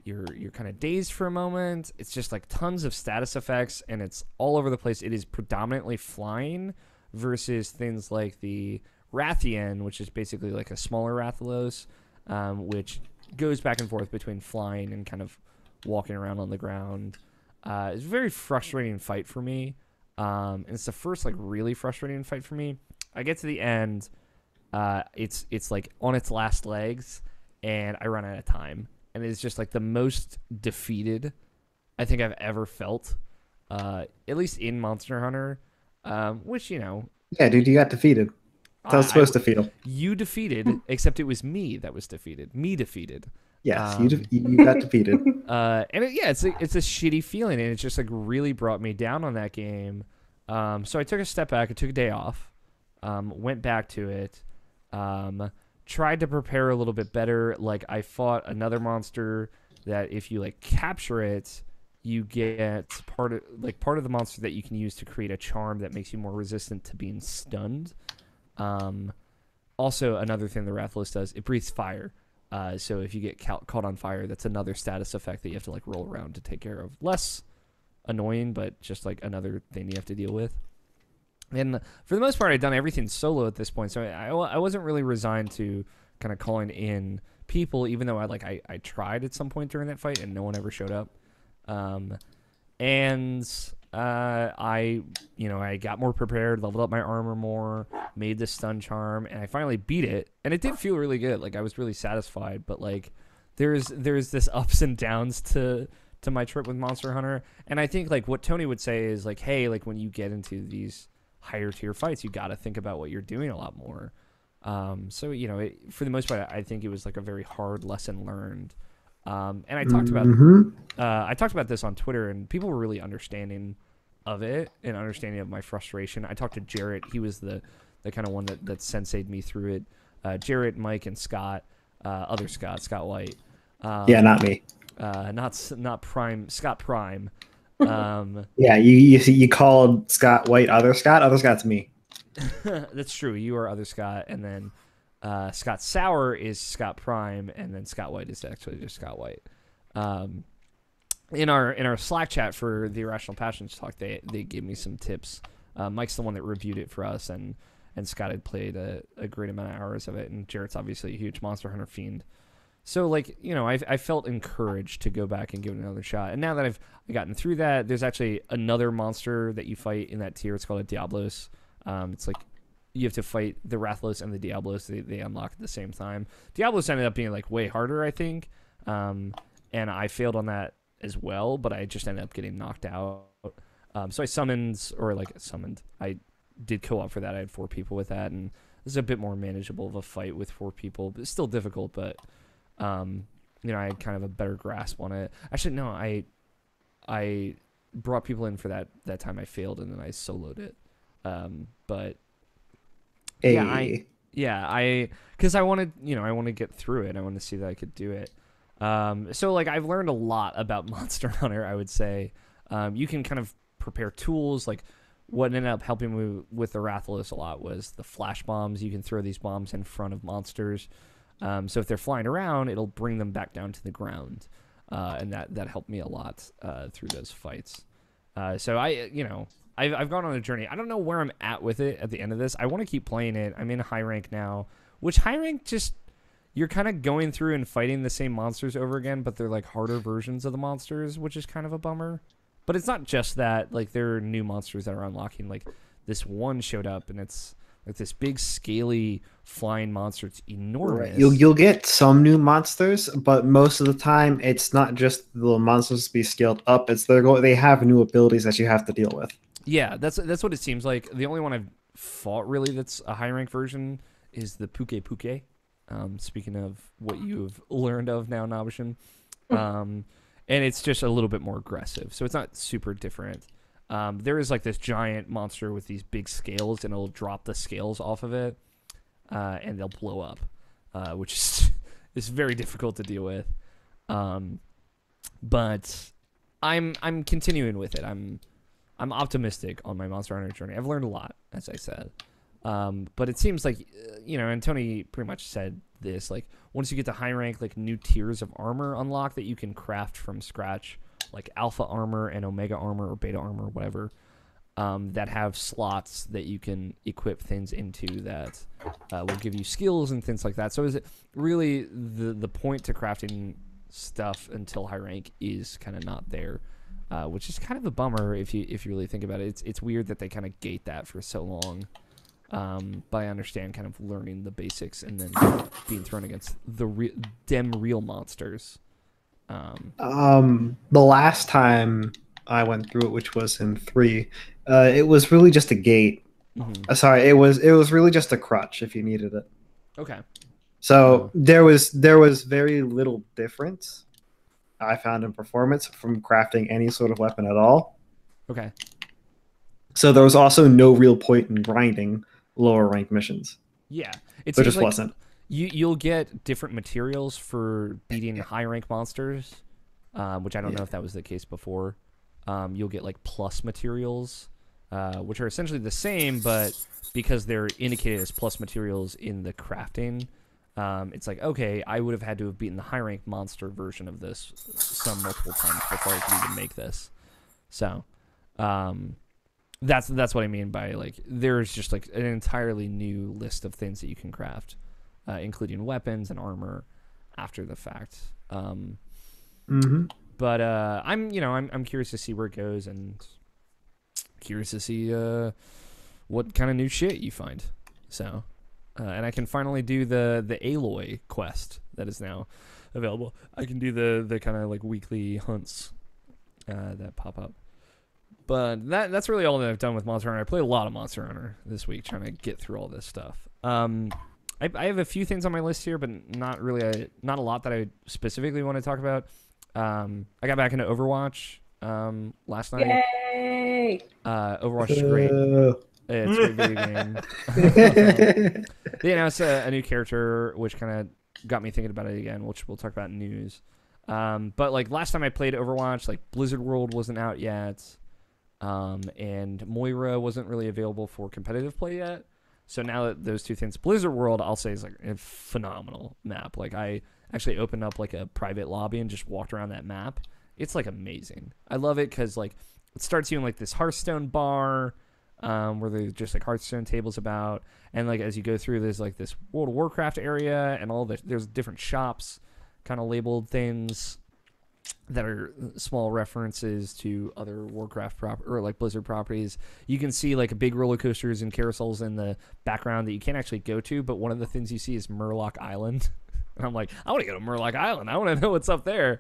you're kind of dazed for a moment. It's just, like, tons of status effects, and it's all over the place. It is predominantly flying versus things like the Rathian, which is basically, like, a smaller Rathalos. which goes back and forth between flying and kind of walking around on the ground. It's a very frustrating fight for me. And it's the first like really frustrating fight for me. I get to the end, it's like on its last legs, and I run out of time, and it's just like the most defeated I think I've ever felt, at least in Monster Hunter, which Yeah, dude, you got defeated. That's how it's supposed to feel. You defeated, except it was me that was defeated. Me defeated. Yes, you got defeated. And it's a shitty feeling, and it just like really brought me down on that game. So I took a step back. I took a day off. Went back to it. Tried to prepare a little bit better. Like I fought another monster that if you like capture it, you get part of the monster that you can use to create a charm that makes you more resistant to being stunned. Also, another thing the Rathalos does, it breathes fire. So if you get caught on fire, that's another status effect that you have to like roll around to take care of. Less annoying, but just like another thing you have to deal with. And for the most part, I'd done everything solo at this point, so I wasn't really resigned to kind of calling in people, even though I tried at some point during that fight and no one ever showed up. I got more prepared, leveled up my armor more, made the stun charm, and I finally beat it. And it did feel really good. Like I was really satisfied. But like, there's this ups and downs to my trip with Monster Hunter. And I think like what Tony would say is like, hey, like when you get into these higher tier fights, you got to think about what you're doing a lot more. So for the most part, I think it was like a very hard lesson learned. And I talked about this on Twitter, and people were really understanding of it and understanding of my frustration. I talked to Jarrett. He was the kind of one that sensei'd me through it. Jarrett, Mike, and Scott, other Scott White. Yeah, not me. Not Prime, Scott Prime. Yeah, you called Scott White other Scott. Other Scott's me. That's true. You are other Scott, and then Scott Sauer is Scott Prime, and then Scott White is actually just Scott White. In our Slack chat for the Irrational Passions talk, they gave me some tips. Mike's the one that reviewed it for us, and Scott had played a great amount of hours of it, and Jarrett's obviously a huge Monster Hunter fiend. So like I felt encouraged to go back and give it another shot. And now that I've gotten through that, there's actually another monster that you fight in that tier. It's called a Diablos. It's like you have to fight the Rathalos and the Diablos. They unlock at the same time. Diablos ended up being like way harder, I think. And I failed on that as well, but I just ended up getting knocked out. So I did co-op for that. I had 4 people with that, and this is a bit more manageable of a fight with 4 people, but it's still difficult, but I had kind of a better grasp on it. Actually, no, I brought people in for that time I failed, and then I soloed it. But hey. because I wanted to get through it. I wanted to see that I could do it. So like I've learned a lot about Monster Hunter, I would say. You can kind of prepare tools. Like what ended up helping me with the Rathalos a lot was the flash bombs. You can throw these bombs in front of monsters. So if they're flying around, it'll bring them back down to the ground. And that helped me a lot through those fights. So I've gone on a journey. I don't know where I'm at with it at the end of this. I want to keep playing it. I'm in high rank now, which high rank just, you're kind of going through and fighting the same monsters over again, but they're like harder versions of the monsters, which is kind of a bummer. But it's not just that. Like there are new monsters that are unlocking. Like this one showed up, and it's like this big scaly flying monster. It's enormous. You'll get some new monsters, but most of the time it's not just the monsters to be scaled up. It's they have new abilities that you have to deal with. Yeah, that's what it seems like. The only one I've fought really that's a high rank version is the Puke Puke. Speaking of what you've learned of now, Nabishin. And it's just a little bit more aggressive, so it's not super different. There is like this giant monster with these big scales, and it'll drop the scales off of it, and they'll blow up, which is very difficult to deal with. But I'm continuing with it. I'm optimistic on my Monster Hunter journey. I've learned a lot, as I said. But it seems like, and Tony pretty much said this, like once you get to high rank, like new tiers of armor unlock that you can craft from scratch, like alpha armor and omega armor or beta armor or whatever. that have slots that you can equip things into that will give you skills and things like that. So is it really the point to crafting stuff until high rank is kind of not there, which is kind of a bummer if you really think about it. It's weird that they kind of gate that for so long. But I understand kind of learning the basics and then being thrown against the real monsters. The last time I went through it, which was in 3, it was really just a gate. Mm-hmm. Sorry, it was really just a crutch if you needed it. Okay. So there was very little difference I found in performance from crafting any sort of weapon at all. Okay. So there was also no real point in grinding lower ranked missions. Yeah, there just wasn't. You'll get different materials for beating high rank monsters, which I don't know if that was the case before. You'll get like plus materials, which are essentially the same, but because they're indicated as plus materials in the crafting, it's like, okay, I would have had to have beaten the high rank monster version of this some multiple times before I could even make this. So, that's what I mean by like there's just like an entirely new list of things that you can craft, including weapons and armor after the fact. But I'm curious to see where it goes and curious to see what kind of new shit you find. So, and I can finally do the Aloy quest that is now available. I can do the kind of like weekly hunts that pop up. But that's really all that I've done with Monster Hunter. I played a lot of Monster Hunter this week trying to get through all this stuff. I have a few things on my list here, but not a lot that I specifically want to talk about. I got back into Overwatch last night. Yay! Overwatch is great. It's a great video game. They announced a new character, which kind of got me thinking about it again, which we'll talk about in news. But like last time I played Overwatch, like Blizzard World wasn't out yet. And Moira wasn't really available for competitive play yet. So now that those two things, Blizzard World, I'll say is like a phenomenal map. Like I actually opened up like a private lobby and just walked around that map. It's like amazing. I love it because like it starts you in like this Hearthstone bar, where there's just like Hearthstone tables about, and like as you go through, there's like this World of Warcraft area and there's different shops, kind of labeled things that are small references to other Warcraft or like Blizzard properties. You can see like big roller coasters and carousels in the background that you can't actually go to, but one of the things you see is Murloc Island. And I'm like, I want to go to Murloc Island. I want to know what's up there.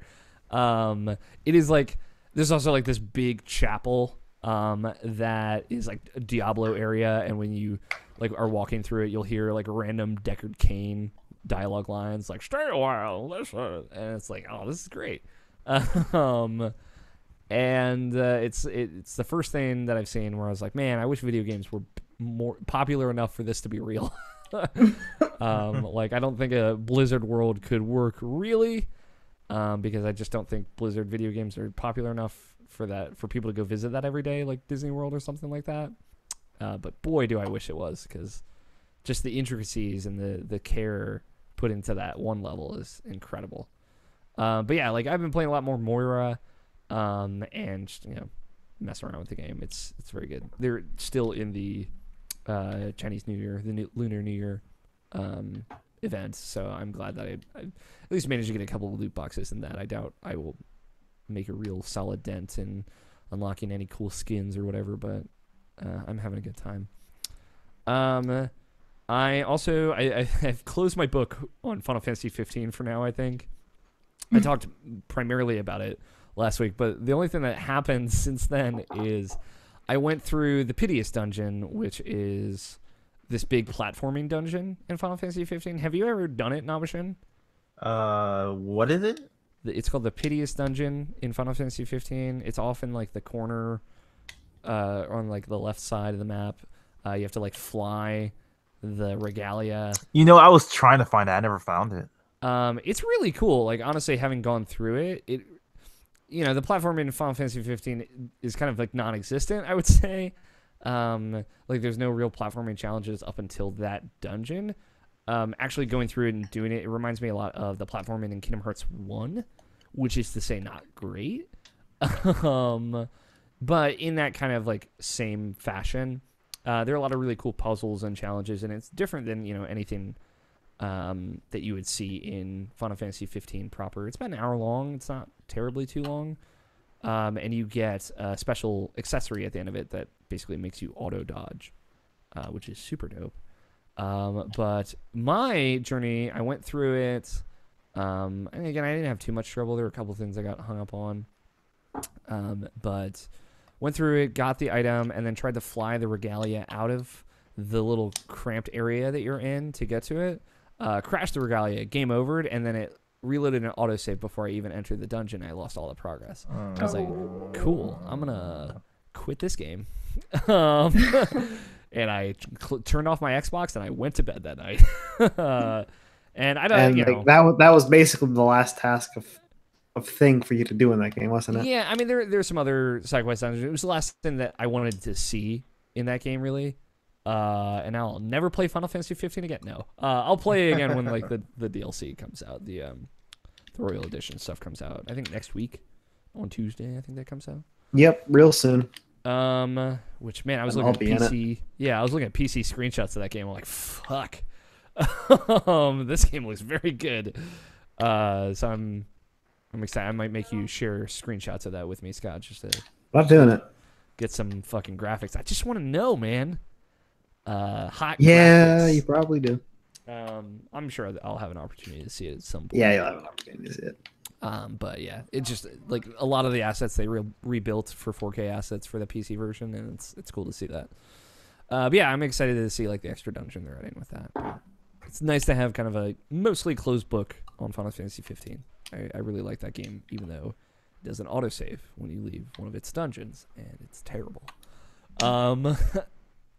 It is like there's also like this big chapel that is like a Diablo area, and when you like are walking through it, you'll hear like random Deckard Cain dialogue lines like "Stay a while, listen," and it's like, oh, this is great. And it's the first thing that I've seen where I was like, man, I wish video games were more popular enough for this to be real. Like I don't think a Blizzard World could work really, because I just don't think Blizzard video games are popular enough for people to go visit that every day, like Disney World or something like that. But boy, do I wish it was, because just the intricacies and the care put into that one level is incredible. But yeah, like I've been playing a lot more Moira, and messing around with the game. It's very good. They're still in the Chinese New Year, the Lunar New Year event, so I'm glad that I at least managed to get a couple of loot boxes in that. I doubt I will make a real solid dent in unlocking any cool skins or whatever, but I'm having a good time. I've closed my book on Final Fantasy 15 for now, I think. I talked primarily about it last week, but the only thing that happened since then is I went through the Piteous Dungeon, which is this big platforming dungeon in Final Fantasy 15. Have you ever done it, Nabashin? What is it? It's called the Piteous Dungeon in Final Fantasy 15. It's off in like the corner, on like the left side of the map. You have to like fly the regalia. I was trying to find it. I never found it. It's really cool. Like honestly, having gone through it, the platform in Final Fantasy 15 is kind of like non-existent, I would say. Like there's no real platforming challenges up until that dungeon. Actually going through it and doing it reminds me a lot of the platforming in Kingdom Hearts 1, which is to say not great. But in that kind of like same fashion, there are a lot of really cool puzzles and challenges, and it's different than anything that you would see in Final Fantasy 15 proper. It's about an hour long. It's not terribly too long, and you get a special accessory at the end of it that basically makes you auto dodge, which is super dope. But my journey, I went through it. And again, I didn't have too much trouble. There were a couple things I got hung up on, but went through it, got the item, and then tried to fly the regalia out of the little cramped area that you're in to get to it. Crashed the regalia, game overed, and then it reloaded an autosave before I even entered the dungeon. I lost all the progress. I was like, cool, I'm gonna quit this game. And I turned off my Xbox and I went to bed that night. And I don't, that was basically the last task of thing for you to do in that game, wasn't it? Yeah, I mean there's some other side quest dungeons. It was the last thing that I wanted to see in that game, really. And I'll never play Final Fantasy 15 again. No, I'll play it again when like the DLC comes out, the Royal Edition stuff comes out. I think next week on Tuesday. I think that comes out. Yep, real soon. Which man, I was looking at PC. Yeah, I was looking at PC screenshots of that game. I'm like, fuck. This game looks very good. So I'm excited. I might make you share screenshots of that with me, Scott, just to not doing it. Get some fucking graphics. I just want to know, man. Hot. Yeah, graphics. you probably do. I'm sure that I'll have an opportunity to see it at some point. Yeah, you'll have an opportunity to see it. But yeah, it just like a lot of the assets they rebuilt for 4K assets for the PC version, and it's cool to see that. But yeah, I'm excited to see like the extra dungeon they're adding with that. But it's nice to have kind of a mostly closed book on Final Fantasy 15. I really like that game, even though it doesn't autosave when you leave one of its dungeons, and it's terrible.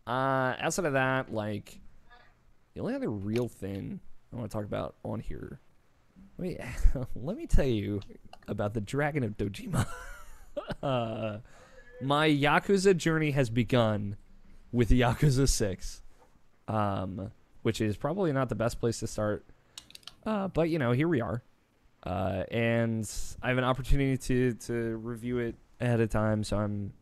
Outside of that, like the only other real thing I want to talk about on here. Let me tell you about the Dragon of Dojima. My Yakuza journey has begun with Yakuza 6, which is probably not the best place to start. But, here we are. And I have an opportunity to review it ahead of time, so I'm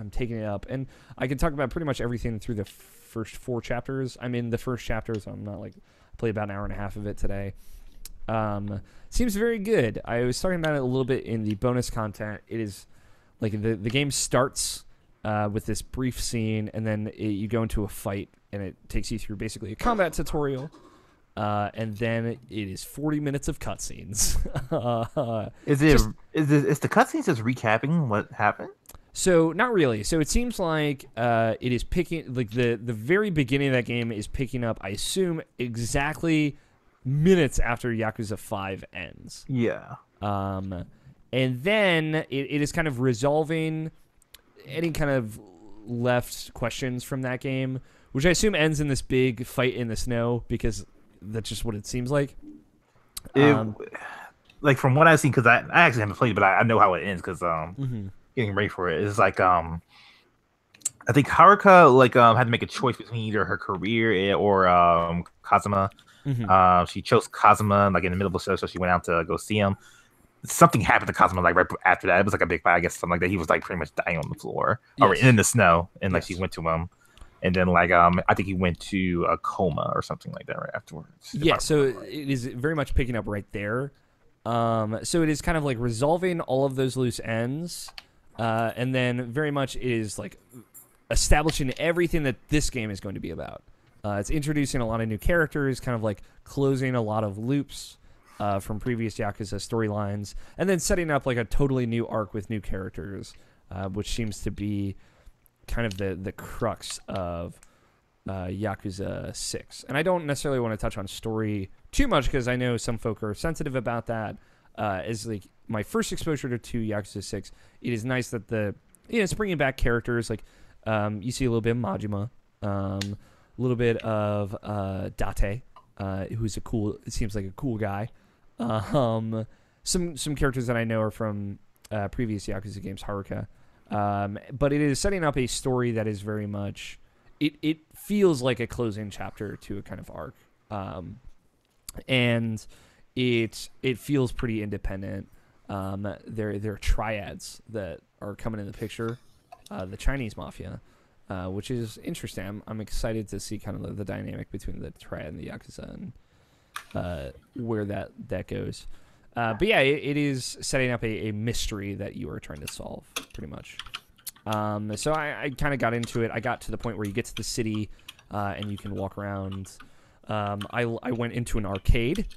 taking it up. And I can talk about pretty much everything through the first 4 chapters. I'm in the first chapter, so I'm not like... I played about an hour and a half of it today. Seems very good. I was talking about it a little bit in the bonus content. It is like the game starts with this brief scene, and then you go into a fight, and it takes you through basically a combat tutorial, and then it is 40 minutes of cutscenes. Is the cutscenes just recapping what happened? So not really. So it seems like it is picking like the very beginning of that game is picking up, I assume, exactly minutes after Yakuza 5 ends. Yeah. And then it is kind of resolving any kind of left questions from that game, which I assume ends in this big fight in the snow, because that's just what it seems like. Like from what I've seen, because I actually haven't played it, but I know how it ends, because getting ready for it is like I think Haruka had to make a choice between either her career or Kazuma. She chose Kazuma like in the middle of the show, so she went out to go see him. Something happened to Kazuma like right after that. It was like a big fight, I guess, something like that. He was like pretty much dying on the floor or in the snow, and like she went to him, and then like I think he went to a coma or something like that right afterwards. Yeah, so it is very much picking up right there. So it is kind of like resolving all of those loose ends, and then very much is like establishing everything that this game is going to be about. It's introducing a lot of new characters, kind of like closing a lot of loops from previous Yakuza storylines, and then setting up like a totally new arc with new characters, which seems to be kind of the crux of Yakuza 6. And I don't necessarily want to touch on story too much, because I know some folk are sensitive about that. As like my first exposure to Yakuza 6, it is nice that it's bringing back characters like you see a little bit of Majima. A little bit of Date, who's it seems like a cool guy. Some characters that I know are from previous Yakuza games, Haruka. But it is setting up a story that is very much, it feels like a closing chapter to a kind of arc. And it feels pretty independent. There are triads that are coming in the picture the Chinese mafia, which is interesting. I'm excited to see kind of the dynamic between the Triad and the Yakuza and where that goes. But yeah, it is setting up a mystery that you are trying to solve, pretty much. So I kind of got into it. I got to the point where you get to the city, and you can walk around. I went into an arcade,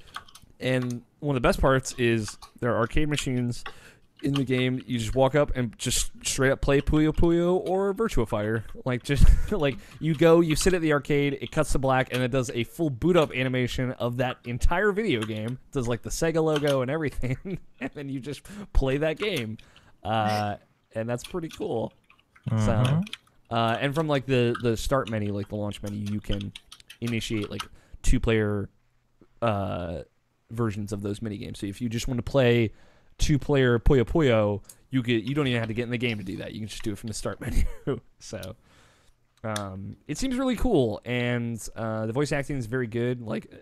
and one of the best parts is there are arcade machines in the game. You just walk up and just straight up play Puyo Puyo or Virtua Fighter. Like, just like you sit at the arcade, it cuts to black, and it does a full boot up animation of that entire video game. It does like the Sega logo and everything, and then you just play that game, and that's pretty cool. So, and from like the start menu, like the launch menu, you can initiate like 2-player versions of those mini games. So if you just want to play 2-player Puyo Puyo, you don't even have to get in the game to do that. You can just do it from the start menu. So it seems really cool, and the voice acting is very good. Like,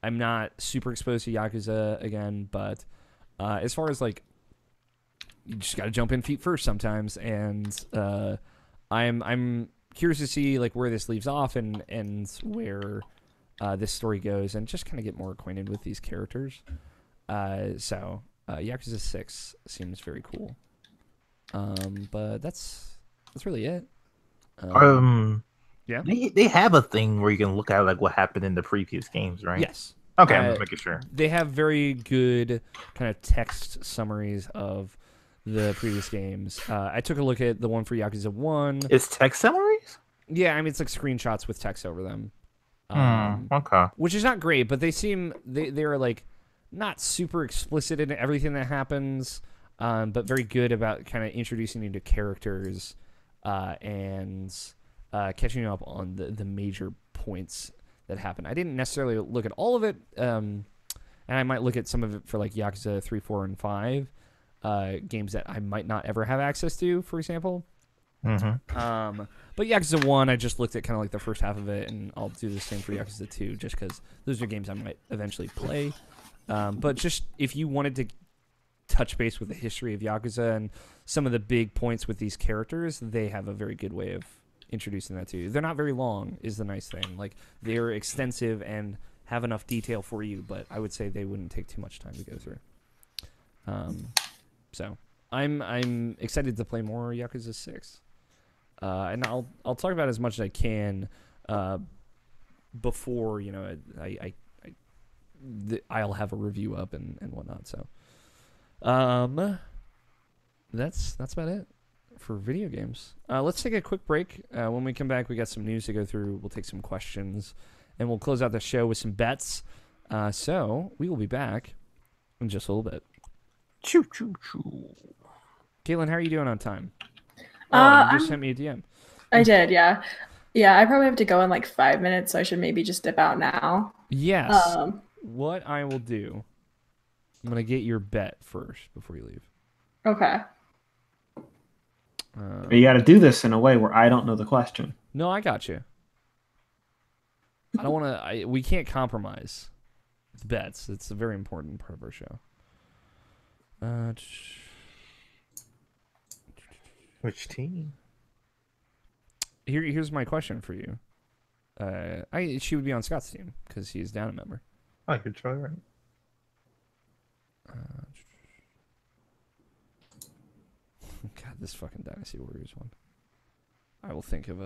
I'm not super exposed to Yakuza again, but as far as like, you just got to jump in feet first sometimes, and I'm curious to see like where this leaves off and where this story goes, and just kind of get more acquainted with these characters. So Yakuza 6 seems very cool. But that's really it. Yeah. They have a thing where you can look at like what happened in the previous games, right? Yes. Okay, I'm just making sure. They have very good kind of text summaries of the previous games. I took a look at the one for Yakuza 1. It's text summaries? Yeah, I mean, it's like screenshots with text over them. Okay. Which is not great, but they're like not super explicit in everything that happens, but very good about kind of introducing you to characters and catching you up on the major points that happen. I didn't necessarily look at all of it, and I might look at some of it for like Yakuza 3, 4, and 5, games that I might not ever have access to, for example. But Yakuza 1, I just looked at kind of like the first half of it, and I'll do the same for Yakuza 2, just because those are games I might eventually play. But just if you wanted to touch base with the history of Yakuza and some of the big points with these characters, they have a very good way of introducing that to you. They're not very long, is the nice thing. Like, they're extensive and have enough detail for you, but I would say they wouldn't take too much time to go through. So I'm excited to play more Yakuza 6. And I'll talk about as much as I can before, you know, I'll have a review up and whatnot. So that's about it for video games. Let's take a quick break. When we come back, we got some news to go through. We'll take some questions, and we'll close out the show with some bets. So we will be back in just a little bit. Choo choo choo. Caitlin, how are you doing on time? You just sent me a DM. I did, yeah. Yeah, I probably have to go in like 5 minutes, so I should maybe just dip out now. Yes. What I will do, I'm going to get your bet first before you leave. Okay. You got to do this in a way where I don't know the question. No, I got you. I don't want to... We can't compromise with bets. It's a very important part of our show. Which team? Here's my question for you. She would be on Scott's team because he's down a member. Oh, you're totally right. God, this fucking Dynasty Warriors one. I will think of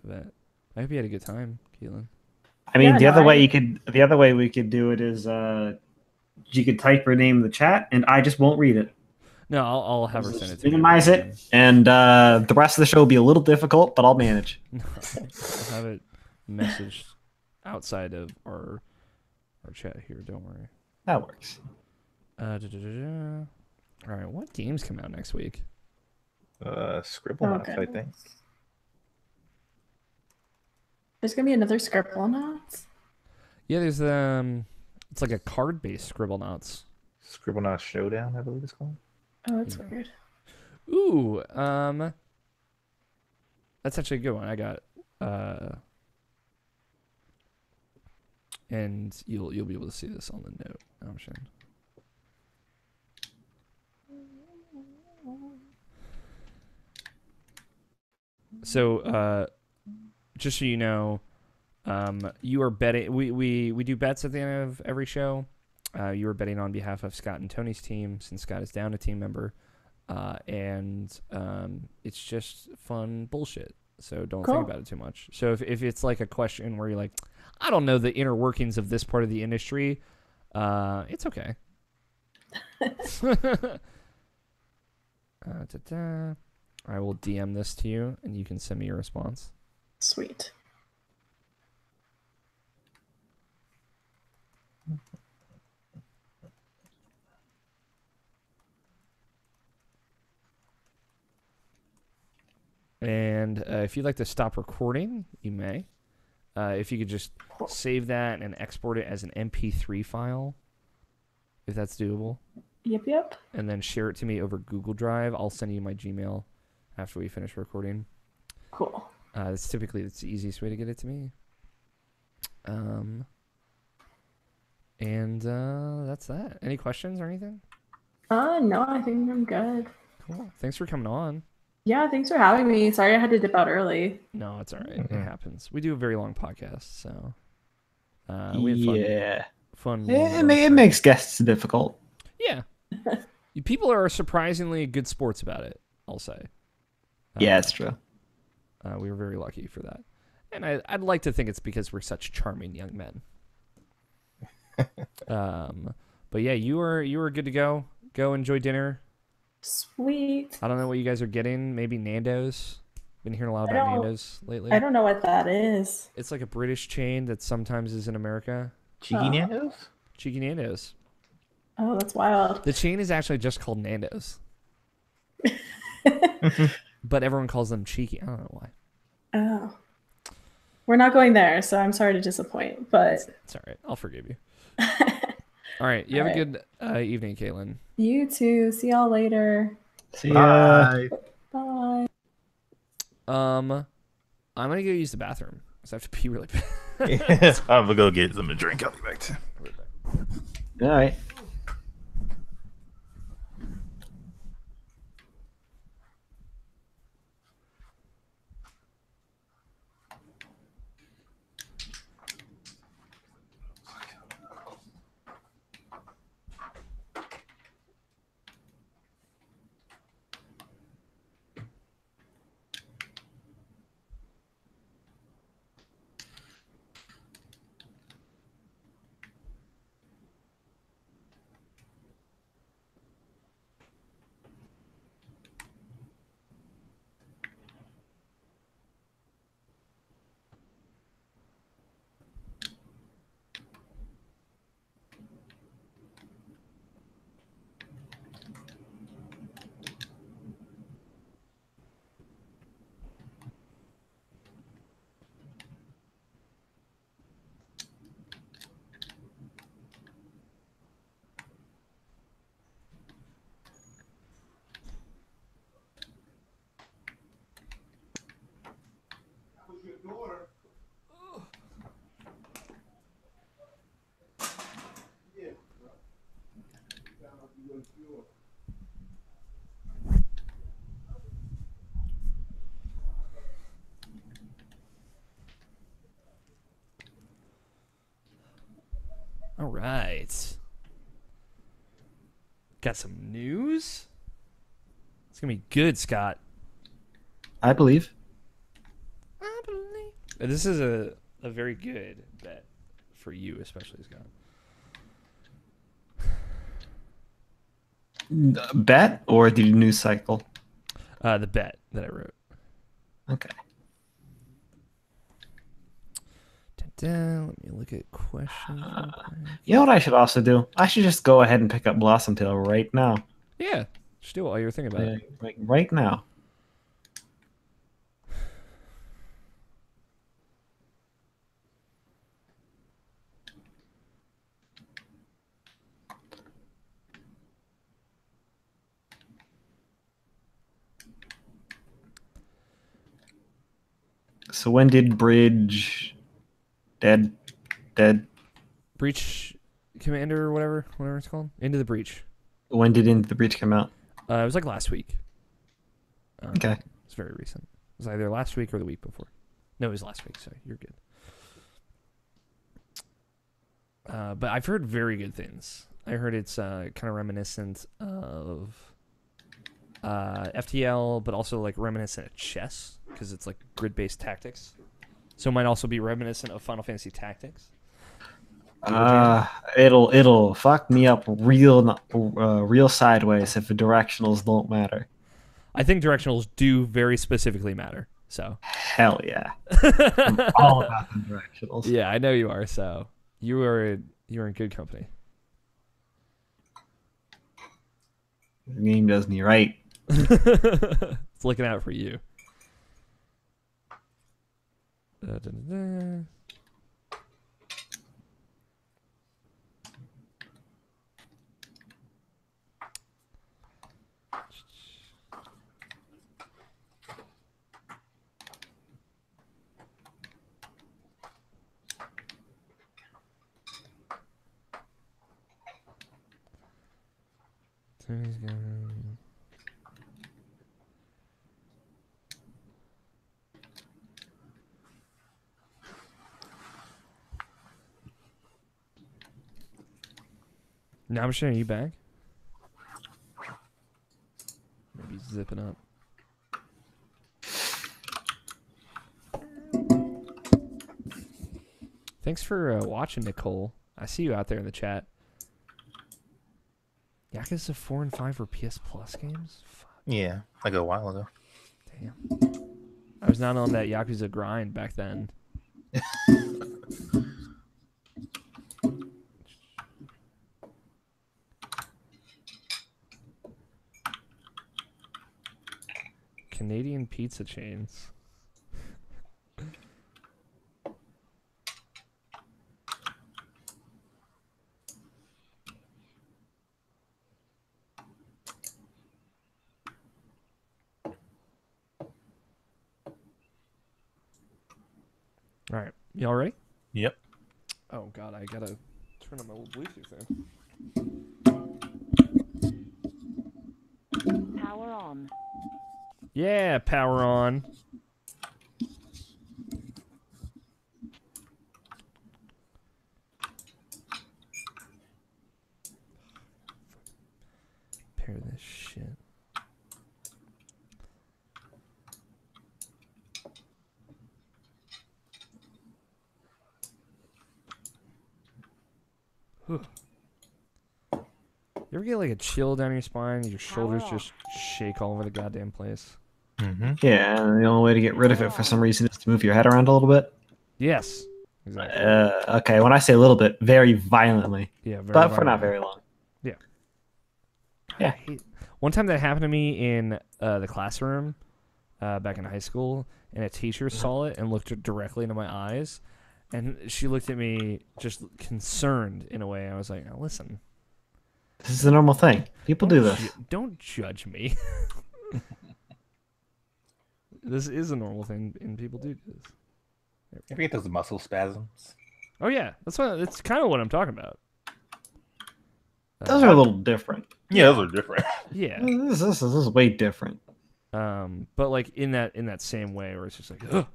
that. I hope you had a good time, Keelan. I mean, the other way we could do it is you could type her name in the chat, and I just won't read it. No, I'll have her send it to minimize it, and the rest of the show will be a little difficult, but I'll manage. I'll have it messaged outside of our chat here. Don't worry. That works. All right, what games come out next week? Scribblenauts, I think. There's gonna be another Scribblenauts? Yeah, there's it's like a card-based Scribblenauts. Scribblenauts Showdown, I believe it's called. Oh, that's weird. Ooh, that's actually a good one. I got and you'll be able to see this on the note option. So, just so you know, you are betting. We do bets at the end of every show. You are betting on behalf of Scott and Tony's team, since Scott is down a team member, and it's just fun bullshit. So don't Cool. think about it too much. So if it's like a question where you're like, I don't know the inner workings of this part of the industry, it's okay. I will DM this to you, and you can send me your response. Sweet. And if you'd like to stop recording, you may. If you could just save that and export it as an MP3 file, if that's doable. Yep. And then share it to me over Google Drive. I'll send you my Gmail after we finish recording. Cool. It's typically the easiest way to get it to me. And that's that. Any questions or anything? No, I think I'm good. Cool. Thanks for coming on. Yeah, thanks for having me. Sorry I had to dip out early. No, it's all right. It happens. We do a very long podcast, so we had fun. It makes guests difficult. Yeah. People are surprisingly good sports about it, I'll say. Yeah, it's true. We were very lucky for that. And I'd like to think it's because we're such charming young men. But yeah, you were good to go. Go enjoy dinner. Sweet. I don't know what you guys are getting. Maybe Nando's. Been hearing a lot about Nando's lately. I don't know what that is. It's like a British chain that sometimes is in America. Cheeky Nando's? Cheeky Nando's. Oh, that's wild. The chain is actually just called Nando's. But everyone calls them cheeky. I don't know why. Oh. We're not going there, so I'm sorry to disappoint, but It's all right. I'll forgive you. All right. You have a good evening, Caitlin. You too. See y'all later. See ya. Bye. Bye. I'm gonna go use the bathroom because I have to pee really bad. I'm gonna go get them a drink. I'll be back to. All right. All right. Got some news? It's going to be good, Scott. I believe. I believe. This is a very good bet for you, especially, Scott. Bet or the news cycle? The bet that I wrote. Okay. Let me look at questions. You know what I should also do? I should just go ahead and pick up Blossom Tail right now. Yeah, just do it while you're thinking about it. Like right now. So when did Bridge dead Breach Commander or whatever it's called. Into the Breach. when did Into the Breach come out? It was like last week. Okay. It's very recent. was either last week or the week before. No, it was last week, so you're good. But I've heard very good things. I heard it's kind of reminiscent of FTL, but also like reminiscent of chess because it's like grid-based tactics. So it might also be reminiscent of Final Fantasy Tactics. It'll fuck me up real sideways if the directionals don't matter. I think directionals do very specifically matter. So hell yeah, I'm all about the directionals. Yeah, I know you are. So you're in good company. The game does me right. It's looking out for you. Da-da-da-da. Now I'm sure you back. Maybe zipping up. Thanks for watching, Nicole. I see you out there in the chat. Yakuza 4 and 5 were PS Plus games? Fuck. Yeah, like a while ago. Damn. I was not on that Yakuza grind back then. Canadian pizza chains. All right, y'all ready? Yep. Oh God, I gotta turn on my little Bluetooth then. Power on. Yeah, power on. Pair this shit. Whew. You ever get like a chill down your spine and your shoulders just shake all over the goddamn place? Mm-hmm. Yeah, and the only way to get rid of it for some reason is to move your head around a little bit. Yes. Exactly. Okay, when I say a little bit, very violently. Yeah, very but for not violently. very long. Yeah. Yeah. One time that happened to me in the classroom back in high school, and a teacher saw it and looked directly into my eyes, and she looked at me just concerned in a way. I was like, now listen. This is a normal thing. People do this. Don't judge me. This is a normal thing, and people do this. You ever get those muscle spasms? Oh yeah, that's kind of what I'm talking about. Those are a little different. Yeah, those are different. Yeah. This is way different. But like in that same way, where it's just like, ugh.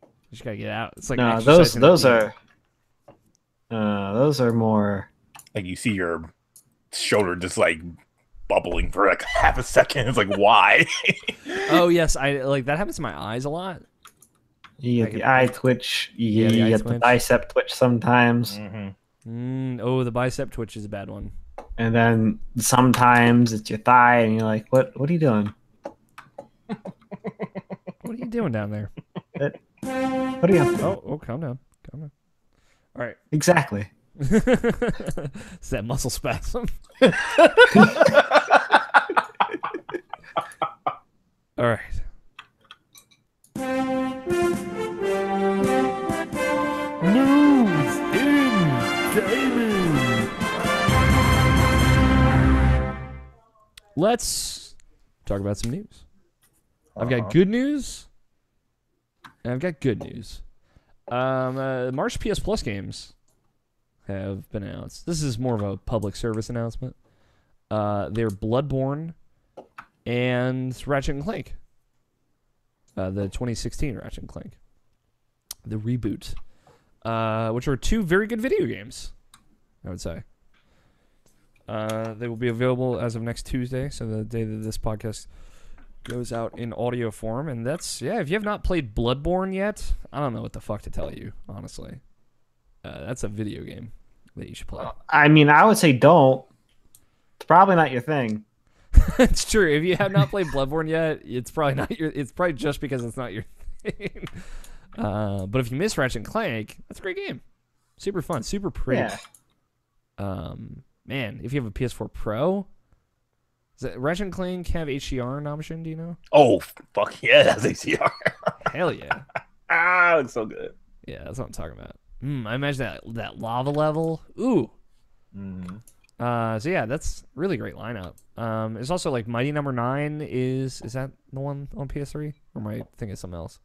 You just gotta get out. It's like No, exercising those the are more Like you see your shoulder just like bubbling for like half a second. It's like, why? Oh yes, I like that happens to my eyes a lot. you get the eye twitch, you the eye get the twitch. bicep twitch sometimes, Oh, the bicep twitch is a bad one. and then sometimes it's your thigh, and you're like, what are you doing? What are you doing down there? What are you? Oh, calm down. Calm down. All right. Exactly. It's that muscle spasm. All right. News in gaming. Let's talk about some news. I've got good news, and I've got good news. March PS Plus games have been announced. This is more of a public service announcement. They're Bloodborne and Ratchet and Clank. the 2016 Ratchet and Clank, the reboot, which are two very good video games, I would say. They will be available as of next Tuesday, so the day that this podcast goes out in audio form. And that's, if you have not played Bloodborne yet, I don't know what the fuck to tell you, honestly. That's a video game that you should play. I mean, I would say don't. It's probably not your thing. It's true. If you have not played Bloodborne yet, it's probably not your. It's probably just because it's not your thing. But if you miss Ratchet and Clank, that's a great game. Super fun, super pretty. Yeah. Man, if you have a PS4 Pro, does that Ratchet and Clank have HDR an option? Do you know? Oh fuck yeah, that's HDR. Hell yeah. It looks so good. Yeah, that's what I'm talking about. I imagine that lava level. Ooh. So yeah, that's really great lineup. It's also like Mighty Number 9 is that the one on PS3? Or am I thinking of something else?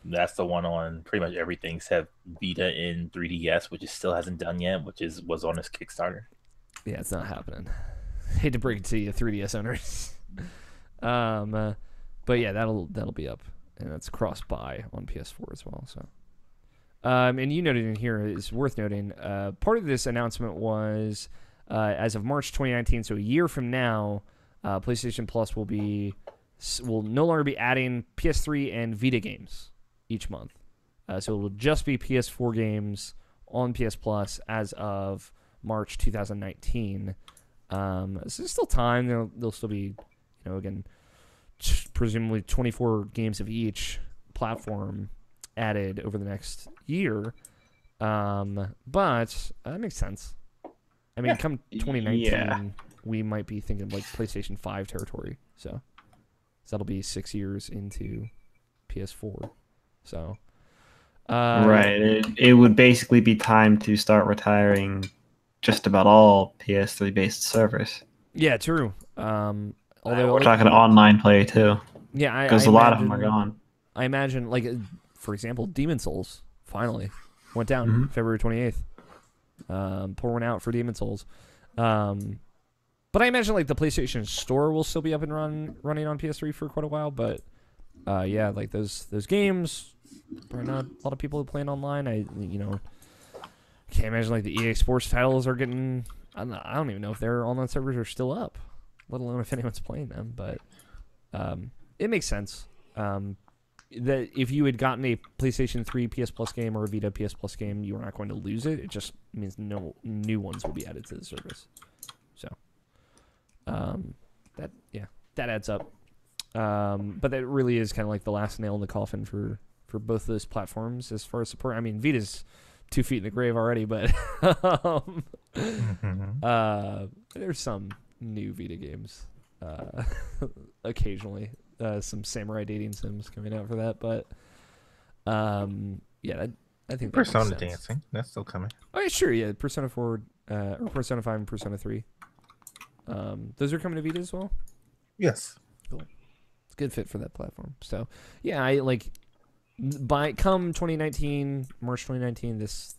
That's the one on pretty much everything except Vita in 3DS, which it still hasn't done yet, which was on his Kickstarter. Yeah, it's not happening. Hate to break it to you, 3DS owners. But yeah, that'll be up, and it's cross-buy on PS4 as well. So, and you noted in here, it's worth noting. Part of this announcement was as of March 2019, so a year from now, PlayStation Plus will no longer be adding PS3 and Vita games each month. So it will just be PS4 games on PS Plus as of March 2019. So there's still time. There'll still be, again, presumably 24 games of each platform added over the next year. But that makes sense. I mean, come 2019, we might be thinking like PlayStation 5 territory. So that'll be 6 years into PS4. So, right. It would basically be time to start retiring just about all PS3 based servers. Yeah, true. Although we're talking online play too. Yeah, because a lot of them are gone. I imagine, like, for example, Demon Souls finally went down February 28th. Pour one out for Demon Souls. But I imagine like the PlayStation Store will still be up and running on PS3 for quite a while. But yeah, like those games, probably not a lot of people playing online. I can't imagine like the EA Sports titles are getting. I don't even know if their online servers are still up, let alone if anyone's playing them. But it makes sense. That if you had gotten a PlayStation 3 PS Plus game or a Vita PS Plus game, you were not going to lose it. It just means no new ones will be added to the service. So, that adds up. But that really is kind of like the last nail in the coffin for both of those platforms as far as support. I mean, Vita's 2 feet in the grave already, but there's some new Vita games occasionally. Some samurai dating sims coming out for that, but yeah, I think Persona dancing, that's still coming. Oh yeah, sure, yeah, Persona 4 or Persona 5 and Persona 3. Those are coming to Vita as well. Yes, cool. It's a good fit for that platform. So yeah, I like come 2019, March 2019. That's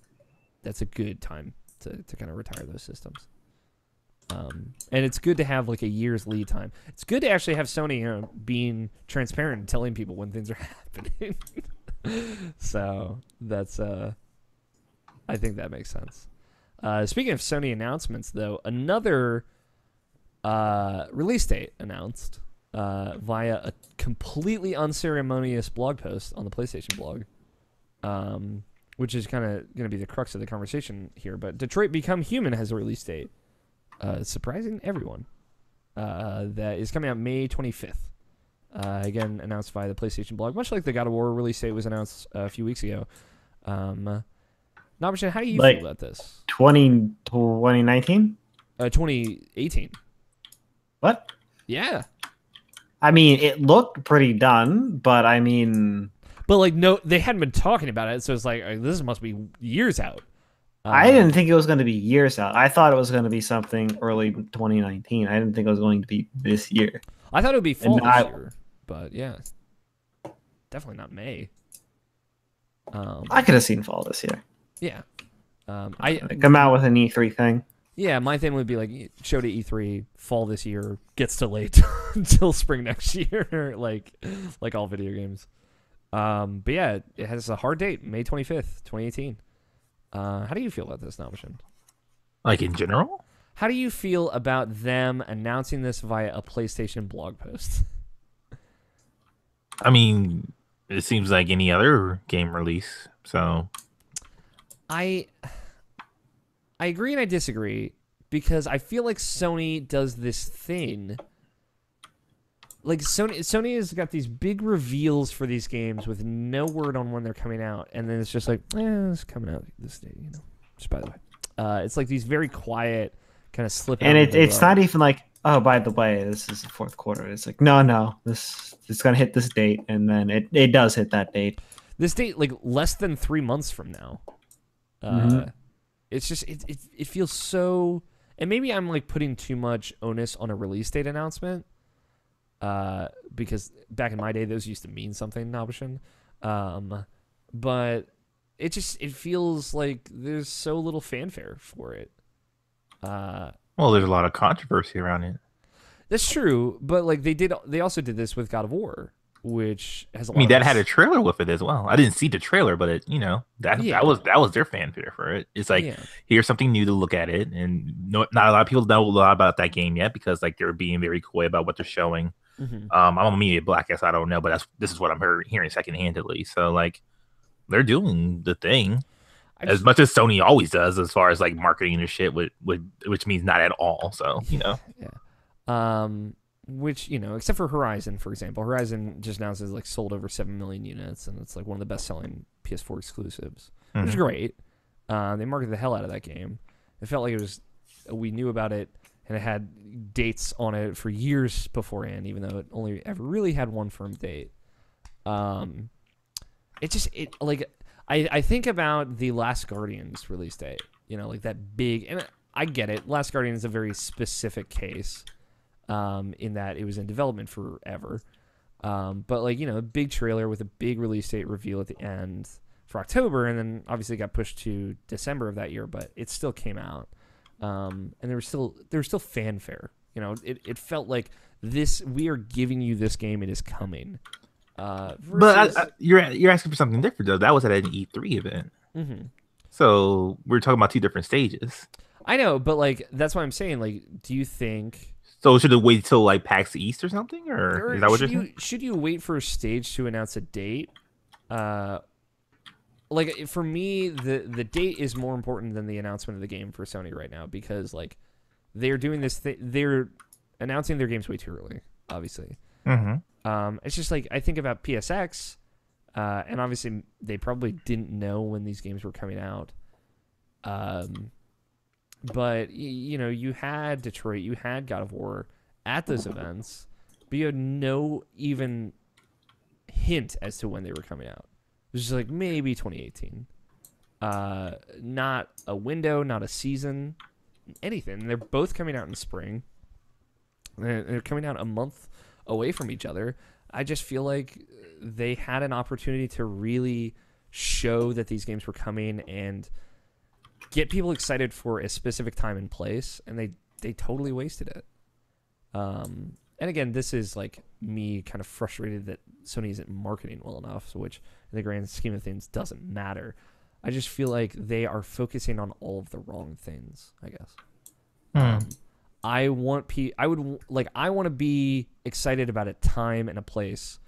a good time to kind of retire those systems. And it's good to have like a year's lead time. It's good to actually have Sony, being transparent and telling people when things are happening. So that's, I think that makes sense. Speaking of Sony announcements, though, another release date announced via a completely unceremonious blog post on the PlayStation blog, which is kind of going to be the crux of the conversation here. But Detroit Become Human has a release date. Surprising everyone. That is coming out May 25th. Again, announced by the PlayStation blog, much like the God of War release date was announced a few weeks ago. Nabishan, how do you feel about this? 2019? 2018. What? Yeah. I mean, it looked pretty done, but I mean... But, like, no, they hadn't been talking about it, so it's like, this must be years out. I didn't think it was going to be years out. I thought it was going to be something early 2019. I didn't think it was going to be this year. I thought it would be fall this year, but yeah, definitely not May. I could have seen fall this year. Yeah. I come out with an E3 thing. Yeah, my thing would be like show to E3 fall this year, gets delayed until spring next year, like all video games. But yeah, it has a hard date, May 25th, 2018. How do you feel about this nomination? Like in general? How do you feel about them announcing this via a PlayStation blog post? I mean, it seems like any other game release. So I agree and I disagree because I feel like Sony does this thing. Like Sony has got these big reveals for these games with no word on when they're coming out, and then it's just like, it's coming out this day, you know. Just by the way, it's like these very quiet kind of slip. And it's not even like, oh, by the way, this is the fourth quarter. It's like, no, it's gonna hit this date, and then it does hit that date. This date, like less than 3 months from now. It's just it feels so, and maybe I'm like putting too much onus on a release date announcement. Because back in my day, those used to mean something, Nabishin. But it feels like there's so little fanfare for it. well, there's a lot of controversy around it. That's true, but like they also did this with God of War, which has a lot I mean, of that had a trailer with it as well. I didn't see the trailer, but it, that was their fanfare for it. It's like, here's something new to look at it, and not a lot of people know a lot about that game yet because like they're being very coy about what they're showing. I'm a media black ass. I don't know, but this is what I'm hearing secondhand at least. So like, they're doing the thing as much as Sony always does, as far as like marketing and shit, which means not at all. So which except for Horizon, for example, Horizon just announced it's like sold over 7 million units, and it's like one of the best selling PS4 exclusives, which is great. They marketed the hell out of that game. It felt like we knew about it. And it had dates on it for years beforehand, even though it only ever really had one firm date. I think about the Last Guardian's release date, like that big, and I get it. Last Guardian is a very specific case, in that it was in development forever. But like, a big trailer with a big release date reveal at the end for October, and then obviously it got pushed to December of that year, but it still came out. And there was still fanfare. It felt like we are giving you this game. It is coming. But you're asking for something different though. That was at an E3 event. So we're talking about two different stages. I know, but like that's what I'm saying. Like, do you think? So should it wait till like PAX East or something, or is that what you're saying? Should you wait for a stage to announce a date? Like for me, the date is more important than the announcement of the game for Sony right now, because like they're doing this. They're announcing their games way too early, obviously. It's just like I think about PSX, and obviously they probably didn't know when these games were coming out. But you had Detroit, you had God of War at those events, but you had no even hint as to when they were coming out. It was just like maybe 2018. Not a window, not a season, anything. They're both coming out in spring. They're coming out a month away from each other. I just feel like they had an opportunity to really show that these games were coming and get people excited for a specific time and place, and they totally wasted it. And again, this is like me kind of frustrated that Sony isn't marketing well enough, which in the grand scheme of things doesn't matter. I just feel like they are focusing on all of the wrong things, I guess. I want to be excited about a time and a place,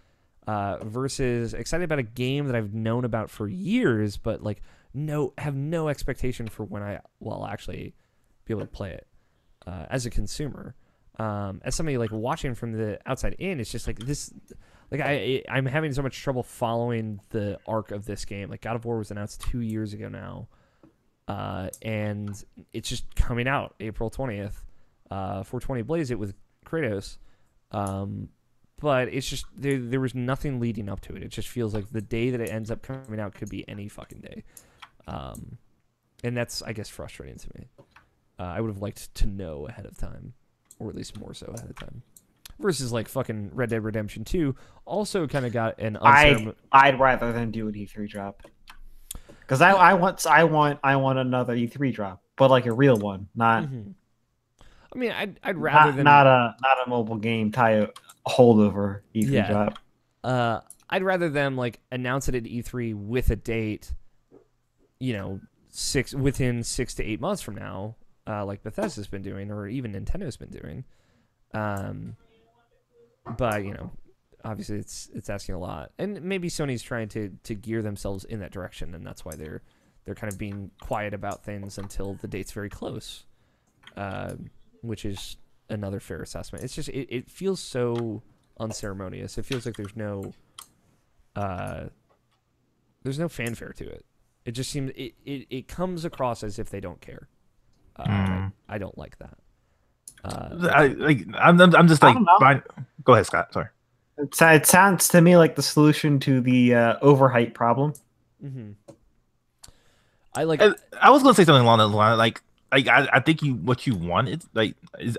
versus excited about a game that I've known about for years, but like have no expectation for when I will actually be able to play it, as a consumer. As somebody like watching from the outside in, it's just like this. Like I'm having so much trouble following the arc of this game. Like God of War was announced 2 years ago now, and it's just coming out April 20th. 420 Blaze it with Kratos, but it's just there was nothing leading up to it. It just feels like the day that it ends up coming out could be any fucking day, and that's, I guess, frustrating to me. I would have liked to know ahead of time, or at least more so ahead of time. Versus like fucking Red Dead Redemption 2 also kind of got an I'd rather than do an E3 drop, because I want another E3 drop, but like a real one, not. I mean, I'd rather than not a mobile game tie holdover E3 drop. I'd rather them like announce it at E3 with a date, within 6 to 8 months from now, like Bethesda's been doing, or even Nintendo's been doing. But obviously it's asking a lot, and maybe Sony's trying to gear themselves in that direction, and that's why they're kind of being quiet about things until the date's very close, which is another fair assessment. It's just it feels so unceremonious. It feels like there's no fanfare to it. It just seems it comes across as if they don't care. I don't like that. I'm just like, fine. Go ahead, Scott. Sorry. It sounds to me like the solution to the overhype problem. Mm-hmm. I was gonna say something along those lines. Like I think what you want is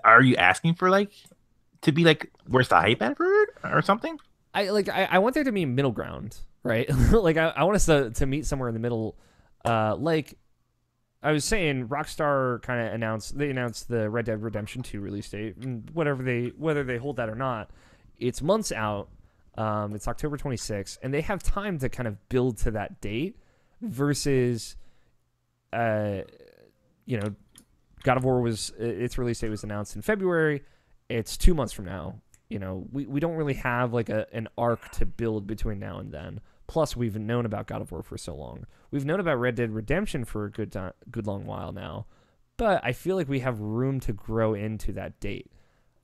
are you asking for like to be like where's the hype at for it or something? I want there to be middle ground, right? Like I want us to meet somewhere in the middle. Like I was saying, Rockstar kind of announced the Red Dead Redemption 2 release date, and whether they hold that or not, it's months out. It's October 26th, and they have time to kind of build to that date versus, God of War its release date was announced in February. It's 2 months from now. We don't really have like an arc to build between now and then. Plus, we've known about God of War for so long. We've known about Red Dead Redemption for a good long while now. But I feel like we have room to grow into that date.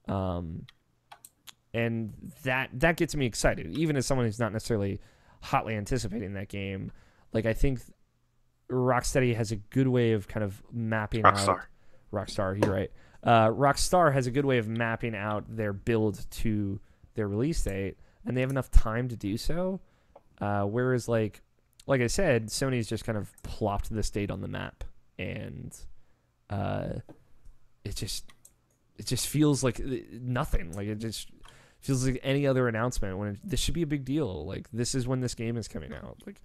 And that gets me excited. Even as someone who's not necessarily hotly anticipating that game. Like, I think Rocksteady has a good way of kind of mapping out... Rockstar, you're right. Rockstar has a good way of mapping out their build to their release date. And they have enough time to do so. Whereas, like I said, Sony's just kind of plopped this date on the map, and it just feels like nothing. Like it just feels like any other announcement when this should be a big deal. Like this is when this game is coming out. Like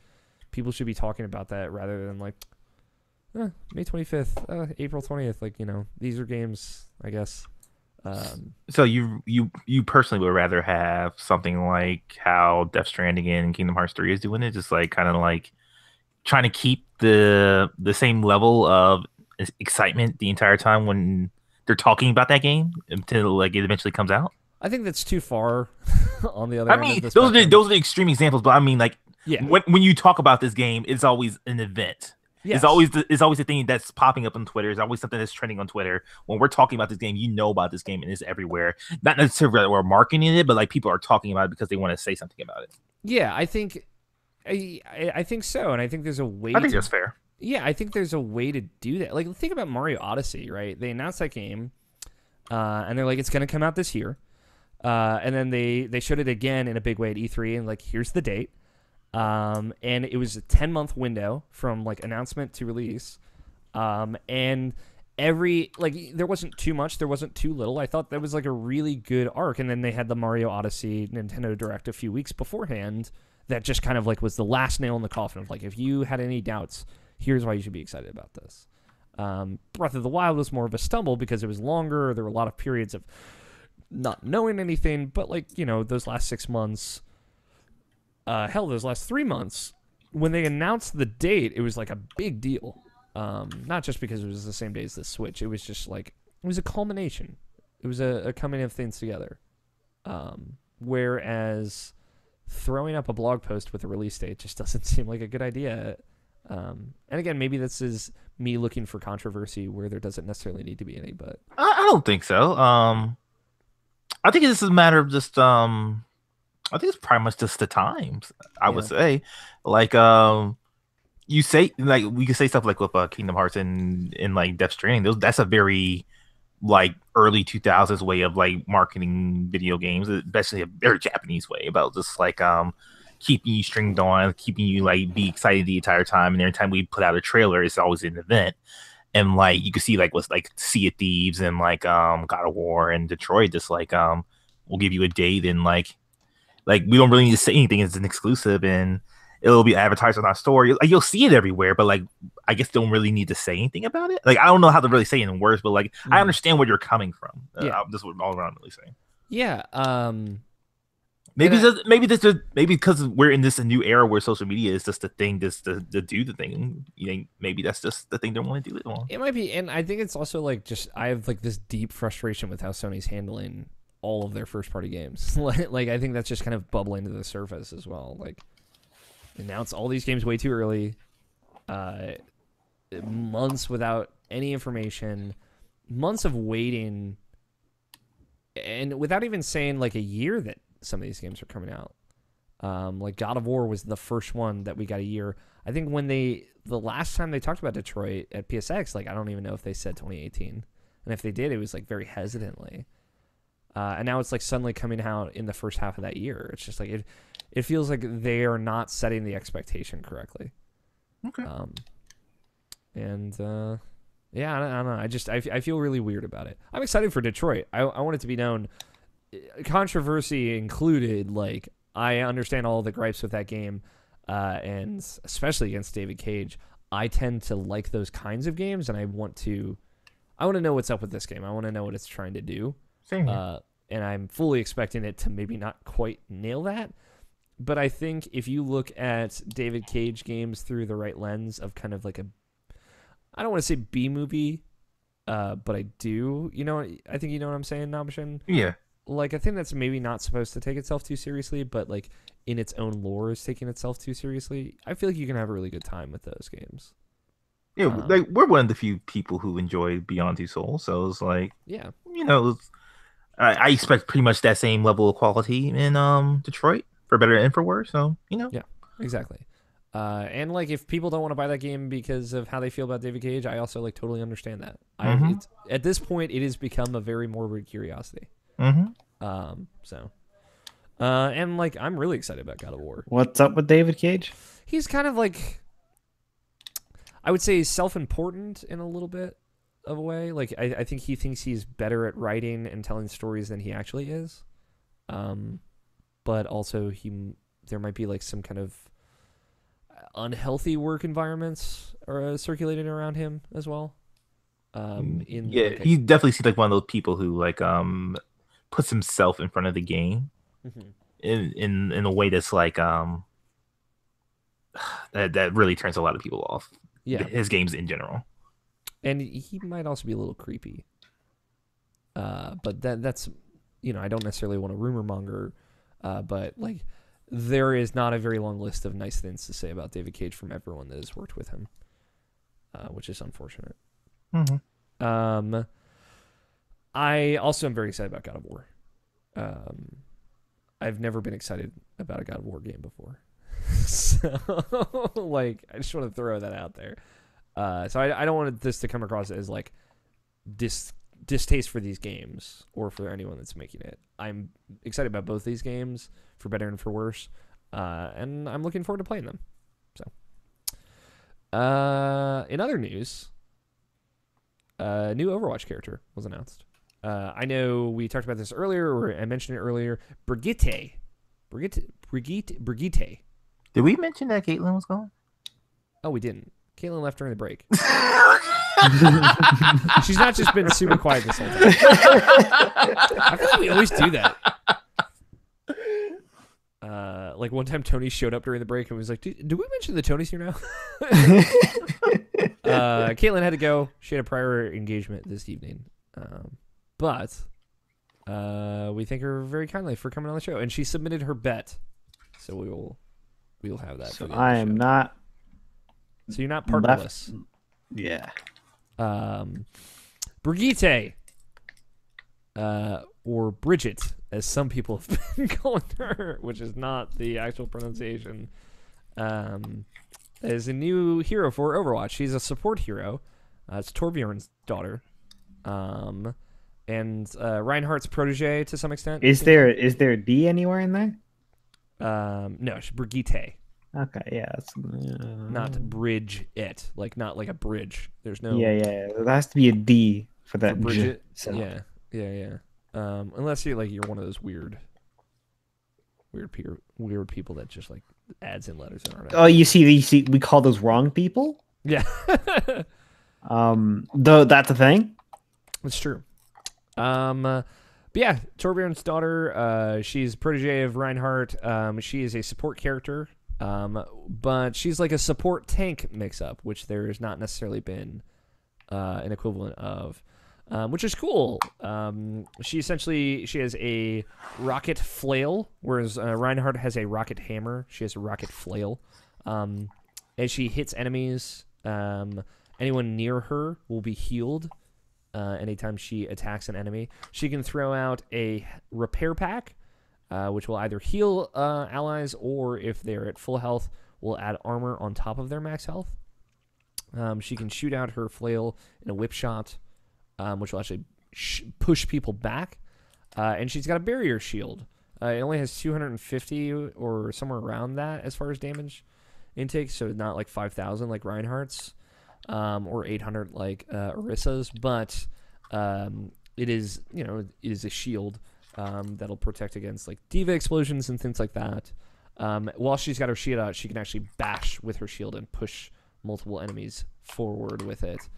people should be talking about that rather than like May 25th, April 20th. Like these are games, I guess. So you personally would rather have something like how Death Stranding and Kingdom Hearts 3 is doing it, just like kind of like trying to keep the same level of excitement the entire time when they're talking about that game until like it eventually comes out? I think that's too far. On the other, I mean, those are the extreme examples, but I mean, like, yeah, when you talk about this game, it's always an event. Yes. It's always a thing that's popping up on Twitter. It's always something that's trending on Twitter. When we're talking about this game, about this game and it's everywhere. Not necessarily that we're marketing it, but like people are talking about it because they want to say something about it. Yeah, I think so, and I think there's a way. I think that's fair. Yeah, I think there's a way to do that. Like think about Mario Odyssey, right? They announced that game, and they're like, it's going to come out this year, and then they showed it again in a big way at E3, and like, here's the date. And it was a 10-month window from like announcement to release. And there wasn't too much, there wasn't too little. I thought that was like a really good arc. And then they had the Mario Odyssey Nintendo Direct a few weeks beforehand that just kind of like was the last nail in the coffin of like, if you had any doubts, here's why you should be excited about this. Breath of the Wild was more of a stumble because it was longer. There were a lot of periods of not knowing anything, but like, those last 6 months, those last 3 months, when they announced the date, it was like a big deal. Not just because it was the same day as the Switch. It was just like, it was a culmination. It was a coming of things together. Whereas throwing up a blog post with a release date just doesn't seem like a good idea. And again, maybe this is me looking for controversy where there doesn't necessarily need to be any, but I don't think so. I think this is a matter of just I think it's pretty much just the times. I would say, like, you say, like, we could say stuff like with Kingdom Hearts and like Death Stranding. That's a very like early 2000s way of like marketing video games, especially a very Japanese way about just like keeping you stringed on, keeping you like be excited the entire time. And every time we put out a trailer, it's always an event. And like you can see like what's like Sea of Thieves and like God of War and Detroit, just like we'll give you a date and like we don't really need to say anything. It's an exclusive and it'll be advertised on our store. Like you'll see it everywhere, but like I guess don't really need to say anything about it. Like I don't know how to really say it in words, but like I understand where you're coming from. This is what all I'm really saying. Yeah. Maybe because we're in this new era where social media is just the thing, just to do the thing. You think maybe that's just the thing they want to do it on. It might be, and I think it's also like just I have like this deep frustration with how Sony's handling all of their first party games. Like I think that's just kind of bubbling to the surface as well. Like announce all these games way too early, months without any information, months of waiting, and without even saying like a year that some of these games are coming out. Like God of War was the first one that we got a year. I think when the last time they talked about Detroit at PSX, like I don't even know if they said 2018, and if they did, it was like very hesitantly. And now it's like suddenly coming out in the first half of that year. It's just like it feels like they are not setting the expectation correctly. Okay. Yeah, I don't know. I feel really weird about it. I'm excited for Detroit. I want it to be known, controversy included. Like I understand all the gripes with that game, and especially against David Cage. I tend to like those kinds of games, and I want to know what's up with this game. I want to know what it's trying to do. Same. And I'm fully expecting it to maybe not quite nail that. But I think if you look at David Cage games through the right lens of kind of like I don't want to say B movie, but I do. You know, I think you know what I'm saying, Nabishin? Yeah. Like, I think that's maybe not supposed to take itself too seriously, but like in its own lore is taking itself too seriously. I feel like you can have a really good time with those games. Yeah, like we're one of the few people who enjoy Beyond Two Souls, so it's like, yeah, you know, I expect pretty much that same level of quality in Detroit, for better and for worse. So you know, yeah, exactly. And like if people don't want to buy that game because of how they feel about David Cage, I also like totally understand that. At this point, it has become a very morbid curiosity. And like I'm really excited about God of War. What's up with David Cage? He's kind of like, I would say, self-important in a little bit of a way. Like I think he thinks he's better at writing and telling stories than he actually is. But also there might be like some kind of unhealthy work environments are circulating around him as well. He definitely seems like one of those people who like puts himself in front of the game in a way that's like that really turns a lot of people off. Yeah, his games in general. And he might also be a little creepy. But that's, you know, I don't necessarily want to rumor monger, but like there is not a very long list of nice things to say about David Cage from everyone that has worked with him, which is unfortunate. I also am very excited about God of War. I've never been excited about a God of War game before. So, like, I just want to throw that out there. So I don't want this to come across as like distaste for these games or for anyone that's making it. I'm excited about both these games, for better and for worse, and I'm looking forward to playing them. So, in other news, a new Overwatch character was announced. I know we talked about this earlier, or I mentioned it earlier. Brigitte. Did we mention that Caitlin was gone? Oh, we didn't. Caitlin left during the break. She's not just been super quiet this whole time. I feel like we always do that. Like one time Tony showed up during the break and was like, "Do we mention the Tony's here now?" Caitlin had to go. She had a prior engagement this evening. But we thank her very kindly for coming on the show, and she submitted her bet, so we will have that. So I am not. So you're not partnerless. Yeah. Brigitte, or Bridget, as some people have been calling her, which is not the actual pronunciation, is a new hero for Overwatch. She's a support hero. It's Torbjorn's daughter. And Reinhardt's protege to some extent. Is there a D anywhere in there? No, she's Brigitte. Okay, yeah. Not bridge it. Like not like a bridge. There's no Yeah. There has to be a D for that. For Bridget. So. Yeah. Unless you're one of those weird people that just like adds in letters in our name. Oh, you see, we call those wrong people? Yeah. Though that's a thing. It's true. But yeah, Torbjorn's daughter, she's protege of Reinhardt. She is a support character, but she's like a support tank mix-up, which there's not necessarily been an equivalent of, which is cool. She has a rocket flail, whereas Reinhardt has a rocket hammer. She has a rocket flail. As she hits enemies, anyone near her will be healed. Anytime she attacks an enemy, she can throw out a repair pack, which will either heal allies, or if they're at full health, will add armor on top of their max health. She can shoot out her flail in a whip shot, which will actually push people back. And she's got a barrier shield. It only has 250 or somewhere around that as far as damage intake, so not like 5,000 like Reinhardt's. Or 800 like Orissa's, but it is a shield that'll protect against like diva explosions and things like that. While she's got her shield out, she can actually bash with her shield and push multiple enemies forward with it.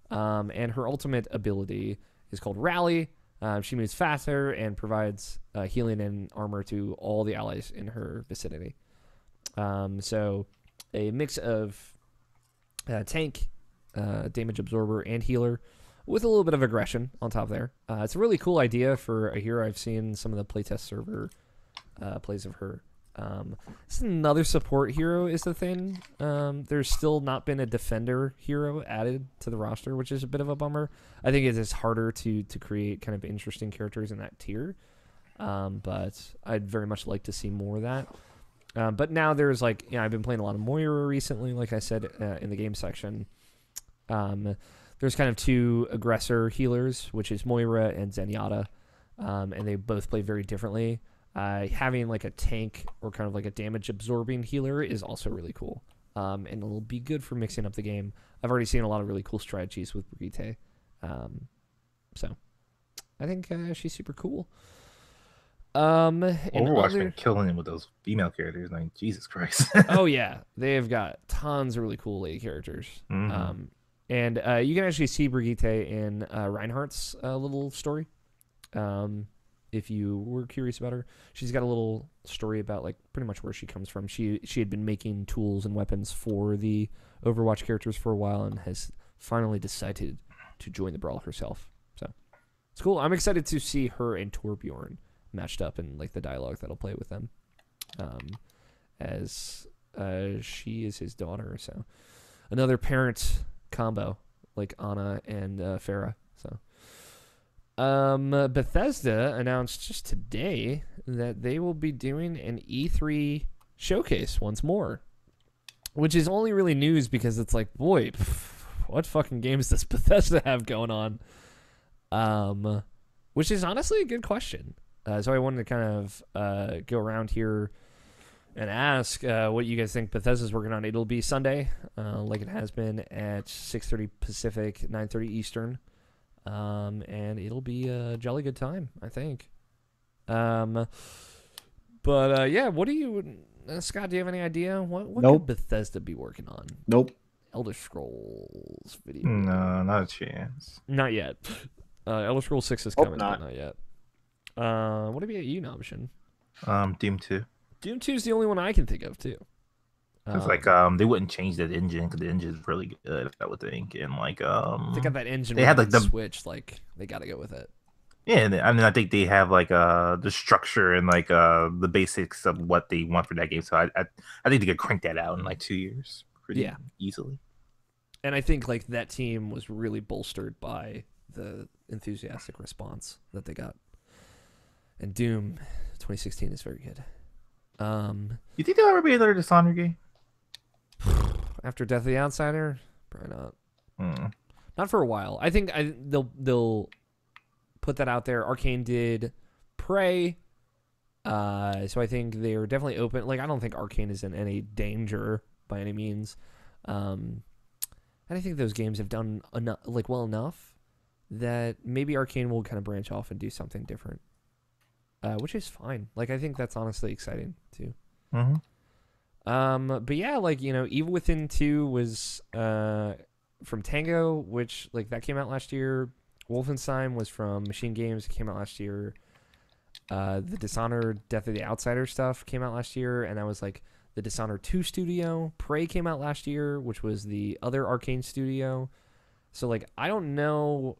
And her ultimate ability is called Rally. She moves faster and provides healing and armor to all the allies in her vicinity. So a mix of tank, damage absorber, and healer with a little bit of aggression on top there. It's a really cool idea for a hero. I've seen some of the playtest server plays of her. This is another support hero is the thing. There's still not been a defender hero added to the roster, which is a bit of a bummer. I think it is harder to create kind of interesting characters in that tier. But I'd very much like to see more of that. But now there's like, I've been playing a lot of Moira recently, like I said in the game section. There's kind of two aggressor healers, which is Moira and Zenyatta, and they both play very differently. Having like a tank or kind of like a damage absorbing healer is also really cool, and it'll be good for mixing up the game. I've already seen a lot of really cool strategies with Brigitte, so I think she's super cool. Overwatch been killing him with those female characters. Like Jesus Christ. Oh yeah, they've got tons of really cool lady characters. Mm-hmm. And you can actually see Brigitte in Reinhardt's little story. If you were curious about her, she's got a little story about like pretty much where she comes from. She had been making tools and weapons for the Overwatch characters for a while and has finally decided to join the brawl herself. So it's cool. I'm excited to see her and Torbjorn matched up and like the dialogue that'll play with them, as she is his daughter. So another parent combo like Ana and Farah. So Bethesda announced just today that they will be doing an E3 showcase once more, which is only really news because it's like, boy, what fucking games does Bethesda have going on? Which is honestly a good question. So I wanted to kind of go around here and ask what you guys think Bethesda's working on. It'll be Sunday, like it has been, at 6:30 Pacific, 9:30 Eastern, and it'll be a jolly good time, I think. But yeah, what do you, Scott? Do you have any idea what Nope. could Bethesda be working on? Nope. Elder Scrolls video. No, not a chance. Not yet. Elder Scrolls 6 is coming, not. but not yet. What about you, Nobshin? Doom 2. Doom 2 is the only one I can think of, too. It's like they wouldn't change that engine because the engine is really good, I would think. And like they got that engine. They had like the Switch, like they got to go with it. Yeah, and I mean I think they have like the structure and like the basics of what they want for that game. So I think they could crank that out in like 2 years pretty easily. And I think like that team was really bolstered by the enthusiastic response that they got. And Doom 2016 is very good. You think there'll ever be another Dishonored game? After Death of the Outsider? Probably not. Not for a while. I think they'll put that out there. Arcane did Prey. So I think they're definitely open. Like, I don't think Arcane is in any danger by any means. And I think those games have done well enough that maybe Arcane will kind of branch off and do something different. Which is fine. Like, I think that's honestly exciting too. But yeah, like, Evil Within 2 was from Tango, which like that came out last year. Wolfenstein was from Machine Games, it came out last year. The Dishonored Death of the Outsider stuff came out last year, and that was like the Dishonored 2 studio. Prey came out last year, which was the other Arcane studio. So like I don't know,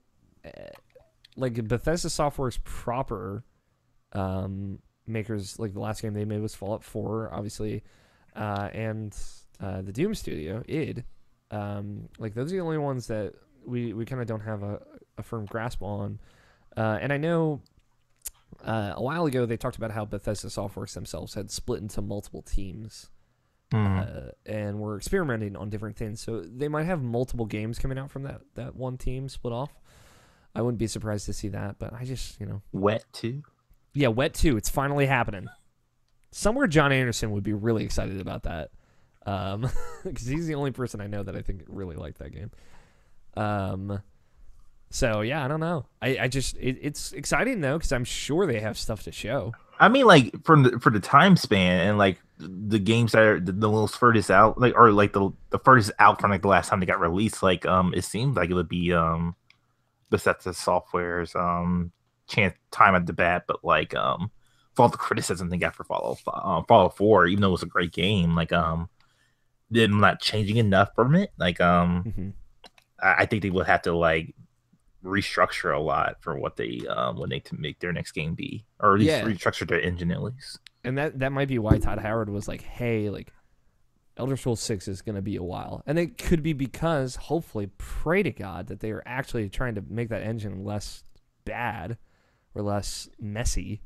like Bethesda Software's proper makers, like the last game they made was Fallout 4, obviously, and the Doom studio, id. Like those are the only ones that we kind of don't have a firm grasp on. And I know a while ago they talked about how Bethesda Softworks themselves had split into multiple teams and were experimenting on different things. So they might have multiple games coming out from that one team split off. I wouldn't be surprised to see that, but I just, Wet 2? Yeah, Wet 2. It's finally happening. Somewhere John Anderson would be really excited about that. Because he's the only person I know that I think really liked that game. So yeah, I don't know. I just it's exciting though because I'm sure they have stuff to show. I mean, like for the time span and like the games that are the most furthest out, like or like the furthest out from like the last time they got released, like it seemed like it would be Bethesda Software's time at the bat, but like for all the criticism they got for Fallout 4, even though it was a great game, like them not changing enough from it, like I think they would have to like restructure a lot for what they when they to make their next game be, or at least restructure their engine at least. And that might be why Todd Howard was like, hey, like Elder Scrolls 6 is going to be a while. And it could be because, hopefully, pray to God, that they are actually trying to make that engine less bad or less messy.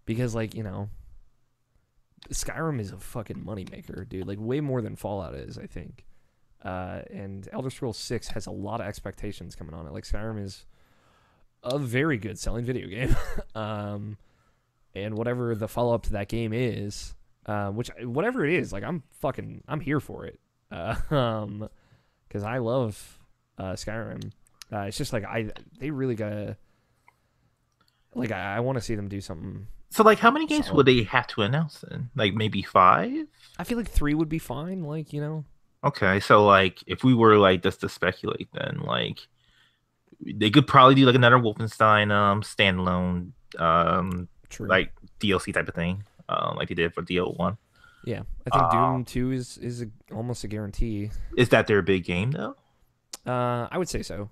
Because, like, Skyrim is a fucking moneymaker, dude. Like, way more than Fallout is, I think. And Elder Scrolls 6 has a lot of expectations coming on it. Like, Skyrim is a very good selling video game. And whatever the follow-up to that game is, whatever it is, like, I'm here for it. Because I love Skyrim. It's just like they really gotta, like, I want to see them do something. So, like, how many games would they have to announce then? Like, maybe 5? I feel like 3 would be fine. Like, Okay, so like, if we were like just to speculate, then like, they could probably do like another Wolfenstein standalone True. like DLC type of thing, like they did for DO1. Yeah, I think Doom 2 is almost a guarantee. Is that their big game though? I would say so.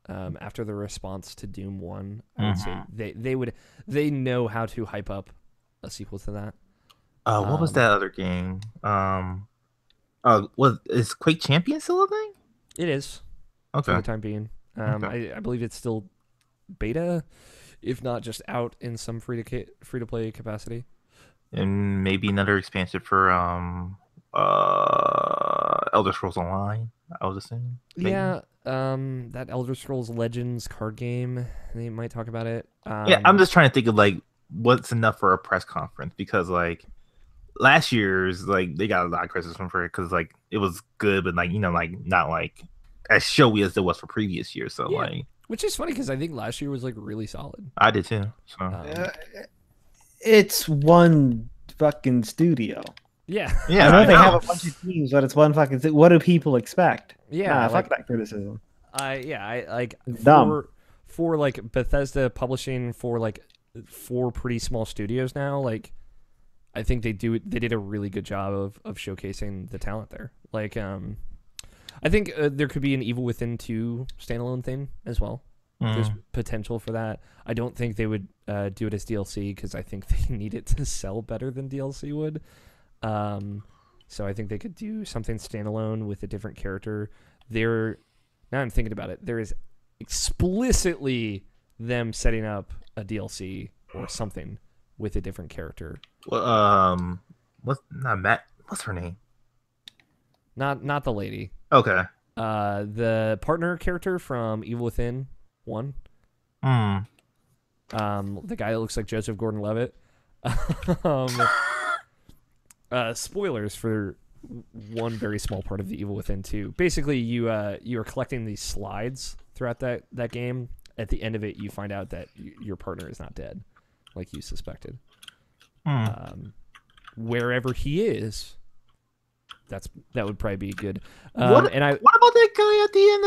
After the response to Doom 1, I would say they know how to hype up a sequel to that. What was that other game? Is Quake Champion still a thing? It is. Okay. For the time being. I believe it's still beta, if not just out in some free to play capacity. And maybe another expansion for Elder Scrolls Online, I was assuming. Maybe. Yeah, that Elder Scrolls Legends card game, they might talk about it. Yeah, I'm just trying to think of like what's enough for a press conference, because like last year's, like, they got a lot of criticism for it because like it was good, but like like not like as showy as it was for previous years. So like, which is funny because I think last year was like really solid. I did too. So it's one fucking studio. Yeah. I know they have a bunch of teams, but it's one fucking. What do people expect? Yeah, fuck that criticism. I like dumb for like Bethesda publishing for like 4 pretty small studios now. Like, I think they did a really good job of showcasing the talent there. Like, I think there could be an Evil Within 2 standalone thing as well. There's potential for that. I don't think they would do it as DLC because I think they need it to sell better than DLC would. So I think they could do something standalone with a different character. Now I'm thinking about it. There is explicitly them setting up a DLC or something with a different character. Well, what's her name? Not the lady. Okay. The partner character from Evil Within 1. The guy that looks like Joseph Gordon-Levitt. Spoilers for one very small part of the Evil Within 2. Basically, you are collecting these slides throughout that game. At the end of it, you find out that your partner is not dead, like you suspected. Wherever he is, that would probably be good. What about that guy at the end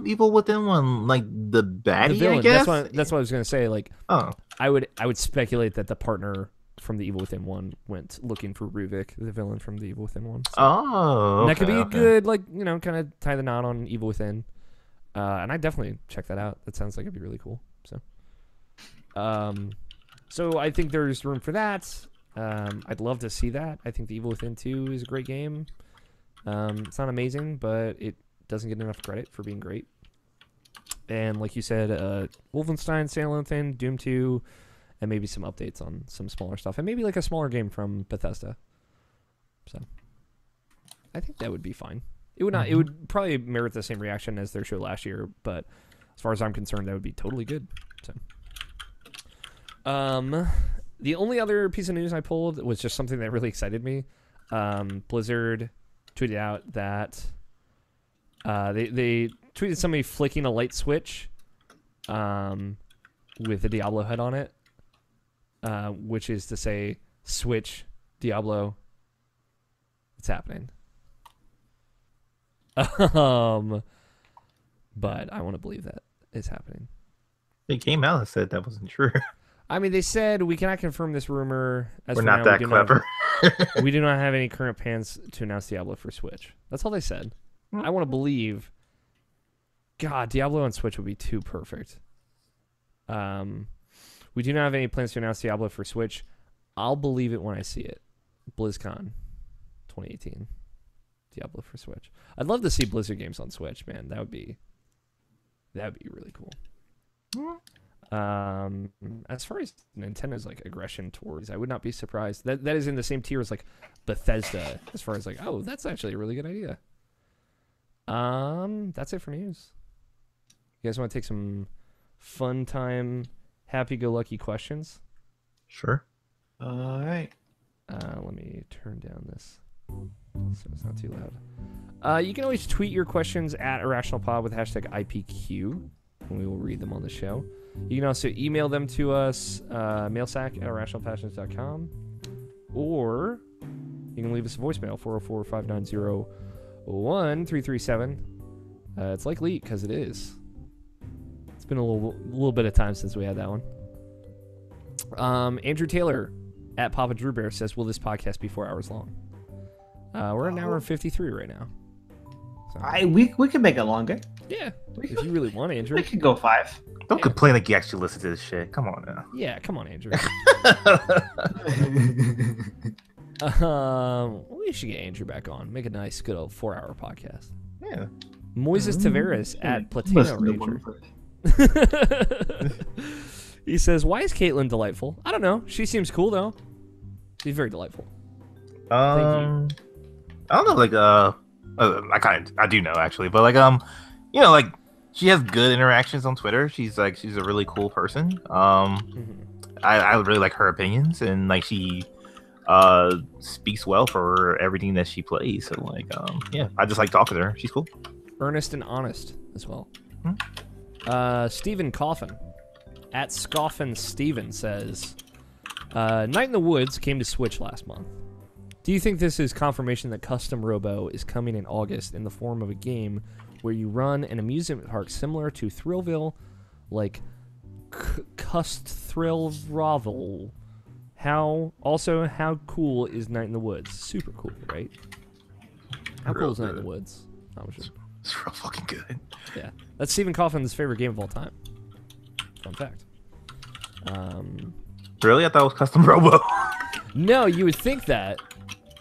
of Evil Within one, like the baddie? The villain, I guess that's what I was gonna say. Like, oh, I would speculate that the partner from the Evil Within one went looking for Ruvik, the villain from the Evil Within one. So okay, that could be a good, like, you know, kind of tie the knot on Evil Within. And I definitely check that out. That sounds like it'd be really cool. So I think there's room for that. I'd love to see that. I think the Evil Within 2 is a great game. It's not amazing, but it doesn't get enough credit for being great. And like you said, Wolfenstein, standalone thing, Doom 2, and maybe some updates on some smaller stuff, and maybe like a smaller game from Bethesda. So I think that would be fine. It would not. It would probably merit the same reaction as their show last year, but as far as I'm concerned, that would be totally good. So, the only other piece of news I pulled was just something that really excited me. Blizzard tweeted out that they tweeted somebody flicking a light switch with a Diablo head on it, which is to say, switch Diablo. It's happening. But I want to believe that it's happening. They came out and said that wasn't true. I mean, they said we cannot confirm this rumor. We're not that clever. We do not have any current plans to announce Diablo for Switch. That's all they said. I want to believe. God, Diablo on Switch would be too perfect. We do not have any plans to announce Diablo for Switch. I'll believe it when I see it. BlizzCon 2018. Diablo for Switch. I'd love to see Blizzard games on Switch, man. That would be really cool. As far as Nintendo's like aggression towards, I would not be surprised. That is in the same tier as like Bethesda, as far as like, oh, that's actually a really good idea. That's it for news. You guys want to take some fun time, happy-go-lucky questions? Sure. All right. Let me turn down this so it's not too loud. You can always tweet your questions at IrrationalPod with hashtag IPQ, and we will read them on the show. You can also email them to us, mailsack@irrationalpassions.com, or you can leave us a voicemail, 404-590-1337. It's like late, because it is. It's been a little bit of time since we had that one. Andrew Taylor at Papa Drew Bear says, will this podcast be 4 hours long? We're at an hour and 53 right now. So, We could make it longer. yeah, if you really want, Andrew. We could go 5. Don't complain like you actually listen to this shit. Come on now. Yeah, come on, Andrew. We should get Andrew back on. Make a nice, good old 4-hour podcast. Yeah. Moises Tavares at Platino Listen to one Ranger. first. He says, why is Caitlin delightful? I don't know. She seems cool, though. She's very delightful. I don't know, like I do know actually, but like you know, like she has good interactions on Twitter. She's a really cool person. I really like her opinions, and like she speaks well for everything that she plays. So like yeah, I just like talking to her. She's cool. Earnest and honest as well. Stephen Coffin at Scoffin Steven says, Night in the Woods came to Switch last month. Do you think this is confirmation that Custom Robo is coming in August in the form of a game where you run an amusement park similar to Thrillville, like Cust Thrillville? How cool is Night in the Woods? Super cool, right? How cool is Night in the Woods? It's real fucking good. Yeah, that's Stephen Coffin's favorite game of all time. Fun fact. Really? I thought it was Custom Robo. No, you would think that.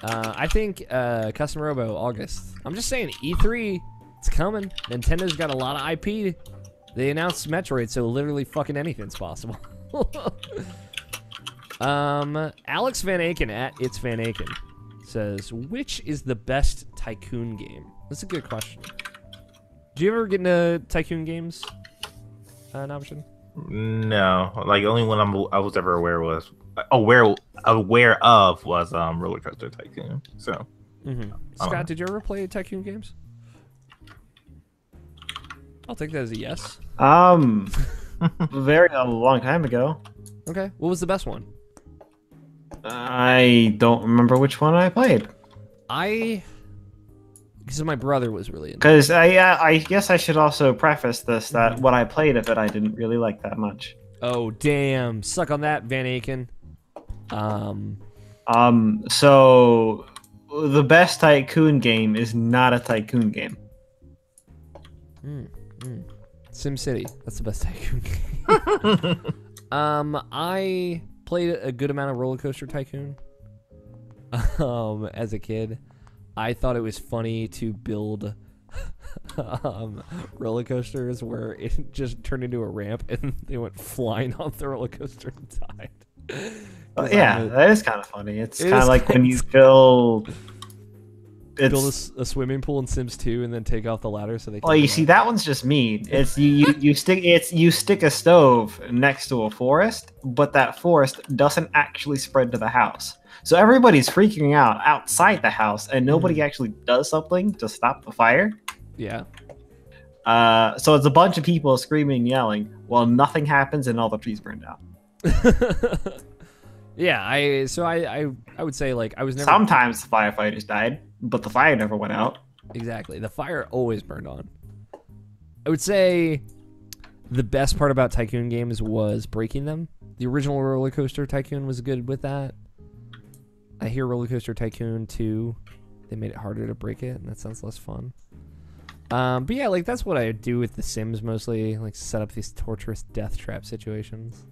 I think Custom Robo August. I'm just saying, E3, it's coming. Nintendo's got a lot of IP. They announced Metroid, so literally fucking anything's possible. Alex Van Aken at It's Van Aken says, which is the best Tycoon game? That's a good question. Do you ever get into Tycoon games, Nabishin? No, like the only one I was ever aware of was Roller Coaster Tycoon. So, Scott, did you ever play Tycoon games? I'll take that as a yes. Very a long time ago. Okay, what was the best one? I don't remember which one I played. I Because my brother was really into it. Because I guess I should also preface this that what I played of it I didn't really like that much. Oh damn! Suck on that, Van Aken. So the best Tycoon game is not a Tycoon game. SimCity. That's the best Tycoon game. I played a good amount of Roller Coaster Tycoon. As a kid, I thought it was funny to build roller coasters where it just turned into a ramp and they went flying off the roller coaster and died. Yeah, that is kind of funny. It's kind of like when you build a swimming pool in Sims 2 and then take off the ladder so they can. Well, you see, that one's just mean. It's you stick a stove next to a forest, but that forest doesn't actually spread to the house. So everybody's freaking out outside the house, and nobody actually does something to stop the fire. Yeah. So it's a bunch of people screaming, yelling, while nothing happens and all the trees burn down. Yeah, I would say, like, I was never... Sometimes the firefighters died, but the fire never went out. Exactly. The fire always burned on. I would say the best part about Tycoon games was breaking them. The original Roller Coaster Tycoon was good with that. I hear Roller Coaster Tycoon 2, they made it harder to break it, and that sounds less fun. But yeah, like, that's what I do with The Sims mostly, like, set up these torturous death trap situations.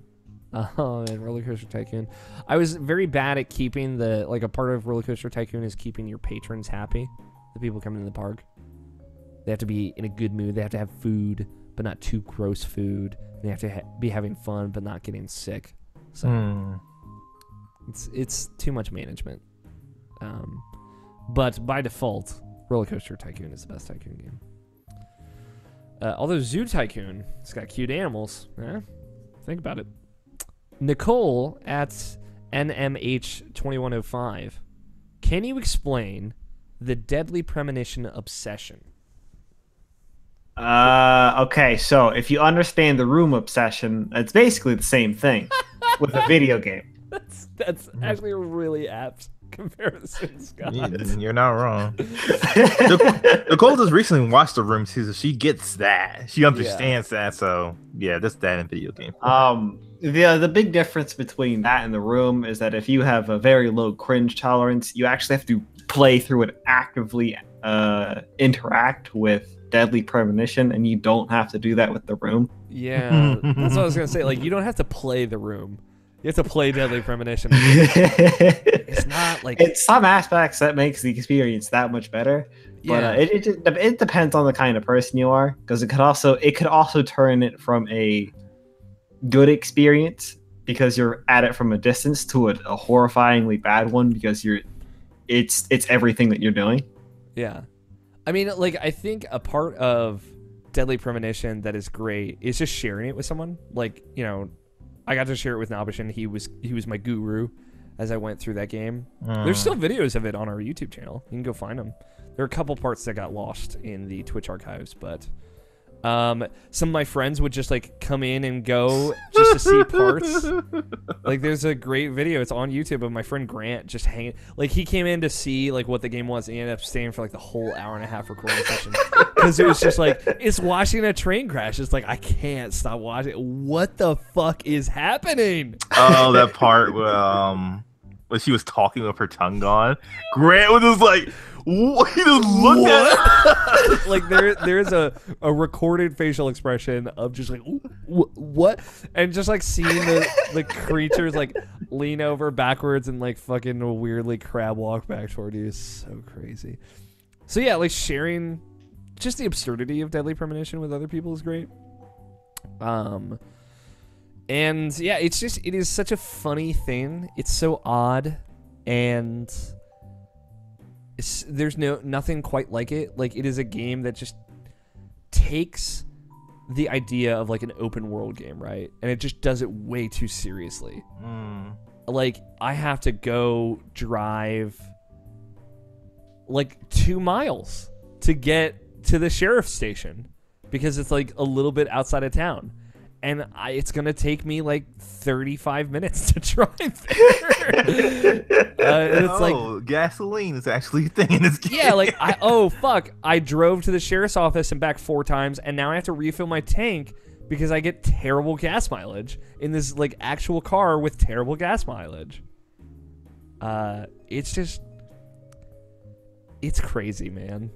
And Roller Coaster Tycoon. I was very bad at keeping a part of Roller Coaster Tycoon is keeping your patrons happy. The people coming to the park. They have to be in a good mood. They have to have food, but not too gross food. They have to be having fun, but not getting sick. So it's too much management. But by default, Roller Coaster Tycoon is the best Tycoon game. Although Zoo Tycoon, it's got cute animals. Think about it. Nicole at NMH2105. Can you explain the Deadly Premonition obsession? Okay, so if you understand the room obsession, it's basically the same thing with a video game. That's actually a really apt comparison, Scott. You're not wrong. Nicole just recently watched The Room too, so she gets that. She understands that. So yeah, that's that in video game. The big difference between that and The Room is that if you have a very low cringe tolerance, you actually have to play through and actively interact with Deadly Premonition, and you don't have to do that with The Room. Yeah, that's what I was gonna say. Like, you don't have to play The Room. You have to play Deadly Premonition. It's not like... In some aspects, that makes the experience that much better. Yeah. But it depends on the kind of person you are, because it could also turn it from a good experience because you're at it from a distance to a horrifyingly bad one because it's everything that you're doing. Yeah. I mean, like, I think a part of Deadly Premonition that is great is just sharing it with someone. Like, you know, I got to share it with Nabish, and he was my guru as I went through that game. There's still videos of it on our YouTube channel. You can go find them. There are a couple parts that got lost in the Twitch archives, but some of my friends would just like come in and go just to see parts. Like, there's a great video, it's on YouTube, of my friend Grant just hanging. Like, he came in to see like what the game was, and he ended up staying for like the whole hour and a half recording session because it was just like, it's watching a train crash. It's like, I can't stop watching. What the fuck is happening? Oh, that part when she was talking with her tongue gone. Grant was just like, what? He just looked at her. Like, there's a recorded facial expression of just like, what? And just like seeing the creatures like lean over backwards and like fucking weirdly crab walk back toward you is so crazy. So yeah, like, sharing just the absurdity of Deadly Premonition with other people is great. And yeah, it is such a funny thing. It's so odd, and there's nothing quite like it. Like, it is a game that just takes the idea of like an open world game, right? And it just does it way too seriously. Like, I have to go drive like 2 miles to get to the sheriff's station because it's like a little bit outside of town. and it's gonna take me like 35 minutes to drive there. And it's like gasoline is actually a thing in this game. Yeah, like I drove to the sheriff's office and back 4 times, and now I have to refill my tank because I get terrible gas mileage in this like actual car with terrible gas mileage. It's crazy, man.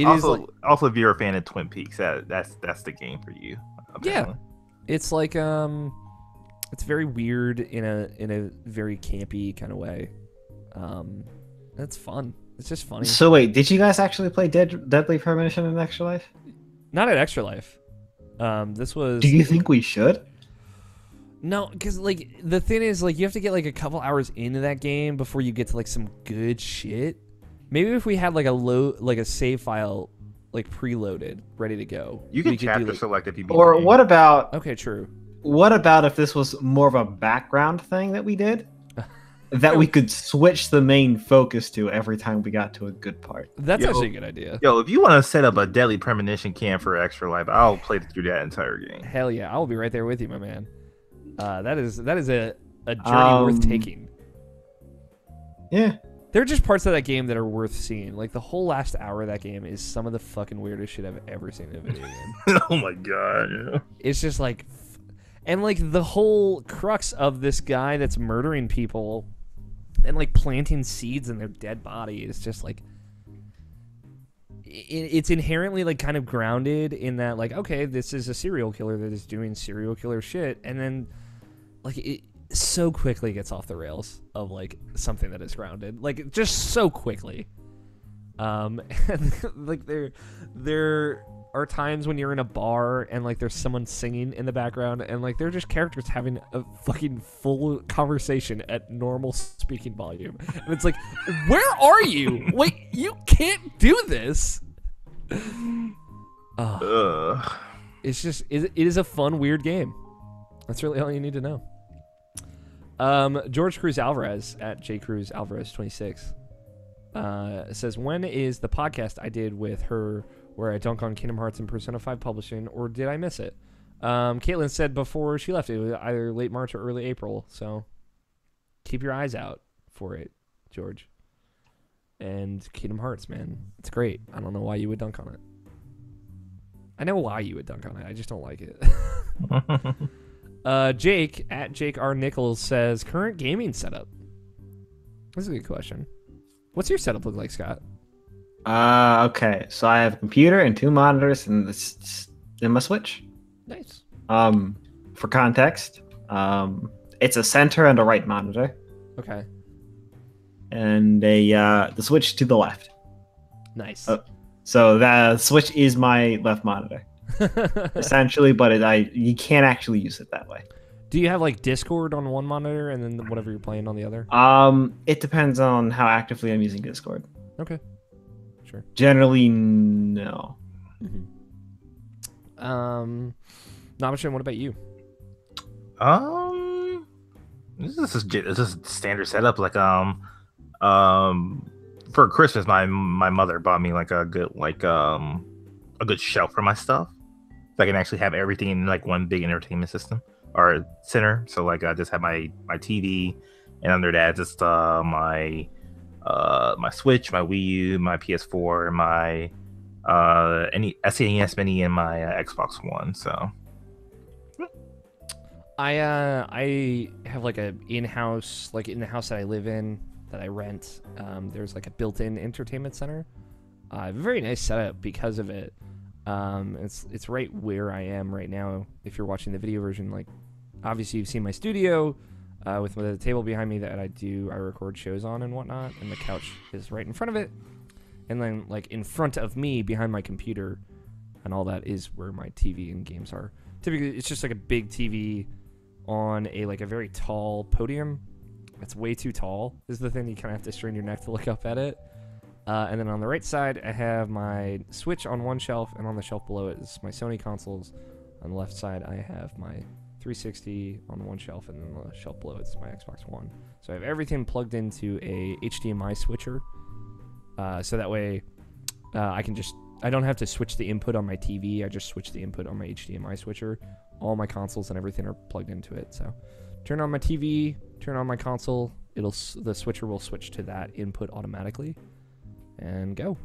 Also, if you're a fan of Twin Peaks, that's the game for you. Apparently. Yeah, it's like it's very weird in a very campy kind of way. It's fun. It's just funny. So wait, did you guys actually play Deadly Premonition in Extra Life? Not at Extra Life. This was. Do you think we should? No, because like the thing is, like you have to get like a couple hours into that game before you get to like some good shit. Maybe if we had like a save file like preloaded, ready to go. You can chapter select if you. Or what about? Okay, true. What about if this was more of a background thing that we did? That we could switch the main focus to every time we got to a good part. That's actually a good idea. Yo, if you want to set up a Deadly Premonition camp for Extra Life, I'll play through that entire game. Hell yeah, I'll be right there with you, my man. That is a journey worth taking. Yeah. There are just parts of that game that are worth seeing. Like the whole last hour of that game is some of the fucking weirdest shit I've ever seen in a video game. Oh my god. It's just like, and like the whole crux of this guy that's murdering people and like planting seeds in their dead body is just like, it's inherently like kind of grounded in that like, okay, this is a serial killer that is doing serial killer shit, and then like it so quickly gets off the rails of like something that is grounded, like just so quickly. And, like there are times when you're in a bar and like there's someone singing in the background and like they're just characters having a fucking full conversation at normal speaking volume, and it's like, where are you? Like, you can't do this. It's just it is a fun, weird game. That's really all you need to know. George Cruz Alvarez at jcruzalvarez26 says, when is the podcast I did with her where I dunk on Kingdom Hearts and Persona 5 publishing, or did I miss it? Caitlin said before she left it was either late March or early April, so keep your eyes out for it, George. And Kingdom Hearts, man, it's great. I don't know why you would dunk on it. I know why you would dunk on it, I just don't like it. Jake at Jake R. Nichols says, current gaming setup. That's a good question. What's your setup look like, Scott? Okay, so I have a computer and 2 monitors and my Switch. Nice. For context, it's a center and a right monitor. Okay. And the Switch to the left. Nice. So the Switch is my left monitor. Essentially, but you can't actually use it that way. Do you have like Discord on one monitor and then whatever you're playing on the other? It depends on how actively I'm using Discord. Okay, sure. Generally, no. Mm-hmm. Nabashin, what about you? This is just standard setup. Like for Christmas, my mother bought me like a good shelf for my stuff. So I can actually have everything in like one big entertainment system or center. So like I just have my TV, and under that just my Switch, my Wii U, my PS4, my any SNES Mini, and my Xbox One. So I have like a in-house, like in the house that I live in that I rent. There's like a built-in entertainment center. A very nice setup because of it. It's right where I am right now. If you're watching the video version, like obviously you've seen my studio with the table behind me that I record shows on and whatnot, and the couch is right in front of it, and then like in front of me behind my computer and all that is where my TV and games are. Typically it's just like a big TV on a very tall podium. It's way too tall is the thing. You kind of have to strain your neck to look up at it. And then on the right side, I have my Switch on one shelf, and on the shelf below it is my Sony consoles. On the left side, I have my 360 on one shelf, and then on the shelf below it's my Xbox One. So I have everything plugged into a HDMI switcher, so that way I can just I don't have to switch the input on my TV. I just switch the input on my HDMI switcher. All my consoles and everything are plugged into it. So turn on my TV, turn on my console. The switcher will switch to that input automatically, and go.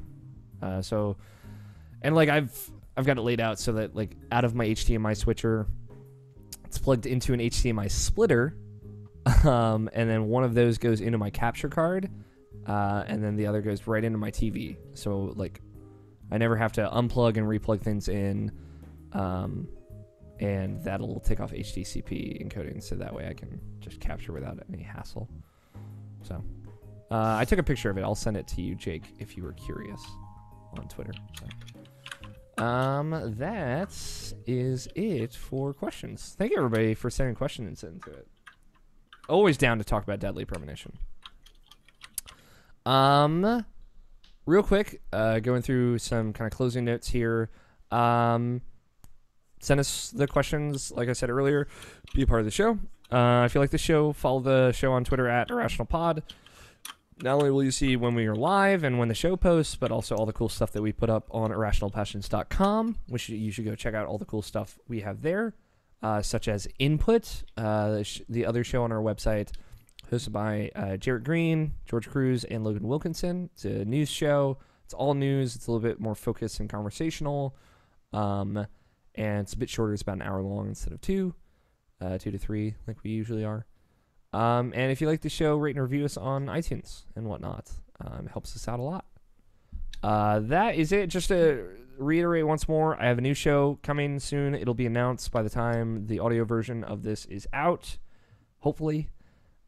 And like I've got it laid out so that like out of my HDMI switcher, it's plugged into an HDMI splitter, and then one of those goes into my capture card, and then the other goes right into my TV. So like I never have to unplug and replug things in, and that'll take off HDCP encoding, so that way I can just capture without any hassle. So I took a picture of it. I'll send it to you, Jake, if you were curious on Twitter. So. That is it for questions. Thank you, everybody, for sending questions into it. Always down to talk about Deadly Premonition. Real quick, going through some kind of closing notes here. Send us the questions, like I said earlier. Be a part of the show. If you like the show, follow the show on Twitter at IrrationalPod. Not only will you see when we are live and when the show posts, but also all the cool stuff that we put up on irrationalpassions.com, which you should go check out all the cool stuff we have there, such as Input, the other show on our website, hosted by Jarrett Green, George Cruz, and Logan Wilkinson. It's a news show. It's all news. It's a little bit more focused and conversational, and it's a bit shorter. It's about an hour long instead of 2 to 3 like we usually are. And if you like the show, rate and review us on iTunes and whatnot. It helps us out a lot. That is it. Just to reiterate once more, I have a new show coming soon. It'll be announced by the time the audio version of this is out, hopefully.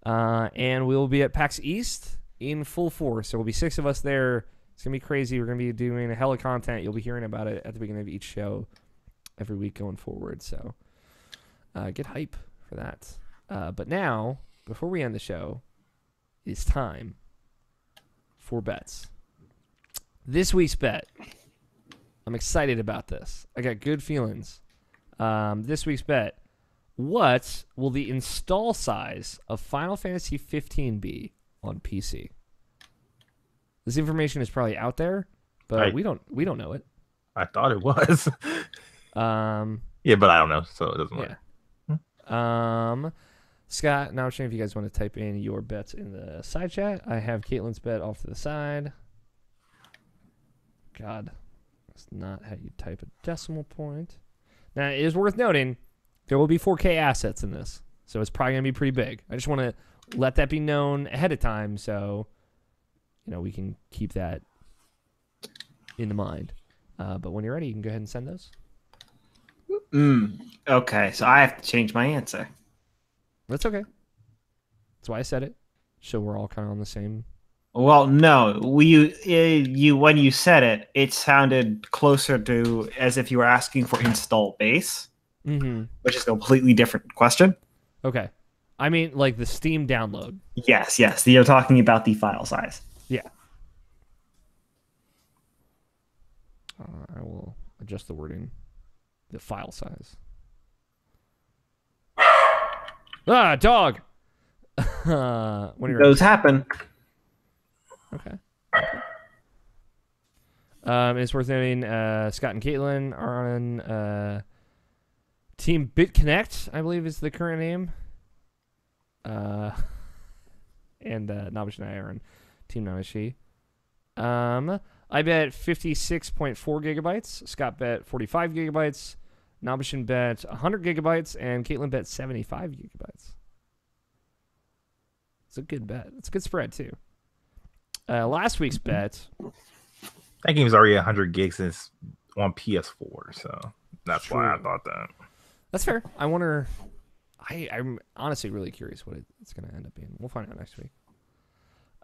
And we'll be at PAX East in full force. There will be 6 of us there. It's going to be crazy. We're going to be doing a hell of content. You'll be hearing about it at the beginning of each show every week going forward. So get hype for that. But now, before we end the show, it's time for bets. This week's bet. I'm excited about this. I got good feelings. This week's bet. What will the install size of Final Fantasy 15 be on PC? This information is probably out there, but we don't know it. I thought it was. Yeah, but I don't know, so it doesn't matter. Yeah. Scott, now I'm sure if you guys want to type in your bets in the side chat. I have Caitlin's bet off to the side. God, that's not how you type a decimal point. Now, it is worth noting, there will be 4K assets in this, so it's probably going to be pretty big. I just want to let that be known ahead of time so, we can keep that in the mind. But when you're ready, you can go ahead and send those. Okay, so I have to change my answer. That's okay. That's why I said it. So we're all kind of on the same. Well, no, you when you said it, it sounded closer to as if you were asking for install base, which is a completely different question. Okay, I mean like the Steam download. Yes, you're talking about the file size. Yeah. I will adjust the wording. The file size. Dog. Those happen. Okay. It's worth noting Scott and Caitlin are on Team BitConnect, I believe is the current name. And Nabish and I are on Team Namashi. I bet 56.4 gigabytes. Scott bet 45 gigabytes. Nabishin bet 100 gigabytes, and Caitlin bet 75 gigabytes. It's a good bet. It's a good spread, too. Last week's bet. That game's already 100 gigs and it's on PS4, so that's True. why I thought that. That's fair. I wonder. I'm honestly really curious what it's going to end up being. We'll find out next week.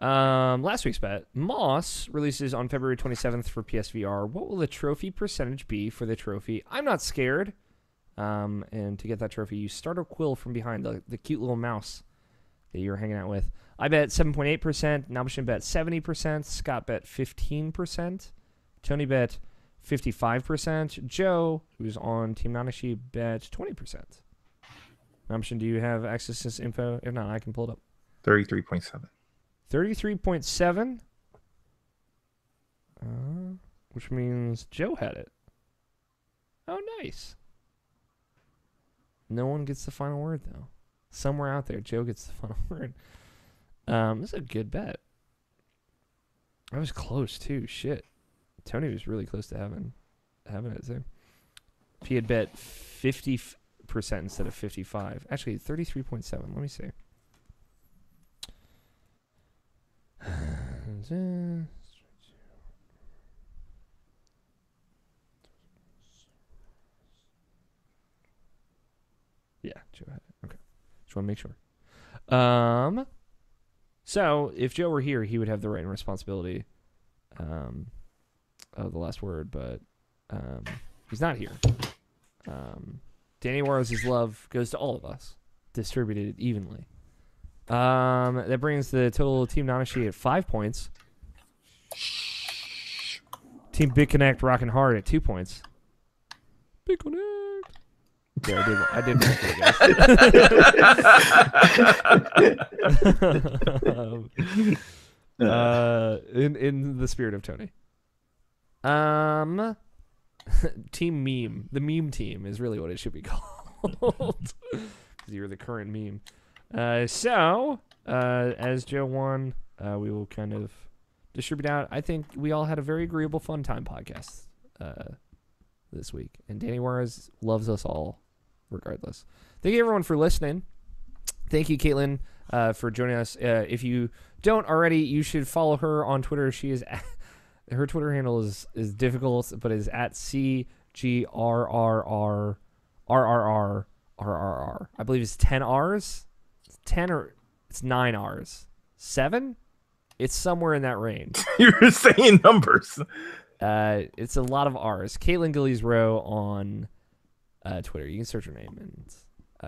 Last week's bet. Moss releases on February 27th for PSVR. What will the trophy percentage be for the trophy? I'm not scared. And to get that trophy, you start a quill from behind the cute little mouse that you're hanging out with. I bet 7.8%. Nabishin bet 70%. Scott bet 15%. Tony bet 55%. Joe, who's on Team Nanashi, bet 20%. Nabishin, do you have access to this info? If not, I can pull it up. 33.7. 33.7. which means Joe had it. Oh, nice. No one gets the final word, though. Somewhere out there, Joe gets the final word. This is a good bet. I was close, too. Shit. Tony was really close to having it, too. If he had bet 50% instead of 55. Actually, 33.7. Let me see. Yeah, Joe had it. Okay. Just want to make sure. So if Joe were here, he would have the right and responsibility of the last word, but he's not here. Danny Warrow's love goes to all of us, distributed evenly. That brings the total Team Nanashi at 5 points. Team Big Connect rocking hard at 2 points. Big Connect. Yeah, I did one for you guys. In the spirit of Tony. Team Meme. The meme team is really what it should be called. You're the current meme. So, as Joe won, we will kind of distribute out. I think we all had a very agreeable, fun time podcast this week. And Danny Juarez loves us all, regardless. Thank you, everyone, for listening. Thank you, Caitlin, for joining us. If you don't already, you should follow her on Twitter. She is her Twitter handle is difficult, but is at CGRRRRRRR. I believe it's 10 R's. It's 10 or it's 9 R's. 7? It's somewhere in that range. You're saying numbers. It's a lot of R's. Caitlin Galiz-Rowe on Twitter. You can search her name and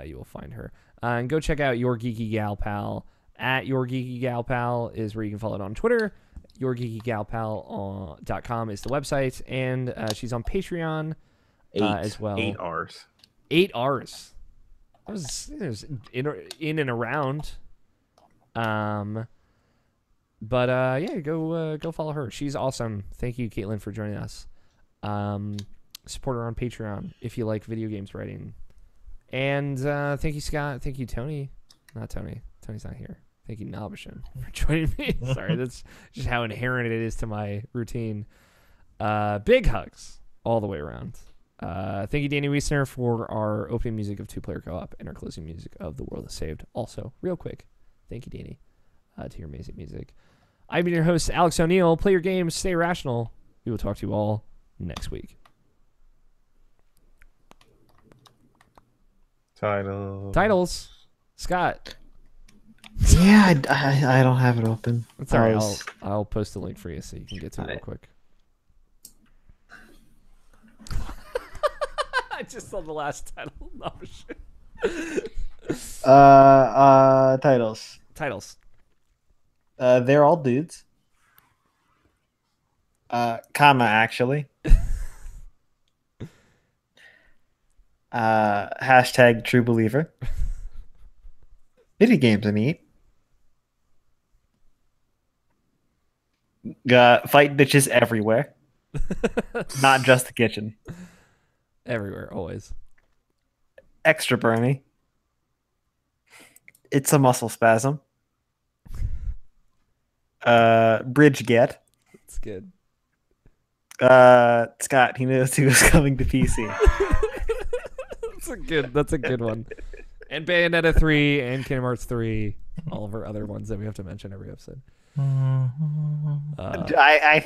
you will find her. And go check out Your Geeky Gal Pal. At Your Geeky Gal Pal is where you can follow it on Twitter. YourGeekyGalPal.com is the website. And she's on Patreon as well. 8 R's. 8 R's. It was in and around. But yeah, go follow her. She's awesome. Thank you, Caitlin, for joining us. Support her on Patreon if you like video games writing. And thank you, Scott. Thank you, Tony. Not Tony. Tony's not here. Thank you, Nabashin, for joining me. Sorry, that's just how inherent it is to my routine. Big hugs all the way around. Thank you, Danny Wiesner, for our opening music of Two Player Co-op and our closing music of The World Is Saved. Also, real quick, thank you, Danny, to your amazing music. I've been your host, Alex O'Neill. Play your games, stay rational. We will talk to you all next week. Titles. Scott. Yeah, I don't have it open. That's all right. I'll post a link for you so you can get to it real quick. I just saw the last title. No, shit. Titles. They're all dudes. Actually. Hashtag True Believer. Video games are neat. Fight bitches everywhere. Not just the kitchen. Everywhere, always. Extra Bernie. It's a muscle spasm. Bridge get. It's good. Scott, he knows who is coming to PC. That's a good one. And Bayonetta 3 and Kingdom Hearts 3, all of our other ones that we have to mention every episode. I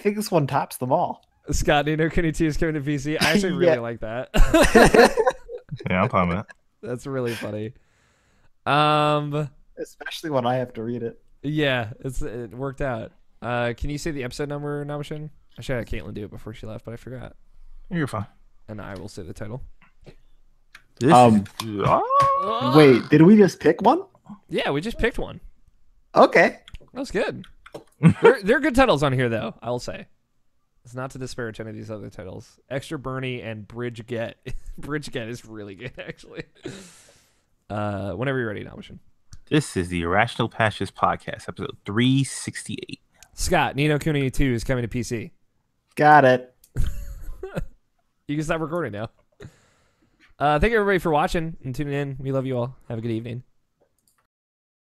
think this one tops them all. Scott, Nino Kuni 2 is coming to PC. I actually really like that. Yeah, I'm fine with it. That's really funny. Especially when I have to read it. Yeah, it worked out. Can you say the episode number, Namashin? I should have Caitlin do it before she left, but I forgot. You're fine. And I will say the title. Wait, did we just pick one? Yeah, we just picked one. Okay. That was good. There are good titles on here, though, I will say. It's not to disparage any of these other titles. Extra Bernie and Bridge Get. Bridge Get is really good, actually. Whenever you're ready, Namashin. This is the Irrational Patches Podcast, episode 368. Scott, Nino Kuni 2 is coming to PC. Got it. You can stop recording now. Thank you everybody for watching and tuning in. We love you all. Have a good evening.